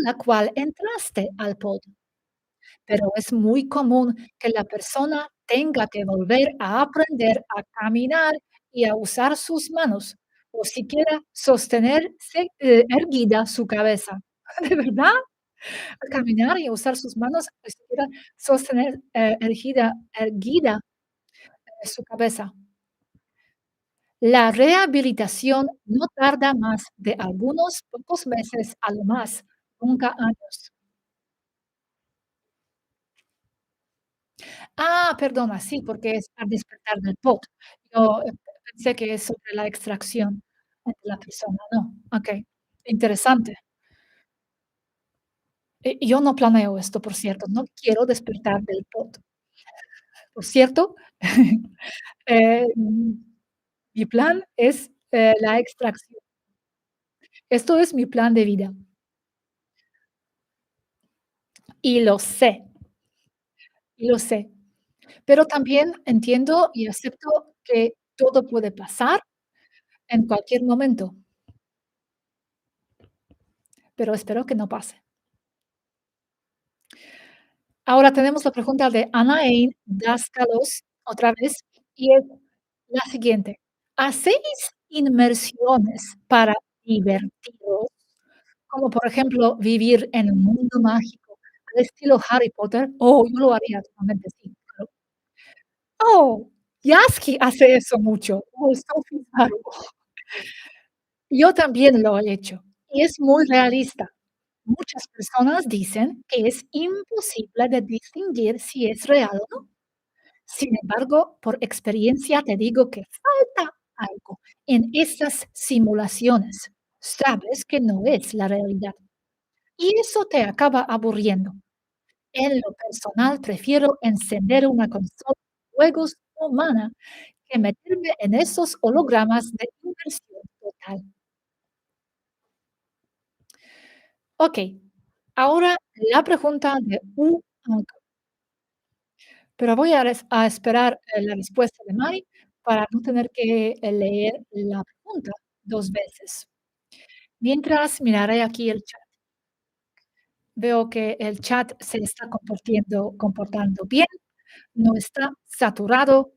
la cual entraste al pod. Pero es muy común que la persona tenga que volver a aprender a caminar y a usar sus manos, o siquiera sostenerse erguida su cabeza. ¿De verdad? A caminar y usar sus manos, o siquiera sostener erguida su cabeza. La rehabilitación no tarda más de algunos pocos meses a lo más, nunca años. Ah, perdona, sí, porque es al despertar del POT. Yo, pensé que es sobre la extracción de la persona, no, okey, interesante. Yo no planeo esto, por cierto, no quiero despertar del POT. Por cierto, mi plan es, la extracción. Esto es mi plan de vida, y lo sé, y lo sé. Pero también entiendo y acepto que todo puede pasar en cualquier momento, pero espero que no pase. Ahora tenemos la pregunta de Anaín Dáskalos, otra vez, y es la siguiente: ¿hacéis inmersiones para divertiros? Como, por ejemplo, vivir en un mundo mágico al estilo Harry Potter. Oh, yo lo haría totalmente, sí, claro. Oh, Yasky hace eso mucho. Oh, Sophie Swaruu. Yo también lo he hecho, y es muy realista. Muchas personas dicen que es imposible de distinguir si es real o no. Sin embargo, por experiencia te digo que falta algo en esas simulaciones. Sabes que no es la realidad y eso te acaba aburriendo. En lo personal, prefiero encender una consola de juegos humana que meterme en esos hologramas de inversión total. Okey, ahora la pregunta de Anka, pero voy a esperar, la respuesta de Mari para no tener que, leer la pregunta 2 veces. Mientras miraré aquí el chat. Veo que el chat se está comportando bien, no está saturado,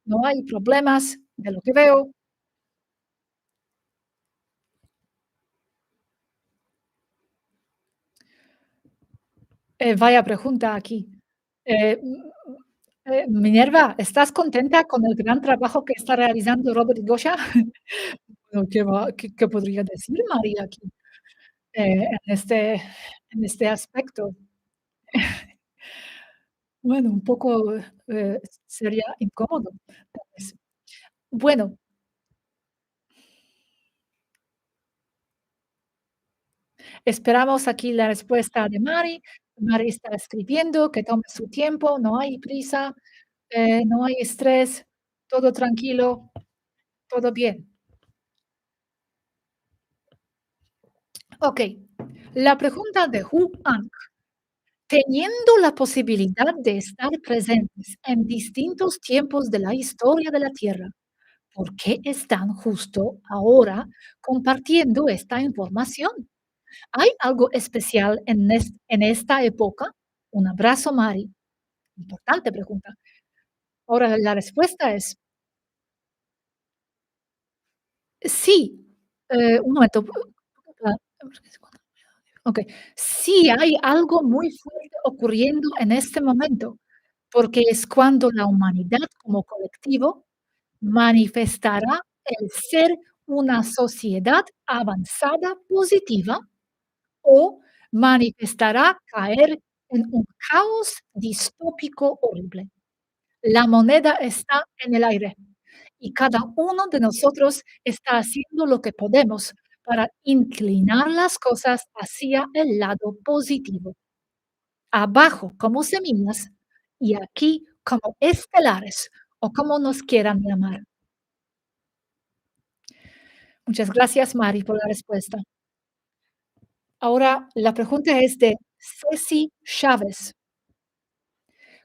no hay problemas de lo que veo. Vaya pregunta aquí. Minerva, ¿estás contenta con el gran trabajo que está realizando Robert y Gosha? Bueno, ¿qué podría decir María aquí, en este aspecto? Bueno, un poco, sería incómodo, tal vez. Bueno, esperamos aquí la respuesta de Mari. Mari está escribiendo, que tome su tiempo, no hay prisa, no hay estrés, todo tranquilo, todo bien. Okey, la pregunta de Juan. Teniendo la posibilidad de estar presentes en distintos tiempos de la historia de la Tierra, ¿por qué están justo ahora compartiendo esta información? ¿Hay algo especial en esta época? Un abrazo, Mari. Importante pregunta. Ahora la respuesta es sí. Un momento. Okey. Sí hay algo muy fuerte ocurriendo en este momento, porque es cuando la humanidad como colectivo manifestará el ser una sociedad avanzada positiva o manifestará caer en un caos distópico horrible. La moneda está en el aire y cada uno de nosotros está haciendo lo que podemos para inclinar las cosas hacia el lado positivo. Abajo como semillas y aquí como estelares o como nos quieran llamar. Muchas gracias, Mari, por la respuesta. Ahora la pregunta es de Ceci Chávez.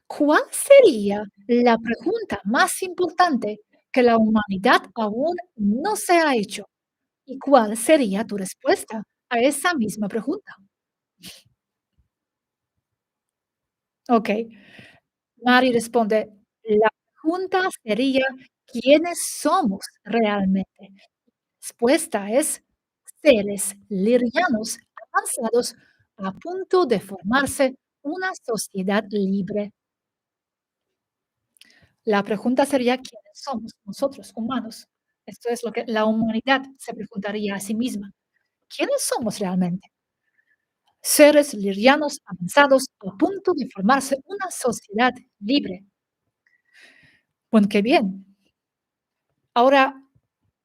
¿Cuál sería la pregunta más importante que la humanidad aún no se ha hecho? ¿Y cuál sería tu respuesta a esa misma pregunta? Ok, Mari responde, la pregunta sería, ¿quiénes somos realmente? Respuesta es seres lirianos avanzados a punto de formarse una sociedad libre. La pregunta sería, ¿quiénes somos nosotros, humanos? Esto es lo que la humanidad se preguntaría a sí misma. ¿Quiénes somos realmente? Seres lirianos avanzados a punto de formarse una sociedad libre. Bueno, qué bien. Ahora,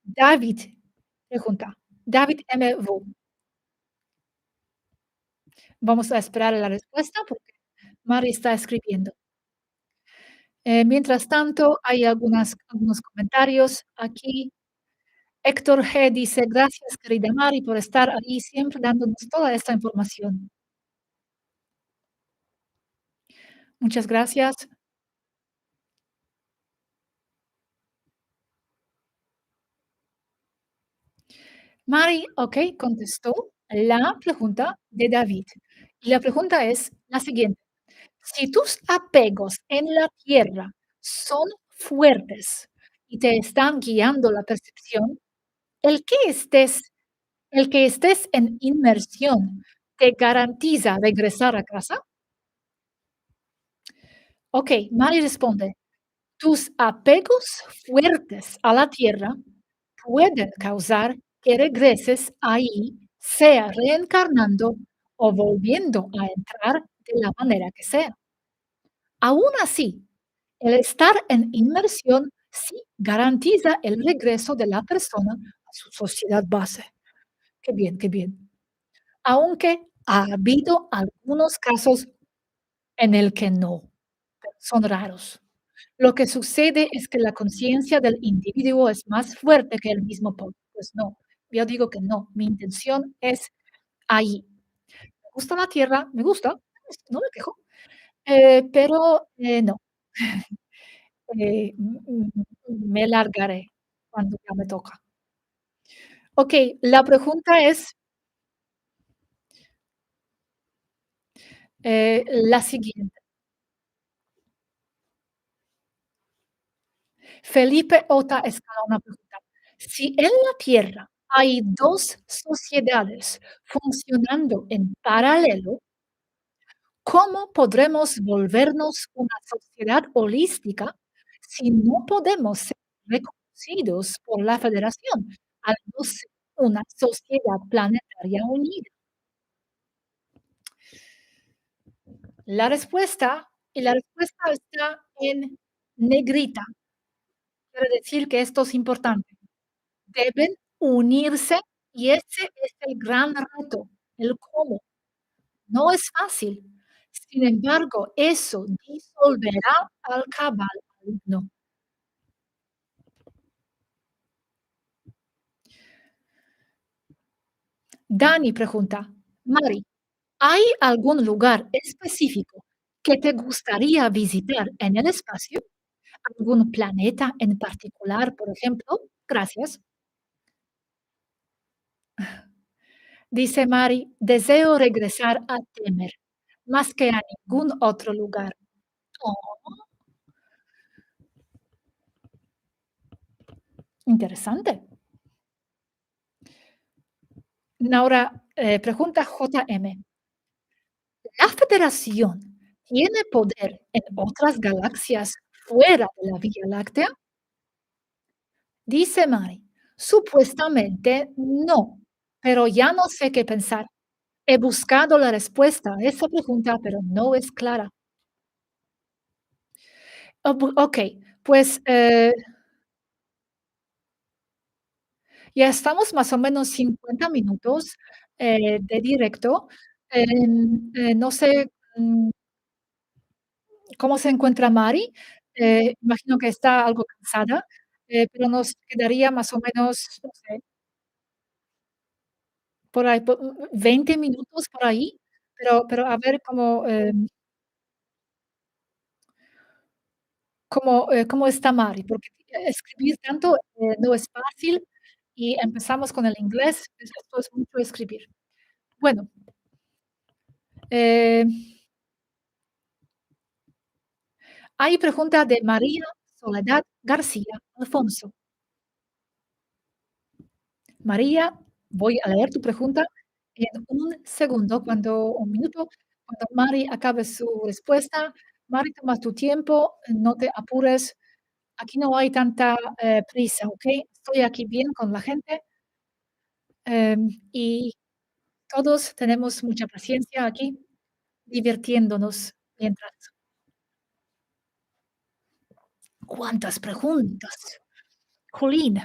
David pregunta, David M. Wu. Vamos a esperar a la respuesta porque Mari está escribiendo. Mientras tanto, hay algunos comentarios aquí. Héctor G. dice, gracias, querida Mari, por estar ahí siempre dándonos toda esta información. Muchas gracias. Mari, ok, contestó la pregunta de David. Y la pregunta es la siguiente. Si tus apegos en la tierra son fuertes y te están guiando la percepción, el que estés, el que estés en inmersión, ¿te garantiza regresar a casa? Ok, Mari responde, tus apegos fuertes a la tierra pueden causar que regreses ahí, sea reencarnando o volviendo a entrar de la manera que sea. Aún así, el estar en inmersión sí garantiza el regreso de la persona a su sociedad base. Qué bien, qué bien. Aunque ha habido algunos casos en el que no, pero son raros. Lo que sucede es que la conciencia del individuo es más fuerte que el mismo poder. Pues no, yo digo que no. Mi intención es ahí. Me gusta la tierra, me gusta, no me quejo, pero no. Me largaré cuando ya me toca. Okey, la pregunta es, la siguiente. Felipe Ota Escalona pregunta: "Si en la Tierra hay 2 sociedades funcionando en paralelo, ¿cómo podremos volvernos una sociedad holística si no podemos ser reconocidos por la Federación al no ser una sociedad planetaria unida?". La respuesta Y la respuesta está en negrita. Quiere decir que esto es importante. Deben unirse y ese es el gran reto, el cómo. No es fácil. Sin embargo, eso disolverá al cabal maligno. Dani pregunta, Mari, ¿hay algún lugar específico que te gustaría visitar en el espacio? ¿Algún planeta en particular, por ejemplo? Gracias. Dice Mari, deseo regresar a Temer, más que a ningún otro lugar. Oh, interesante. Ahora, pregunta JM. ¿La Federación tiene poder en otras galaxias fuera de la Vía Láctea? Dice Mari, supuestamente no, pero ya no sé qué pensar. He buscado la respuesta a esa pregunta, pero no es clara. Ok, pues ya estamos más o menos 50 minutos de directo. No sé cómo se encuentra Mari. Imagino que está algo cansada, pero nos quedaría más o menos, no sé, por ahí, 20 minutos por ahí, pero a ver cómo está Mari, porque escribir tanto no es fácil y empezamos con el inglés, esto es mucho escribir. Bueno, eh, hay pregunta de María Soledad García Alfonso. María, voy a leer tu pregunta en un segundo, un minuto, cuando Mari acabe su respuesta. Mari, toma tu tiempo, no te apures. Aquí no hay tanta prisa, ¿ok? Estoy aquí bien con la gente y todos tenemos mucha paciencia aquí, divirtiéndonos mientras. ¿Cuántas preguntas? Jolín,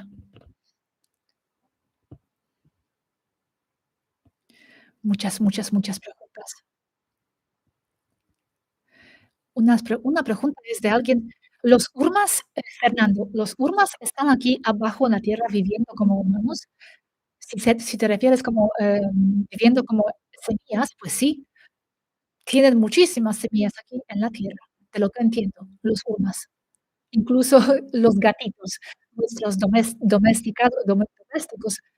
muchas, muchas, muchas preguntas. Una pregunta es de alguien. Los urmas, Fernando, ¿los urmas están aquí abajo en la tierra viviendo como humanos? Si te refieres como viviendo como semillas, pues sí, tienen muchísimas semillas aquí en la tierra, de lo que entiendo, los urmas. Incluso los gatitos, nuestros domésticos,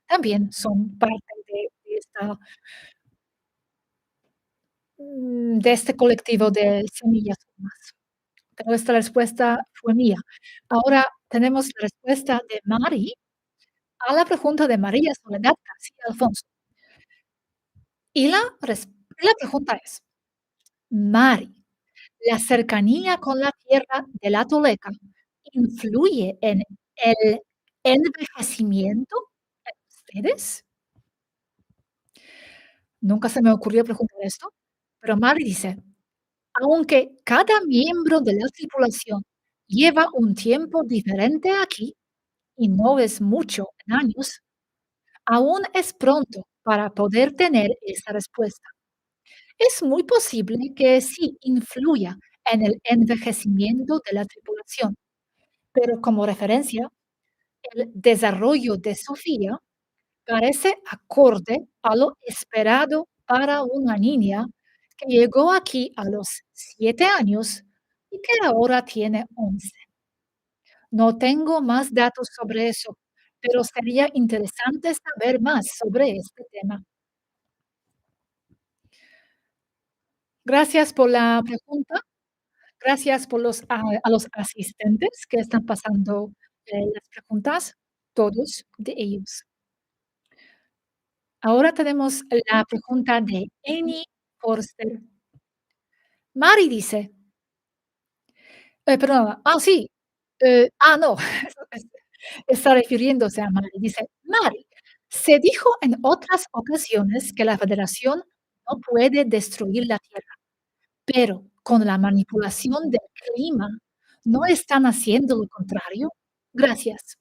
también son parte de este colectivo de semillas urmas. Pero esta respuesta fue mía. Ahora tenemos la respuesta de Mari a la pregunta de María Soledad García Alfonso. Y la pregunta es, Mari, ¿la cercanía con la tierra de la Tolteca influye en el envejecimiento de ustedes? Nunca se me ocurrió preguntar esto, pero Mari dice, aunque cada miembro de la tripulación lleva un tiempo diferente aquí, y no es mucho en años, aún es pronto para poder tener esa respuesta. Es muy posible que sí influya en el envejecimiento de la tripulación, pero como referencia, el desarrollo de Sofía parece acorde a lo esperado para una niña que llegó aquí a los 7 años y que ahora tiene 11. No tengo más datos sobre eso, pero sería interesante saber más sobre este tema. Gracias por la pregunta. Gracias por a los asistentes que están pasando las preguntas, todos de ellos. Ahora tenemos la pregunta de Annie Forster. Mari dice, perdón, sí, no, está refiriéndose a Mari. Dice, Mari, se dijo en otras ocasiones que la Federación no puede destruir la Tierra, pero con la manipulación del clima, ¿no están haciendo lo contrario? Gracias.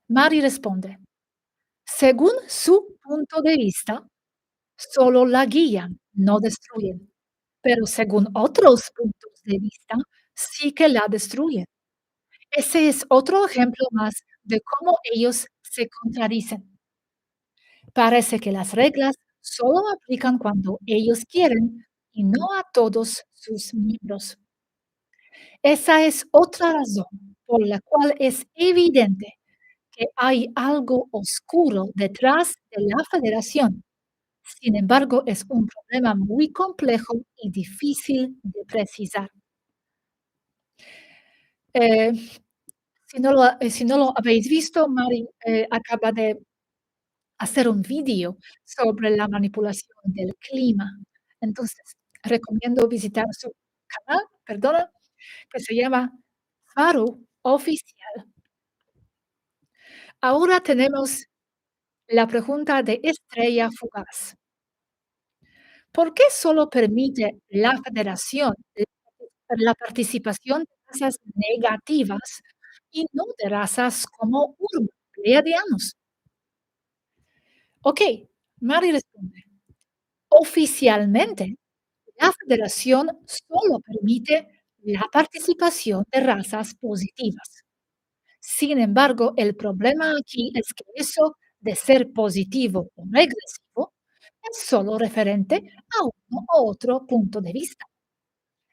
Mari responde, según su punto de vista, solo la guían, no destruyen, pero según otros puntos de vista, sí que la destruyen. Ese es otro ejemplo más de cómo ellos se contradicen. Parece que las reglas solo aplican cuando ellos quieren y no a todos sus miembros. Esa es otra razón por la cual es evidente que hay algo oscuro detrás de la federación. Sin embargo, es un problema muy complejo y difícil de precisar. Eh, si no lo habéis visto, Mari acaba de hacer un vídeo sobre la manipulación del clima. Entonces, recomiendo visitar su canal, perdona, que se llama Swaruu Oficial. Ahora tenemos la pregunta de Estrella Fugaz. ¿Por qué solo permite la federación la participación de razas negativas y no de razas como Urma, pleiadianos? Ok, Mari responde. Oficialmente, la federación solo permite la participación de razas positivas. Sin embargo, el problema aquí es que eso de ser positivo o regresivo es solo referente a uno u otro punto de vista.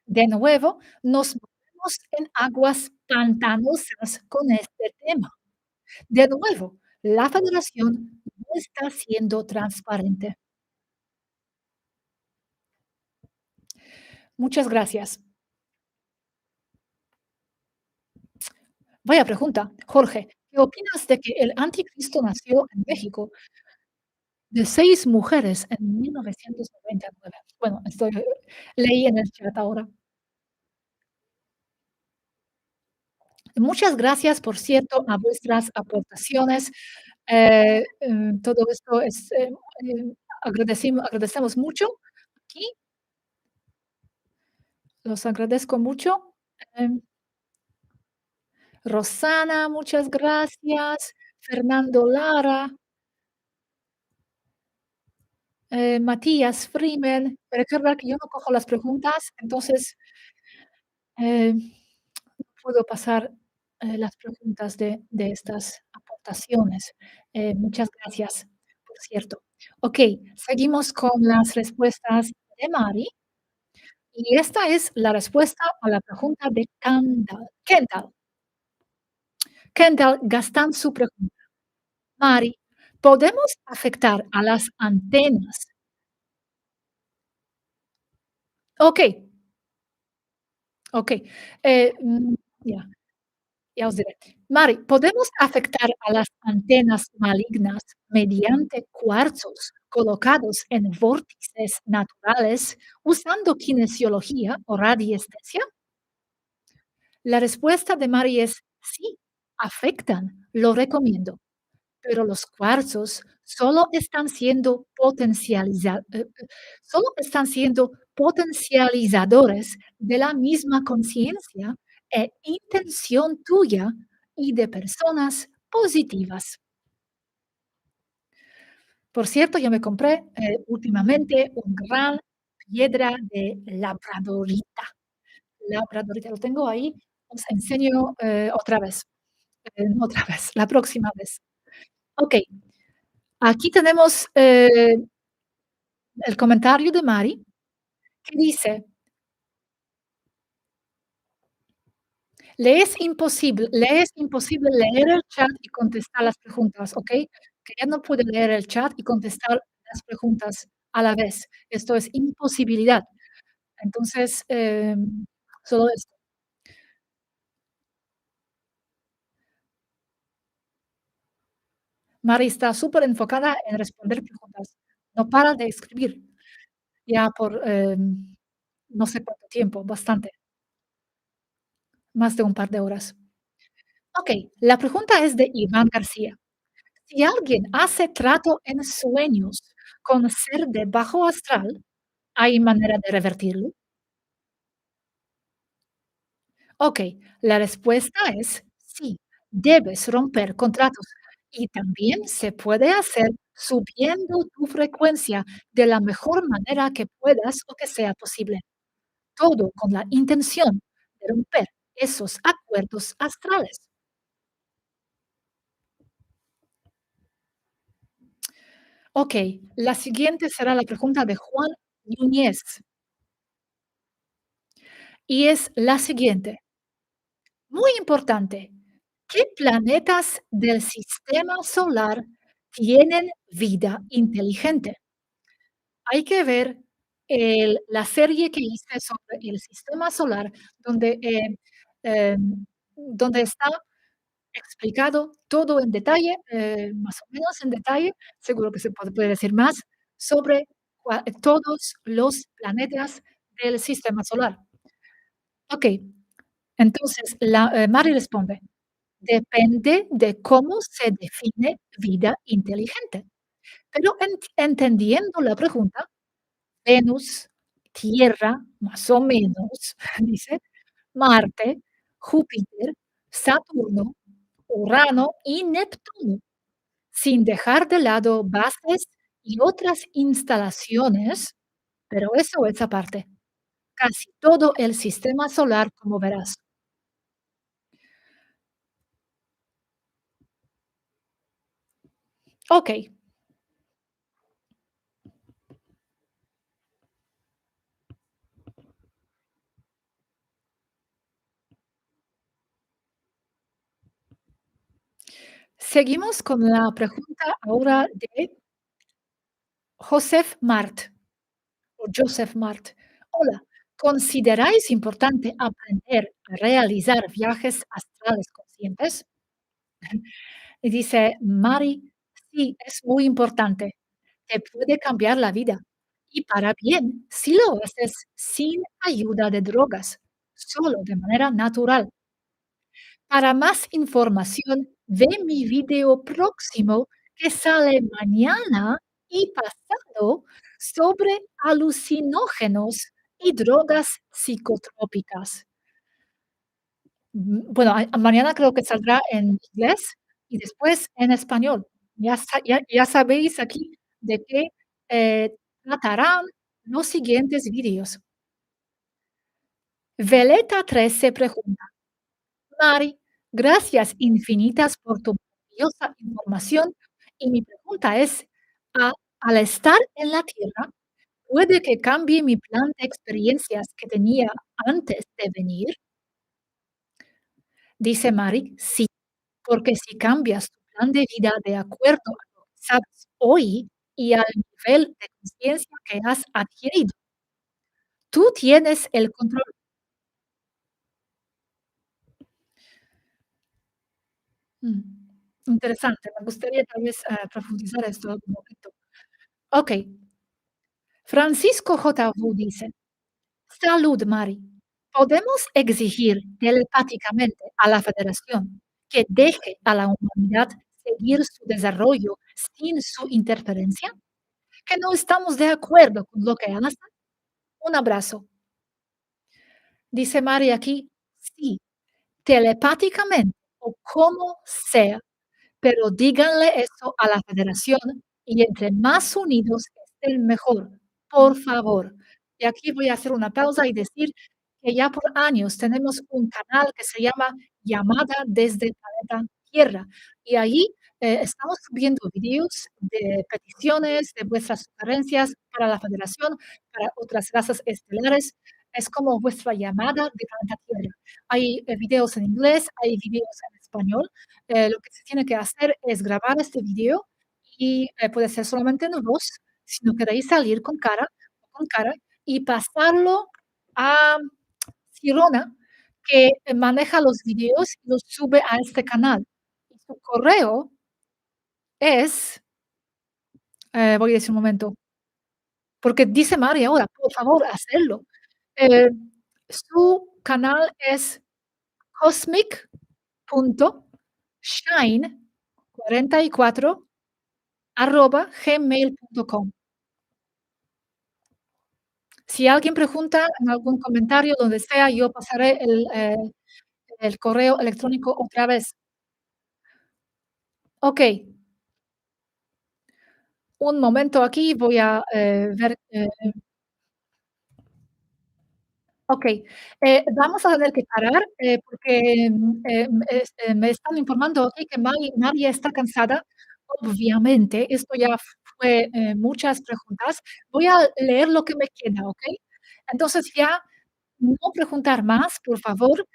De nuevo, nos movemos en aguas pantanosas con este tema. De nuevo, la federación no está siendo transparente. Muchas gracias. Vaya pregunta, Jorge. ¿Qué opinas de que el anticristo nació en México de 6 mujeres en 1999? Bueno, leí en el chat ahora. Muchas gracias, por cierto, a vuestras aportaciones. Todo esto es, agradecemos mucho aquí, los agradezco mucho. Em, Rosana, muchas gracias. Fernando Lara, Matías Freeman. Recuerda que yo no cojo las preguntas, entonces, no puedo pasar, las preguntas de estas aportaciones. Muchas gracias, por cierto. Okey, seguimos con las respuestas de Mari, y esta es la respuesta a la pregunta de Kendall. Kendall Gastán su pregunta. Mari, ¿podemos afectar a las antenas? Okey, okey, ya. Ya os diré. Mari, ¿podemos afectar a las antenas malignas mediante cuarzos colocados en vórtices naturales usando kinesiología o radiestesia? La respuesta de Mari es sí, afectan, lo recomiendo, pero los cuarzos solo están siendo potencializadores de la misma conciencia e intención tuya y de personas positivas. Por cierto, yo me compré, últimamente un gran piedra de labradorita, lo tengo ahí, os enseño, otra vez, no otra vez, la próxima vez. Okey, aquí tenemos, el comentario de Mari, que dice: le es imposible leer el chat y contestar las preguntas, ¿ok? Que ella no puede leer el chat y contestar las preguntas a la vez. Esto es imposibilidad. Entonces, solo esto. Mari está súper enfocada en responder preguntas. No para de escribir ya por, no sé cuánto tiempo, bastante, más de un par de horas. Okey, la pregunta es de Iván García. Si alguien hace trato en sueños con ser de bajo astral, ¿Hay manera de revertirlo? Ok, la respuesta es sí, debes romper contratos y también se puede hacer subiendo tu frecuencia de la mejor manera que puedas o que sea posible. Todo con la intención de romper esos acuerdos astrales. Ok, la siguiente será la pregunta de Juan Núñez y es la siguiente. Muy importante. ¿Qué planetas del sistema solar tienen vida inteligente? Hay que ver la serie que hice sobre el sistema solar, donde, donde está explicado todo en detalle, más o menos en detalle, seguro que se puede decir más, sobre todos los planetas del sistema solar. Ok, entonces Mari responde. Depende de cómo se define vida inteligente. Pero entendiendo la pregunta, Venus, Tierra, más o menos, dice, Marte, Júpiter, Saturno, Urano y Neptuno, sin dejar de lado bases y otras instalaciones, pero eso es aparte. Casi todo el sistema solar, como verás. Ok, seguimos con la pregunta ahora de Joseph Mart o Joseph Mart. Hola, ¿consideráis importante aprender a realizar viajes astrales conscientes? Y dice Mari, sí, es muy importante. Te puede cambiar la vida. Y para bien, si lo haces sin ayuda de drogas, solo de manera natural. Para más información, ve mi video próximo que sale mañana y pasado sobre alucinógenos y drogas psicotrópicas. Bueno, mañana creo que saldrá en inglés y después en español. Ya sabéis aquí de qué tratarán los siguientes videos. Veleta 3 se pregunta. Mari, gracias infinitas por tu maravillosa información. Y mi pregunta es, al estar en la Tierra, ¿puede que cambie mi plan de experiencias que tenía antes de venir? Dice Mari, sí, porque si cambias tu plan de vida de acuerdo a lo que sabes hoy y al nivel de conciencia que has adquirido, tú tienes el control. Mm, interesante, me gustaría tal vez profundizar esto en algún momento. Ok, Francisco J. Wu dice, salud, Mari. ¿Podemos exigir telepáticamente a la Federación que deje a la humanidad seguir su desarrollo sin su interferencia? Que no estamos de acuerdo con lo que hacen. Un abrazo. Dice Mari aquí, sí, telepáticamente o como sea, pero díganle eso a la Federación y entre más unidos estén mejor, por favor. Y aquí voy a hacer una pausa y decir que ya por años tenemos un canal que se llama Llamada desde el planeta Tierra y ahí estamos subiendo videos de peticiones, de vuestras sugerencias para la Federación, para otras razas estelares. Es como vuestra llamada de planeta Tierra. Hay videos en inglés, hay videos en español. Lo que se tiene que hacer es grabar este video y puede ser solamente en voz, si no queréis salir con cara y pasarlo a Sirona, que maneja los videos y los sube a este canal. Y su correo es, voy a decir un momento, porque dice Mari ahora, por favor, hacerlo. Eh, Su canal es cosmic.shine44 @gmail.com. Si alguien pregunta en algún comentario, donde sea, yo pasaré el correo electrónico otra vez. Okey, un momento aquí, voy a, ver, okey, vamos a tener que parar, porque, me están informando aquí que nadie está cansada. Obviamente, esto ya fue, muchas preguntas. Voy a leer lo que me queda, ¿okey? Entonces, ya no preguntar más, por favor.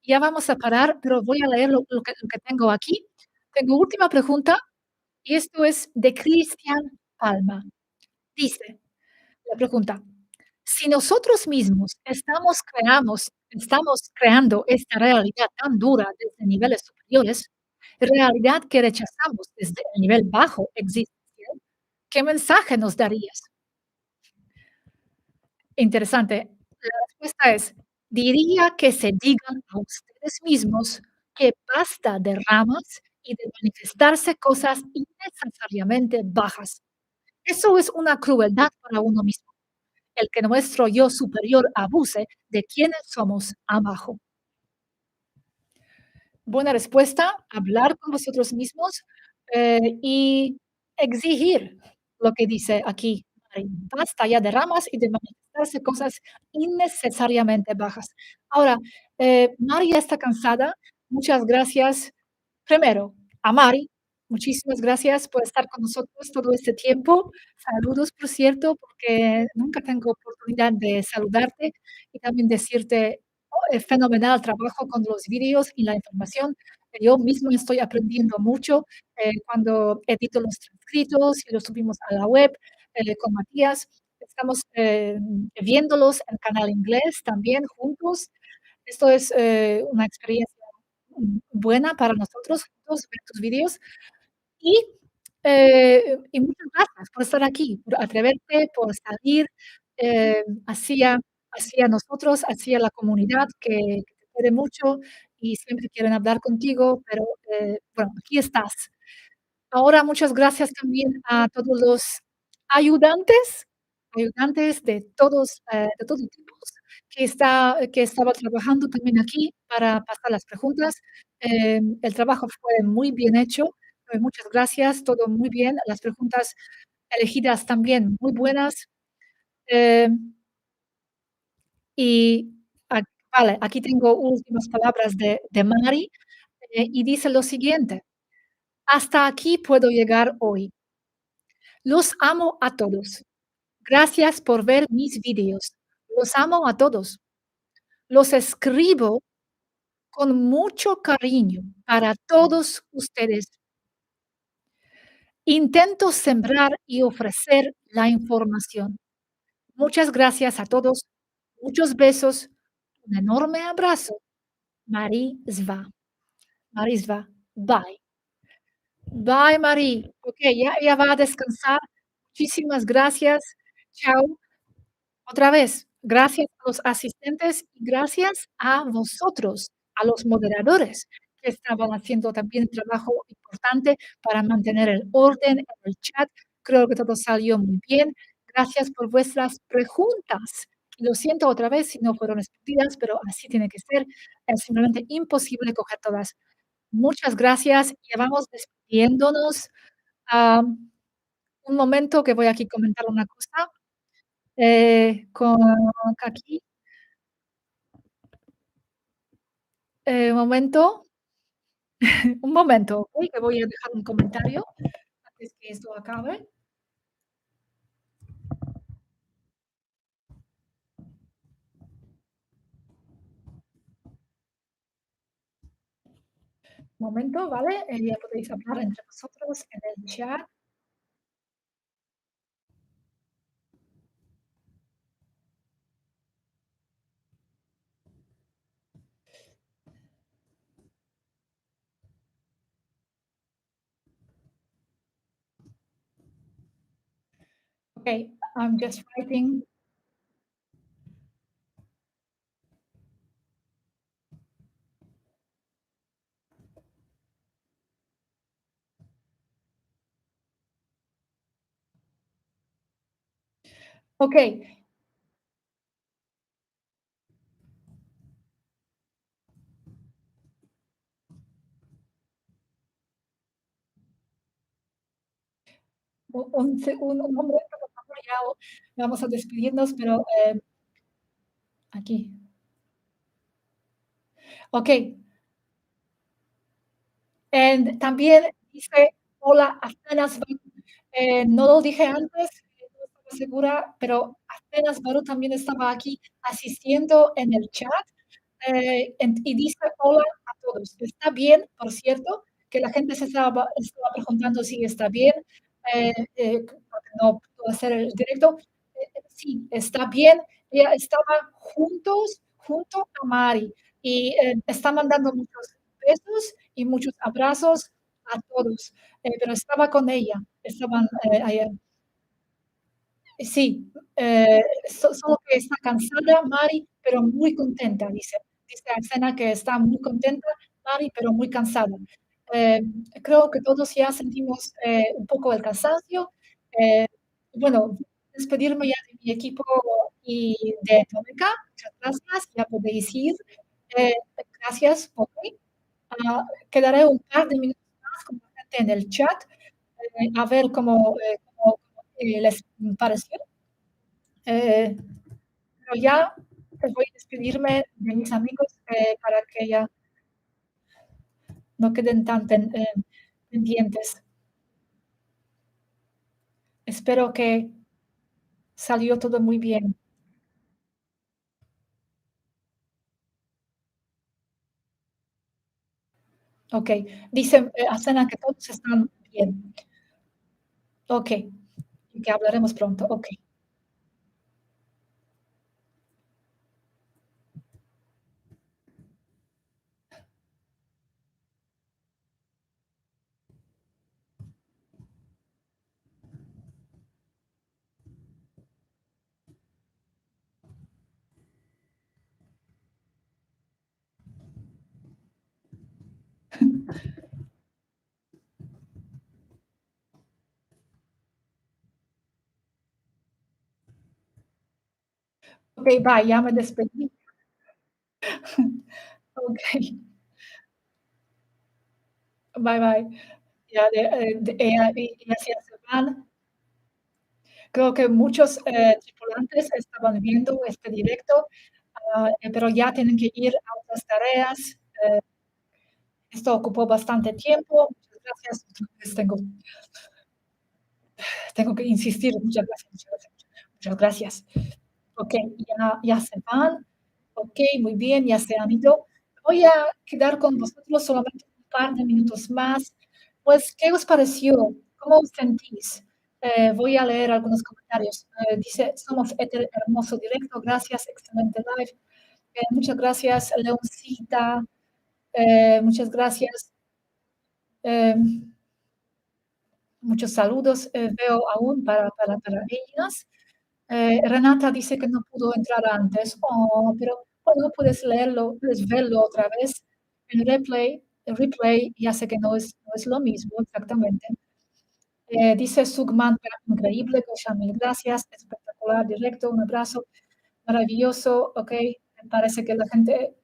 Ya vamos a parar, pero voy a leer lo que tengo aquí. Tengo última pregunta, y esto es de Cristian Palma. Dice la pregunta: si nosotros mismos estamos creando esta realidad tan dura desde niveles superiores, realidad que rechazamos desde el nivel bajo existencial, ¿qué mensaje nos darías? Interesante. La respuesta es, diría que se digan a ustedes mismos que basta de ramas y de manifestarse cosas innecesariamente bajas. Eso es una crueldad para uno mismo, el que nuestro yo superior abuse de quienes somos abajo. Buena respuesta, hablar con vosotros mismos, y exigir lo que dice aquí Mari. Basta ya de ramas y de manifestarse cosas innecesariamente bajas. Ahora, Mari ya está cansada. Muchas gracias. Primero, a Mari, muchísimas gracias por estar con nosotros todo este tiempo. Saludos, por cierto, porque nunca tengo oportunidad de saludarte y también decirte fenomenal trabajo con los vídeos y la información. Yo mismo estoy aprendiendo mucho cuando edito los transcritos y los subimos a la web con Matías. Estamos viéndolos en canal inglés también juntos. Esto es una experiencia buena para nosotros juntos ver tus vídeos. Y muchas gracias por estar aquí, por atreverte, por salir, hacia nosotros, hacia la comunidad que te quiere mucho y siempre quieren hablar contigo, pero, bueno, aquí estás. Ahora, muchas gracias también a todos los ayudantes, ayudantes de todo tipos, que estaba trabajando también aquí para pasar las preguntas. El trabajo fue muy bien hecho, muchas gracias, todo muy bien. Las preguntas elegidas también muy buenas. Em, y ac vale, aquí tengo últimas palabras de Mari, y dice lo siguiente: "Hasta aquí puedo llegar hoy. Los amo a todos. Gracias por ver mis vídeos. Los amo a todos. Los escribo con mucho cariño para todos ustedes. Intento sembrar y ofrecer la información. Muchas gracias a todos. Muchos besos. Un enorme abrazo. Marie-Sva". Marie-Sva. Bye. Bye, Marie. Okey, ya va a descansar. Muchísimas gracias. Chao. Otra vez, gracias a los asistentes y gracias a vosotros, a los moderadores, que estaban haciendo también un trabajo importante para mantener el orden en el chat. Creo que todo salió muy bien. Gracias por vuestras preguntas. Y lo siento otra vez si no fueron respondidas, pero así tiene que ser. Es simplemente imposible coger todas. Muchas gracias. Ya vamos despidiéndonos. Am, un momento que voy aquí a comentar una cosa. Con aquí, momento, un momento, okey, que voy a dejar un comentario antes que esto acabe. Momento, ¿vale? Ya podéis hablar entre vosotros en el chat. Okay, I'm just writing. Okay, un momento, por favor, ya vamos a despedirnos, pero, aquí. Okey, también dice: "Hola, apenas van", no lo dije antes, no estaba segura, pero apenas Baru también estaba aquí asistiendo en el chat. Y dice hola a todos. Está bien, por cierto, que la gente estaba preguntando si está bien, porque no pudo hacer el directo. Sí, está bien. Ella estaba junto a Mari y está mandando muchos besos y muchos abrazos a todos, pero estaba con ella, estaban allá. Sí, solo que está cansada Mari, pero muy contenta, dice. Dice Arsena que está muy contenta Mari, pero muy cansada. Eh, Creo que todos ya sentimos, un poco el cansancio. Eh, bueno, despedirme ya de mi equipo y de Tónica. Muchas gracias, ya podéis ir. Eh, Gracias por hoy. Quedaré un par de minutos más con la gente en el chat, a ver cómo les pareció. Eh, pero ya voy a despedirme de mis amigos, para que ya no queden tan pendientes. Espero que salió todo muy bien. Okey. Dicen, Asena que todos están bien. Okey, y que hablaremos pronto. Okey. Okey, bye, ya me despedí. Okey, bye, bye. Ya y hacia se van. Creo que muchos, tripulantes estaban viendo este directo, pero ya tienen que ir a otras tareas. Eh, Esto ocupó bastante tiempo. Muchas gracias. Otra vez tengo que insistir. Muchas gracias, muchas gracias, muchas gracias. Okey, ya se van. Okey, muy bien, ya se han ido. Voy a quedar con vosotros solamente un par de minutos más. Pues, ¿qué os pareció? ¿Cómo os sentís? Voy a leer algunos comentarios. Dice: "Somos hermoso directo, gracias, excelente live". Muchas gracias, Leoncita. Muchas gracias. Em Muchos saludos, veo aún para ellas. Renata dice que no pudo entrar antes. Oh, pero bueno, puedes leerlo, puedes verlo otra vez. El replay ya sé que no es lo mismo exactamente. Dice Sugman, increíble, Gosha, mil gracias, espectacular, directo, un abrazo, maravilloso, okey. Me parece que la gente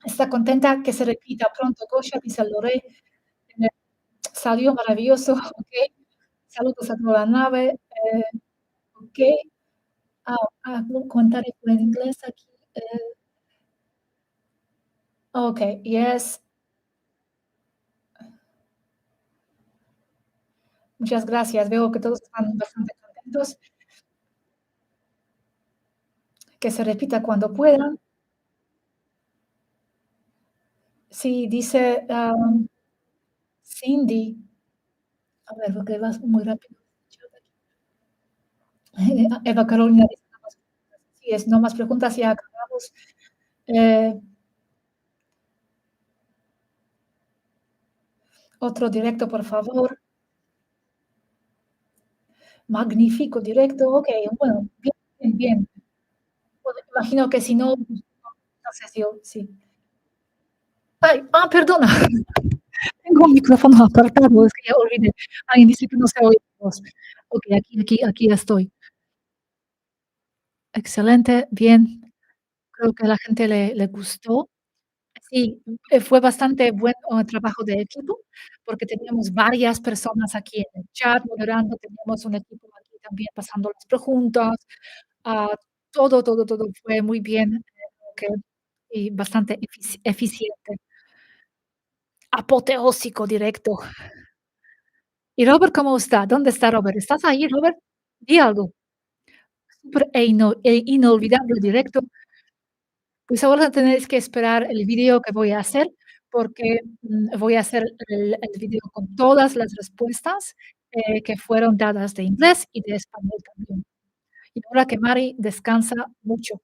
está contenta, que se repita pronto, Gosha, dice Lore. Eh, Salió maravilloso, okey. Saludos a toda la nave, okey. Ah, un comentario en inglés aquí. Okey, yes. Muchas gracias. Veo que todos están bastante contentos. Que se repita cuando puedan. Sí, dice, Cindy. A ver, porque vas muy rápido. Eva Carolina dice: "No más preguntas". Así es, no más preguntas, ya acabamos. Eh, Otro directo, por favor. Magnífico directo. Okey, bueno, bien, bien, bien. Bueno, imagino que si no, no sé si sí. Ay, perdona. Tengo un micrófono apartado, es que ya olvidé. Alguien dice que no se oye mi voz. Okey, aquí estoy. Excelente, bien. Creo que a la gente le gustó. Sí, fue bastante buen, trabajo de equipo, porque teníamos varias personas aquí en el chat moderando, teníamos un equipo aquí también pasando las preguntas, ah, todo fue muy bien, que y bastante eficiente, apoteósico, directo. ¿Y Robert cómo está? ¿Dónde está Robert? ¿Estás ahí, Robert? Di algo. Súper inolvidable directo. Pues ahora tenéis que esperar el vídeo que voy a hacer, porque, voy a hacer el vídeo con todas las respuestas, que fueron dadas de inglés y de español también. Y ahora que Mari descansa mucho.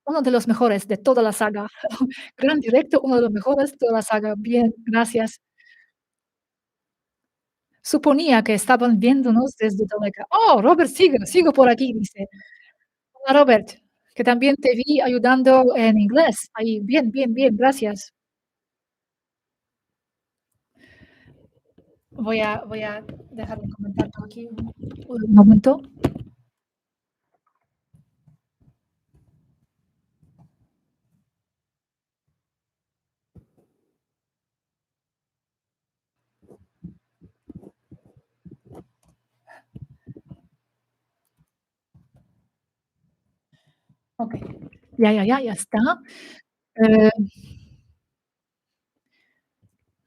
Uno de los mejores de toda la saga. Gran directo, uno de los mejores de toda la saga. Bien, gracias. Suponía que estaban viéndonos desde Dominica. Oh, Robert sigo por aquí, dice. Hola, Robert, que también te vi ayudando en inglés. Ahí, bien, gracias. Voy a dejar un comentario aquí un momento. Okey. Ya está. Eh,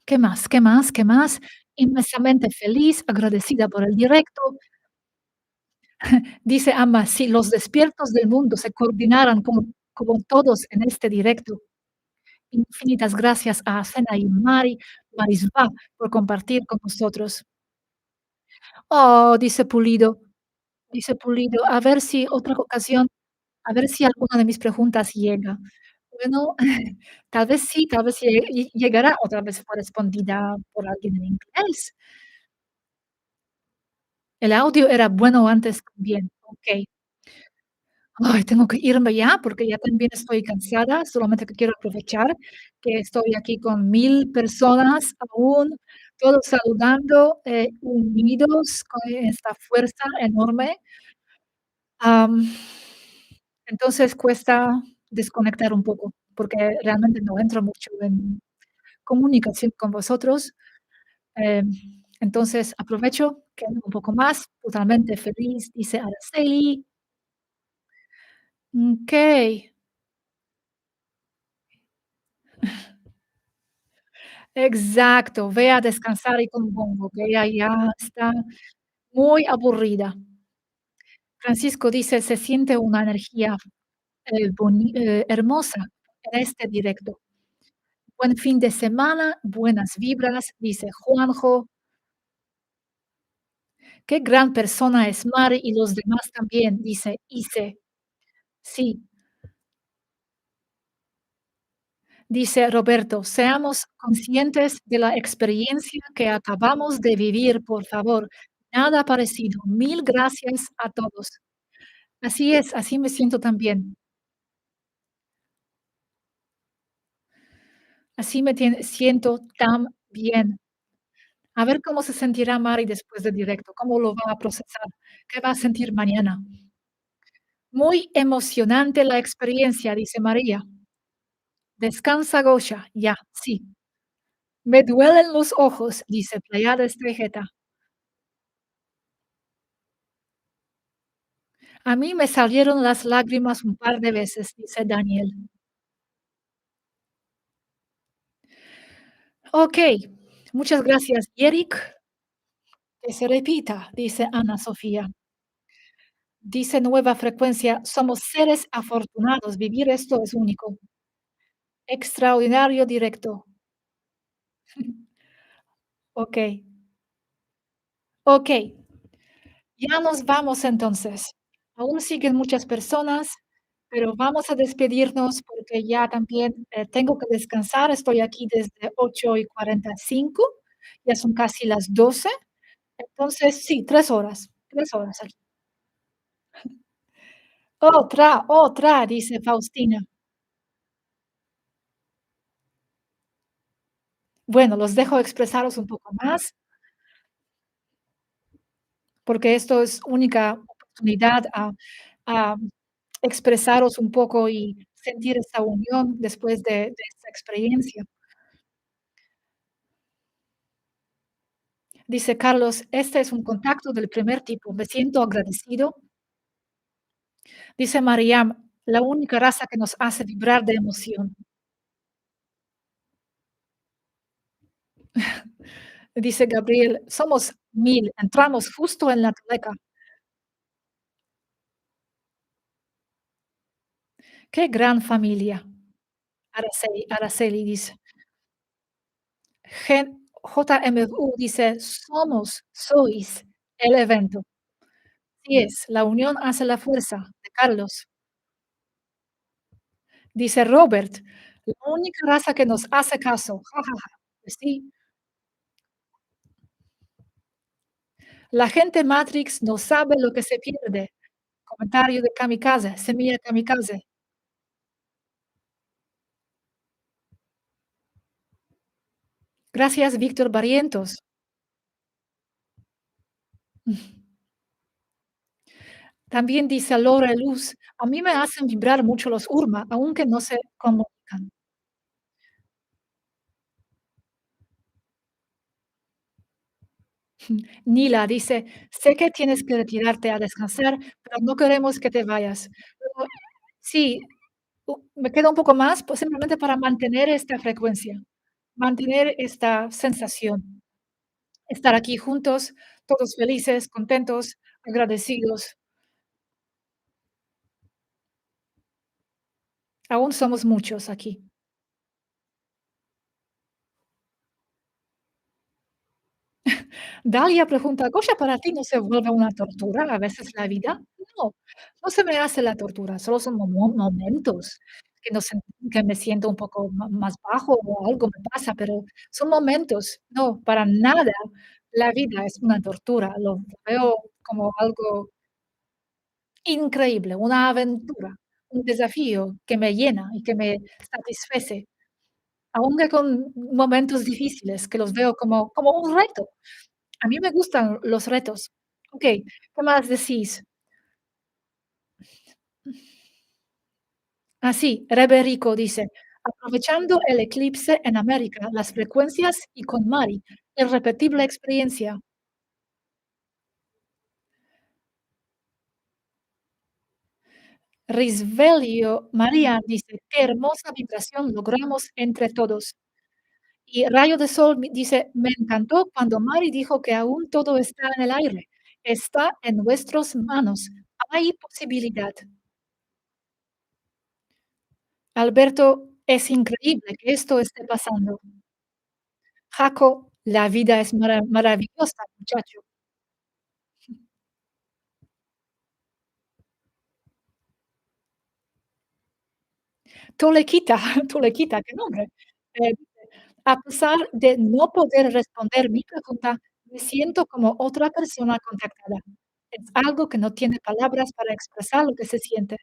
¿Qué más? Inmensamente feliz, agradecida por el directo. Dice Amma: "Si los despiertos del mundo se coordinaran como todos en este directo". Infinitas gracias a Asena y Marisva por compartir con nosotros. Oh, dice Pulido, a ver si otra ocasión, a ver si alguna de mis preguntas llega. Bueno, tal vez sí, tal vez llegará, otra vez fue respondida por alguien en inglés. El audio era bueno antes también, okey. Ay, tengo que irme ya, porque ya también estoy cansada, solamente que quiero aprovechar que estoy aquí con 1000 personas aún, todos saludando, unidos con esta fuerza enorme. Am, entonces cuesta desconectar un poco, porque realmente no entro mucho en comunicación con vosotros. Em, entonces aprovecho, quedo un poco más, totalmente feliz, dice Araceli. Okey. Exacto, ve a descansar y con bombo, que ella ya está muy aburrida. Francisco dice: "Se siente una energía, hermosa en este directo. Buen fin de semana, buenas vibras", dice Juanjo. "Qué gran persona es Mari y los demás también", dice Ise. Sí, dice Roberto: "Seamos conscientes de la experiencia que acabamos de vivir, por favor. Nada parecido. Mil gracias a todos". Así es, así me siento también. Así me siento tan bien. A ver cómo se sentirá Mari después del directo, cómo lo va a procesar, qué va a sentir mañana. Muy emocionante la experiencia, dice María. Descansa, Gosha. Ya, sí. Me duelen los ojos, dice Pleiades Vegeta. A mí me salieron las lágrimas un par de veces, dice Daniel. Okey, muchas gracias, Eric. Que se repita, dice Ana Sofía. Dice Nueva Frecuencia, somos seres afortunados, vivir esto es único. Extraordinario directo. Okey, okey, ya nos vamos entonces. Aún siguen muchas personas, pero vamos a despedirnos porque ya también, tengo que descansar. Estoy aquí desde 8:45, ya son casi las 12. Entonces sí, 3 horas aquí. Otra, dice Faustina. Bueno, los dejo expresaros un poco más, porque esto es única oportunidad a expresaros un poco y sentir esa unión después de esta experiencia. Dice Carlos, este es un contacto del primer tipo, me siento agradecido. Dice Mariam, la única raza que nos hace vibrar de emoción. Dice Gabriel, somos 1000, entramos justo en la taleca. Qué gran familia. Araceli dice. JMU dice, somos, sois el evento. Sí es, la unión hace la fuerza, de Carlos. Dice Robert, la única raza que nos hace caso. Ja, ja, ja. Pues sí, la gente Matrix no sabe lo que se pierde. Comentario de Kamikaze, semilla Kamikaze. Gracias, Víctor Barrientos. También dice Laura Luz, a mí me hacen vibrar mucho los Urma, aunque no se comunican. Nila dice, sé que tienes que retirarte a descansar, pero no queremos que te vayas. Pero sí, me queda un poco más, pues simplemente para mantener esta frecuencia, mantener esta sensación, estar aquí juntos, todos felices, contentos, agradecidos. Aún somos muchos aquí. Dalia pregunta, ¿Goya para ti no se vuelve una tortura a veces la vida? No, no se me hace la tortura, solo son momentos que, no sen- que me siento un poco más bajo o algo me pasa, pero son momentos. No, para nada la vida es una tortura, lo veo como algo increíble, una aventura, un desafío que me llena y que me satisface, aunque con momentos difíciles, que los veo como un reto. A mí me gustan los retos. Okey, ¿qué más decís? Ah, sí, Reberico dice: "Aprovechando el eclipse en América, las frecuencias y con Mari, irrepetible experiencia". Risvelio María dice: "Qué hermosa vibración logramos entre todos". Y Rayo de Sol dice: "Me encantó cuando Mari dijo que aún todo está en el aire, está en nuestras manos, hay posibilidad". Alberto, es increíble que esto esté pasando. Jaco, la vida es maravillosa, muchacho. Tolequita, Tolequita, qué nombre. Dice, a pesar de no poder responder mi pregunta, me siento como otra persona contactada. Es algo que no tiene palabras para expresar lo que se siente.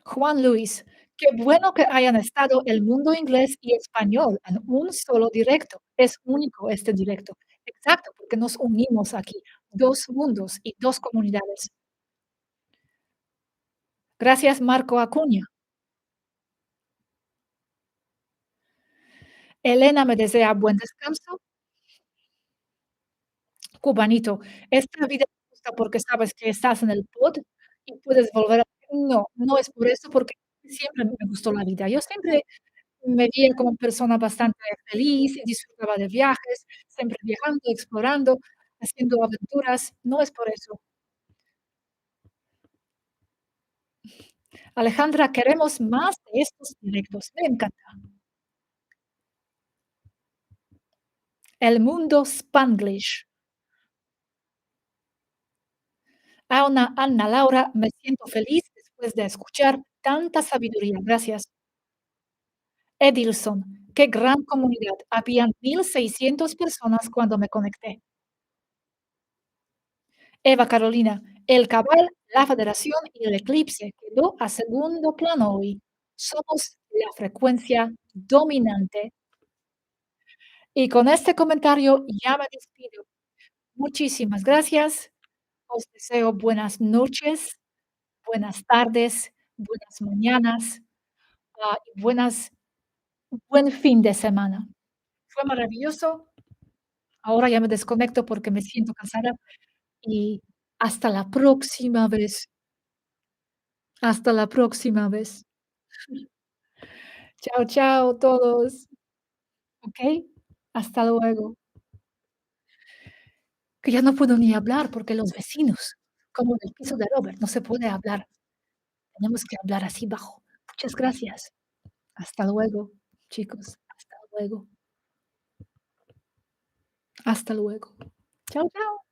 Juan Luis, qué bueno que hayan estado el mundo inglés y español en un solo directo. Es único este directo. Exacto, porque nos unimos aquí, 2 mundos y 2 comunidades. Gracias, Marco Acuña. Elena me desea buen descanso. Cubanito, esta vida te gusta porque sabes que estás en el pod y puedes volver a no, no es por eso, porque siempre me gustó la vida. Yo siempre me veía como persona bastante feliz y disfrutaba de viajes, siempre viajando, explorando, haciendo aventuras, no es por eso. Alejandra, queremos más de estos directos, me encanta. El mundo Spanglish. Ana Laura, me siento feliz después de escuchar tanta sabiduría, gracias. Edilson, qué gran comunidad. Habían 1,600 personas cuando me conecté. Eva Carolina, el cabal, la federación y el eclipse quedó a segundo plano hoy. Somos la frecuencia dominante. Y con este comentario ya me despido. Muchísimas gracias. Os deseo buenas noches. buenas tardes, buenas mañanas, y buen fin de semana. Fue maravilloso. Ahora ya me desconecto porque me siento cansada y hasta la próxima vez. Hasta la próxima vez. Chao, chao todos, ¿okey? Hasta luego. Que ya no puedo ni hablar porque los vecinos, como en el piso de Robert, no se puede hablar. Tenemos que hablar así bajo. Muchas gracias. Hasta luego, chicos. Hasta luego. Hasta luego. Chao, chao.